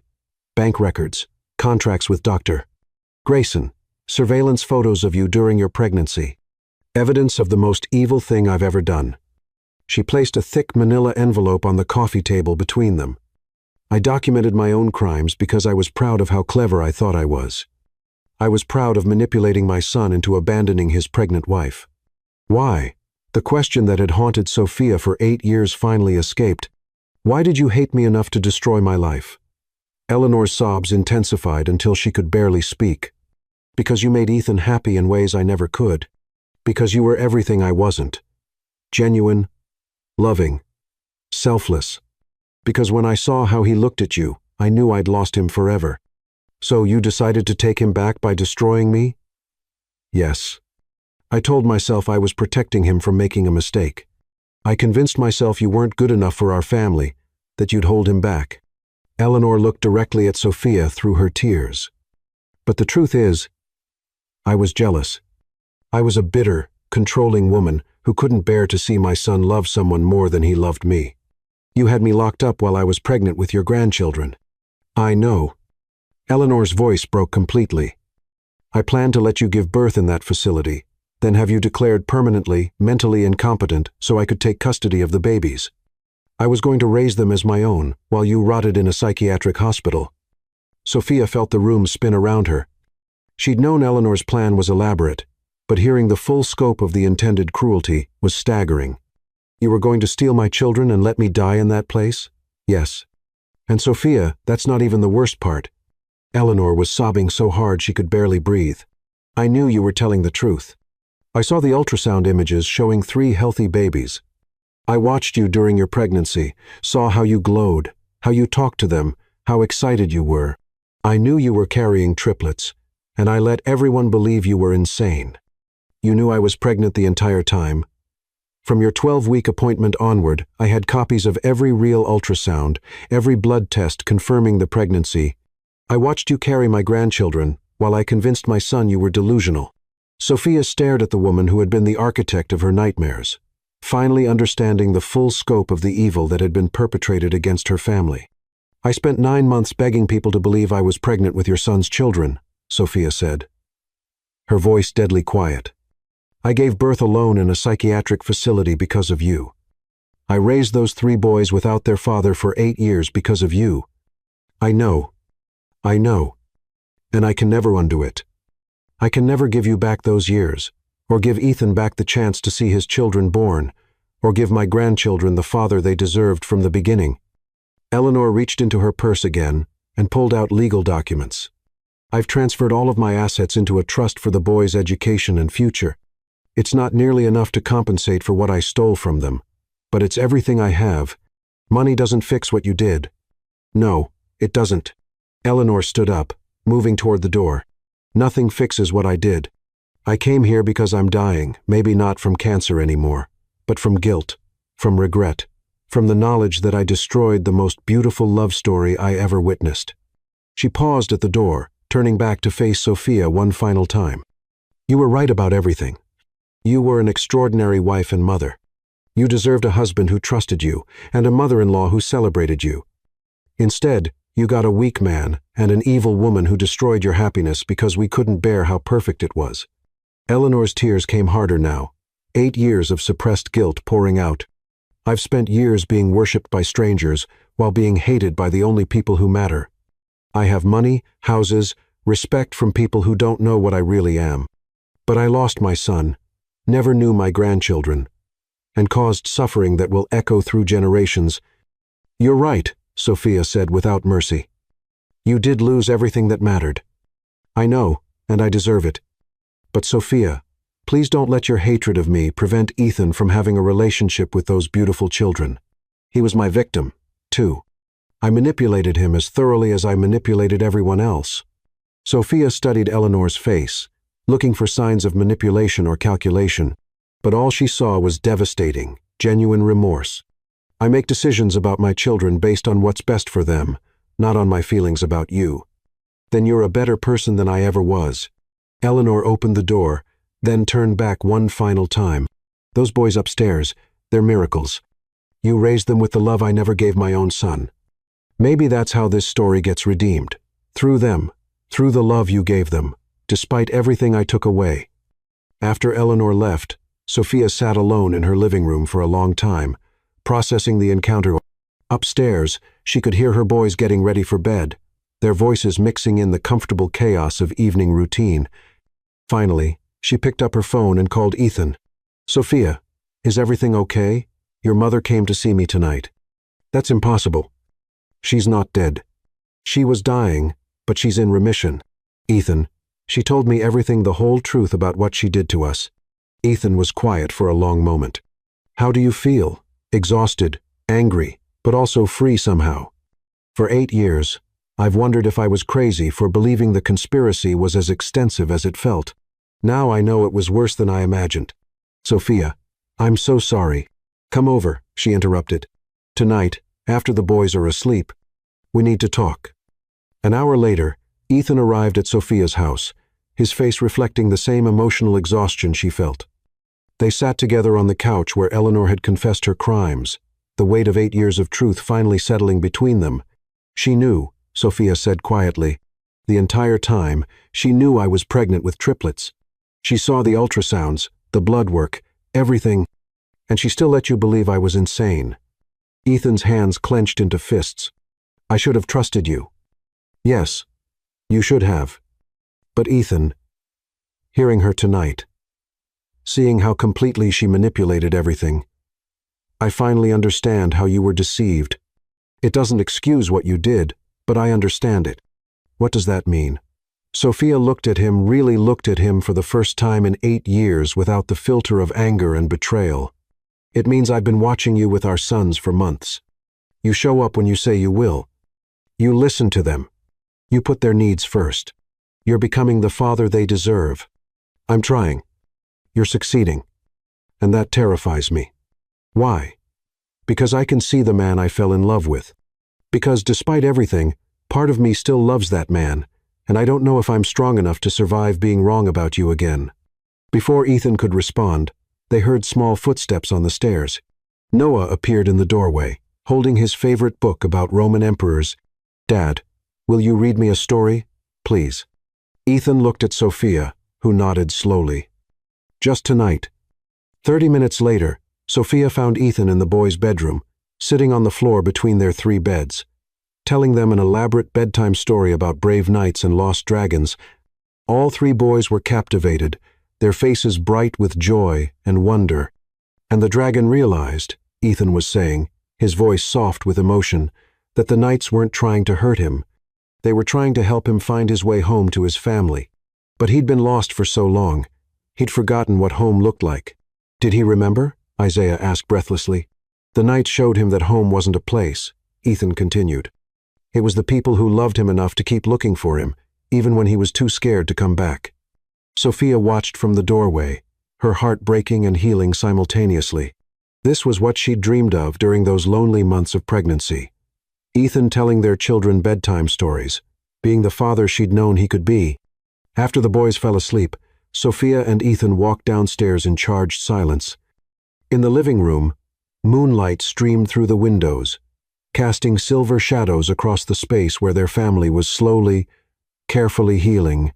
Bank records, contracts with Dr. Grayson, surveillance photos of you during your pregnancy. Evidence of the most evil thing I've ever done." She placed a thick manila envelope on the coffee table between them. "I documented my own crimes because I was proud of how clever I thought I was. I was proud of manipulating my son into abandoning his pregnant wife." "Why?" The question that had haunted Sophia for 8 years finally escaped. "Why did you hate me enough to destroy my life?" Eleanor's sobs intensified until she could barely speak. Because you made Ethan happy in ways I never could. Because you were everything I wasn't. Genuine, loving, selfless. Because when I saw how he looked at you, I knew I'd lost him forever. So you decided to take him back by destroying me? Yes. I told myself I was protecting him from making a mistake. I convinced myself you weren't good enough for our family, that you'd hold him back. Eleanor looked directly at Sophia through her tears. But the truth is, I was jealous. I was a bitter, controlling woman who couldn't bear to see my son love someone more than he loved me. You had me locked up while I was pregnant with your grandchildren. I know. Eleanor's voice broke completely. I planned to let you give birth in that facility, then have you declared permanently, mentally incompetent so I could take custody of the babies. I was going to raise them as my own while you rotted in a psychiatric hospital. Sophia felt the room spin around her. She'd known Eleanor's plan was elaborate, but hearing the full scope of the intended cruelty was staggering. You were going to steal my children and let me die in that place? Yes. And Sophia, that's not even the worst part. Eleanor was sobbing so hard she could barely breathe. I knew you were telling the truth. I saw the ultrasound images showing 3 healthy babies. I watched you during your pregnancy, saw how you glowed, how you talked to them, how excited you were. I knew you were carrying triplets, and I let everyone believe you were insane. You knew I was pregnant the entire time. From your 12-week appointment onward, I had copies of every real ultrasound, every blood test confirming the pregnancy. I watched you carry my grandchildren, while I convinced my son you were delusional. Sophia stared at the woman who had been the architect of her nightmares, finally understanding the full scope of the evil that had been perpetrated against her family. I spent 9 months begging people to believe I was pregnant with your son's children, Sophia said, her voice deadly quiet. I gave birth alone in a psychiatric facility because of you. I raised those 3 boys without their father for 8 years because of you. I know, and I can never undo it. I can never give you back those years, or give Ethan back the chance to see his children born, or give my grandchildren the father they deserved from the beginning. Eleanor reached into her purse again and pulled out legal documents. I've transferred all of my assets into a trust for the boys' education and future. It's not nearly enough to compensate for what I stole from them, but it's everything I have. Money doesn't fix what you did. No, it doesn't. Eleanor stood up, moving toward the door. Nothing fixes what I did. I came here because I'm dying, maybe not from cancer anymore, but from guilt, from regret, from the knowledge that I destroyed the most beautiful love story I ever witnessed. She paused at the door, turning back to face Sophia one final time. You were right about everything. You were an extraordinary wife and mother. You deserved a husband who trusted you, and a mother-in-law who celebrated you. Instead, you got a weak man and an evil woman who destroyed your happiness because we couldn't bear how perfect it was. Eleanor's tears came harder now, 8 years of suppressed guilt pouring out. I've spent years being worshipped by strangers while being hated by the only people who matter. I have money, houses, respect from people who don't know what I really am. But I lost my son, never knew my grandchildren, and caused suffering that will echo through generations. You're right, Sophia said without mercy. You did lose everything that mattered. I know, and I deserve it. But Sophia, please don't let your hatred of me prevent Ethan from having a relationship with those beautiful children. He was my victim, too. I manipulated him as thoroughly as I manipulated everyone else. Sophia studied Eleanor's face, looking for signs of manipulation or calculation, but all she saw was devastating, genuine remorse. I make decisions about my children based on what's best for them, not on my feelings about you. Then you're a better person than I ever was. Eleanor opened the door, then turned back one final time. Those boys upstairs, they're miracles. You raised them with the love I never gave my own son. Maybe that's how this story gets redeemed. Through them, through the love you gave them, despite everything I took away. After Eleanor left, Sophia sat alone in her living room for a long time, processing the encounter. Upstairs, she could hear her boys getting ready for bed, their voices mixing in the comfortable chaos of evening routine. Finally, she picked up her phone and called Ethan. Sophia, is everything okay? Your mother came to see me tonight. That's impossible. She's not dead. She was dying, but she's in remission. Ethan, she told me everything, the whole truth about what she did to us. Ethan was quiet for a long moment. How do you feel? Exhausted, angry, but also free somehow. For 8 years, I've wondered if I was crazy for believing the conspiracy was as extensive as it felt. Now I know it was worse than I imagined. Sophia, I'm so sorry. Come over, she interrupted. Tonight, after the boys are asleep, we need to talk. An hour later, Ethan arrived at Sophia's house, his face reflecting the same emotional exhaustion she felt. They sat together on the couch where Eleanor had confessed her crimes, the weight of 8 years of truth finally settling between them. She knew, Sophia said quietly. The entire time, she knew I was pregnant with triplets. She saw the ultrasounds, the blood work, everything, and she still let you believe I was insane. Ethan's hands clenched into fists. I should have trusted you. Yes, you should have. But Ethan, hearing her tonight, seeing how completely she manipulated everything, I finally understand how you were deceived. It doesn't excuse what you did, but I understand it. What does that mean? Sophia looked at him, really looked at him for the first time in 8 years without the filter of anger and betrayal. It means I've been watching you with our sons for months. You show up when you say you will. You listen to them. You put their needs first. You're becoming the father they deserve. I'm trying. You're succeeding. And that terrifies me. Why? Because I can see the man I fell in love with. Because despite everything, part of me still loves that man, and I don't know if I'm strong enough to survive being wrong about you again. Before Ethan could respond, they heard small footsteps on the stairs. Noah appeared in the doorway, holding his favorite book about Roman emperors. Dad, will you read me a story, please? Ethan looked at Sophia, who nodded slowly. Just tonight. 30 minutes later, Sophia found Ethan in the boys' bedroom, sitting on the floor between their 3 beds, telling them an elaborate bedtime story about brave knights and lost dragons. All 3 boys were captivated, their faces bright with joy and wonder. And the dragon realized, Ethan was saying, his voice soft with emotion, that the knights weren't trying to hurt him. They were trying to help him find his way home to his family. But he'd been lost for so long. He'd forgotten what home looked like. Did he remember? Isaiah asked breathlessly. The knights showed him that home wasn't a place, Ethan continued. It was the people who loved him enough to keep looking for him, even when he was too scared to come back. Sophia watched from the doorway, her heart breaking and healing simultaneously. This was what she'd dreamed of during those lonely months of pregnancy. Ethan telling their children bedtime stories, being the father she'd known he could be. After the boys fell asleep, Sophia and Ethan walked downstairs in charged silence. In the living room, moonlight streamed through the windows, casting silver shadows across the space where their family was slowly, carefully healing.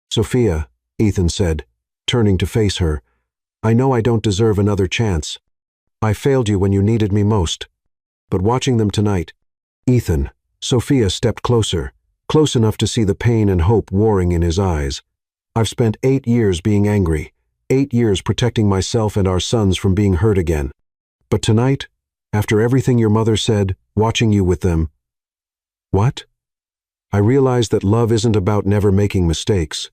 Sophia, Ethan said, turning to face her, I know I don't deserve another chance. I failed you when you needed me most. But watching them tonight, Ethan, Sophia stepped closer, close enough to see the pain and hope warring in his eyes. I've spent 8 years being angry, 8 years protecting myself and our sons from being hurt again. But tonight, after everything your mother said, watching you with them, what? I realized that love isn't about never making mistakes.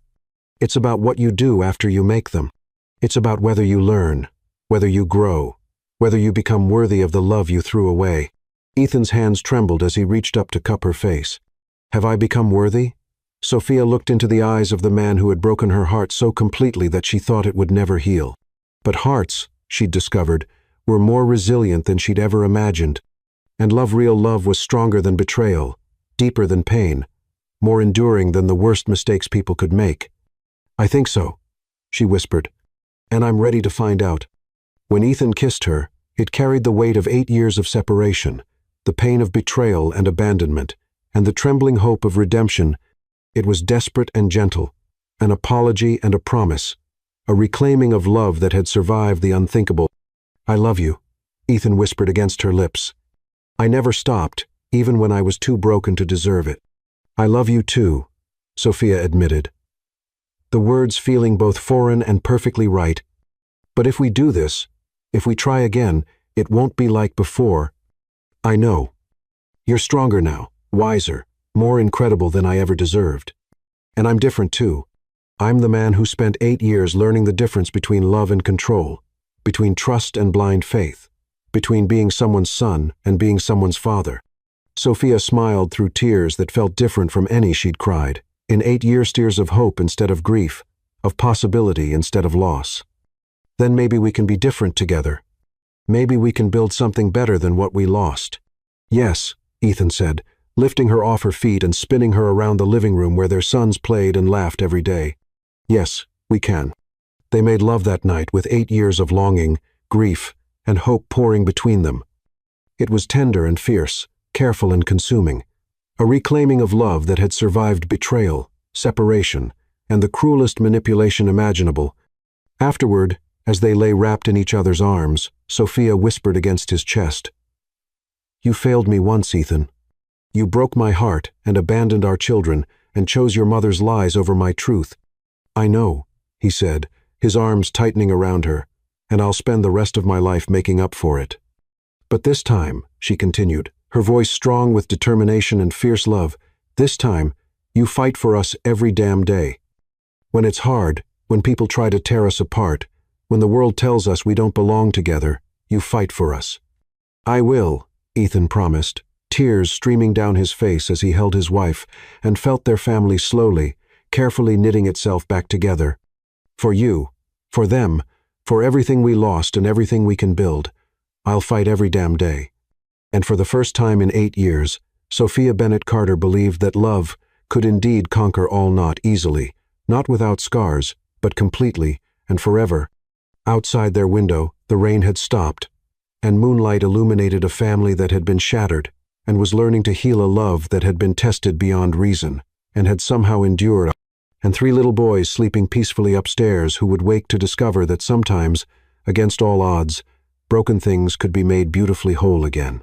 It's about what you do after you make them. It's about whether you learn, whether you grow, whether you become worthy of the love you threw away. Ethan's hands trembled as he reached up to cup her face. Have I become worthy? Sophia looked into the eyes of the man who had broken her heart so completely that she thought it would never heal. But hearts, she'd discovered, were more resilient than she'd ever imagined. And real love was stronger than betrayal, deeper than pain, more enduring than the worst mistakes people could make. I think so, she whispered, and I'm ready to find out. When Ethan kissed her, it carried the weight of 8 years of separation, the pain of betrayal and abandonment, and the trembling hope of redemption. It was desperate and gentle, an apology and a promise, a reclaiming of love that had survived the unthinkable. I love you, Ethan whispered against her lips. I never stopped, even when I was too broken to deserve it. I love you too, Sophia admitted. The words feeling both foreign and perfectly right. But if we do this, if we try again, it won't be like before. I know. You're stronger now, wiser, more incredible than I ever deserved. And I'm different too. I'm the man who spent 8 years learning the difference between love and control, between trust and blind faith, between being someone's son and being someone's father. Sophia smiled through tears that felt different from any she'd cried. In 8 years, tears of hope instead of grief, of possibility instead of loss. Then maybe we can be different together. Maybe we can build something better than what we lost. Yes, Ethan said, lifting her off her feet and spinning her around the living room where their sons played and laughed every day. Yes, we can. They made love that night with 8 years of longing, grief, and hope pouring between them. It was tender and fierce, careful and consuming, a reclaiming of love that had survived betrayal, separation, and the cruelest manipulation imaginable. Afterward, as they lay wrapped in each other's arms, Sophia whispered against his chest, "You failed me once, Ethan. You broke my heart and abandoned our children and chose your mother's lies over my truth. I know," he said, his arms tightening around her, "and I'll spend the rest of my life making up for it. But this time," she continued, her voice strong with determination and fierce love, "this time, you fight for us every damn day. When it's hard, when people try to tear us apart, when the world tells us we don't belong together, you fight for us." "I will," Ethan promised, tears streaming down his face as he held his wife and felt their family slowly, carefully knitting itself back together. "For you, for them, for everything we lost and everything we can build, I'll fight every damn day." And for the first time in 8 years, Sophia Bennett Carter believed that love could indeed conquer all, not easily, not without scars, but completely and forever. Outside their window, the rain had stopped, and moonlight illuminated a family that had been shattered and was learning to heal a love that had been tested beyond reason and had somehow endured, and 3 little boys sleeping peacefully upstairs who would wake to discover that sometimes, against all odds, broken things could be made beautifully whole again.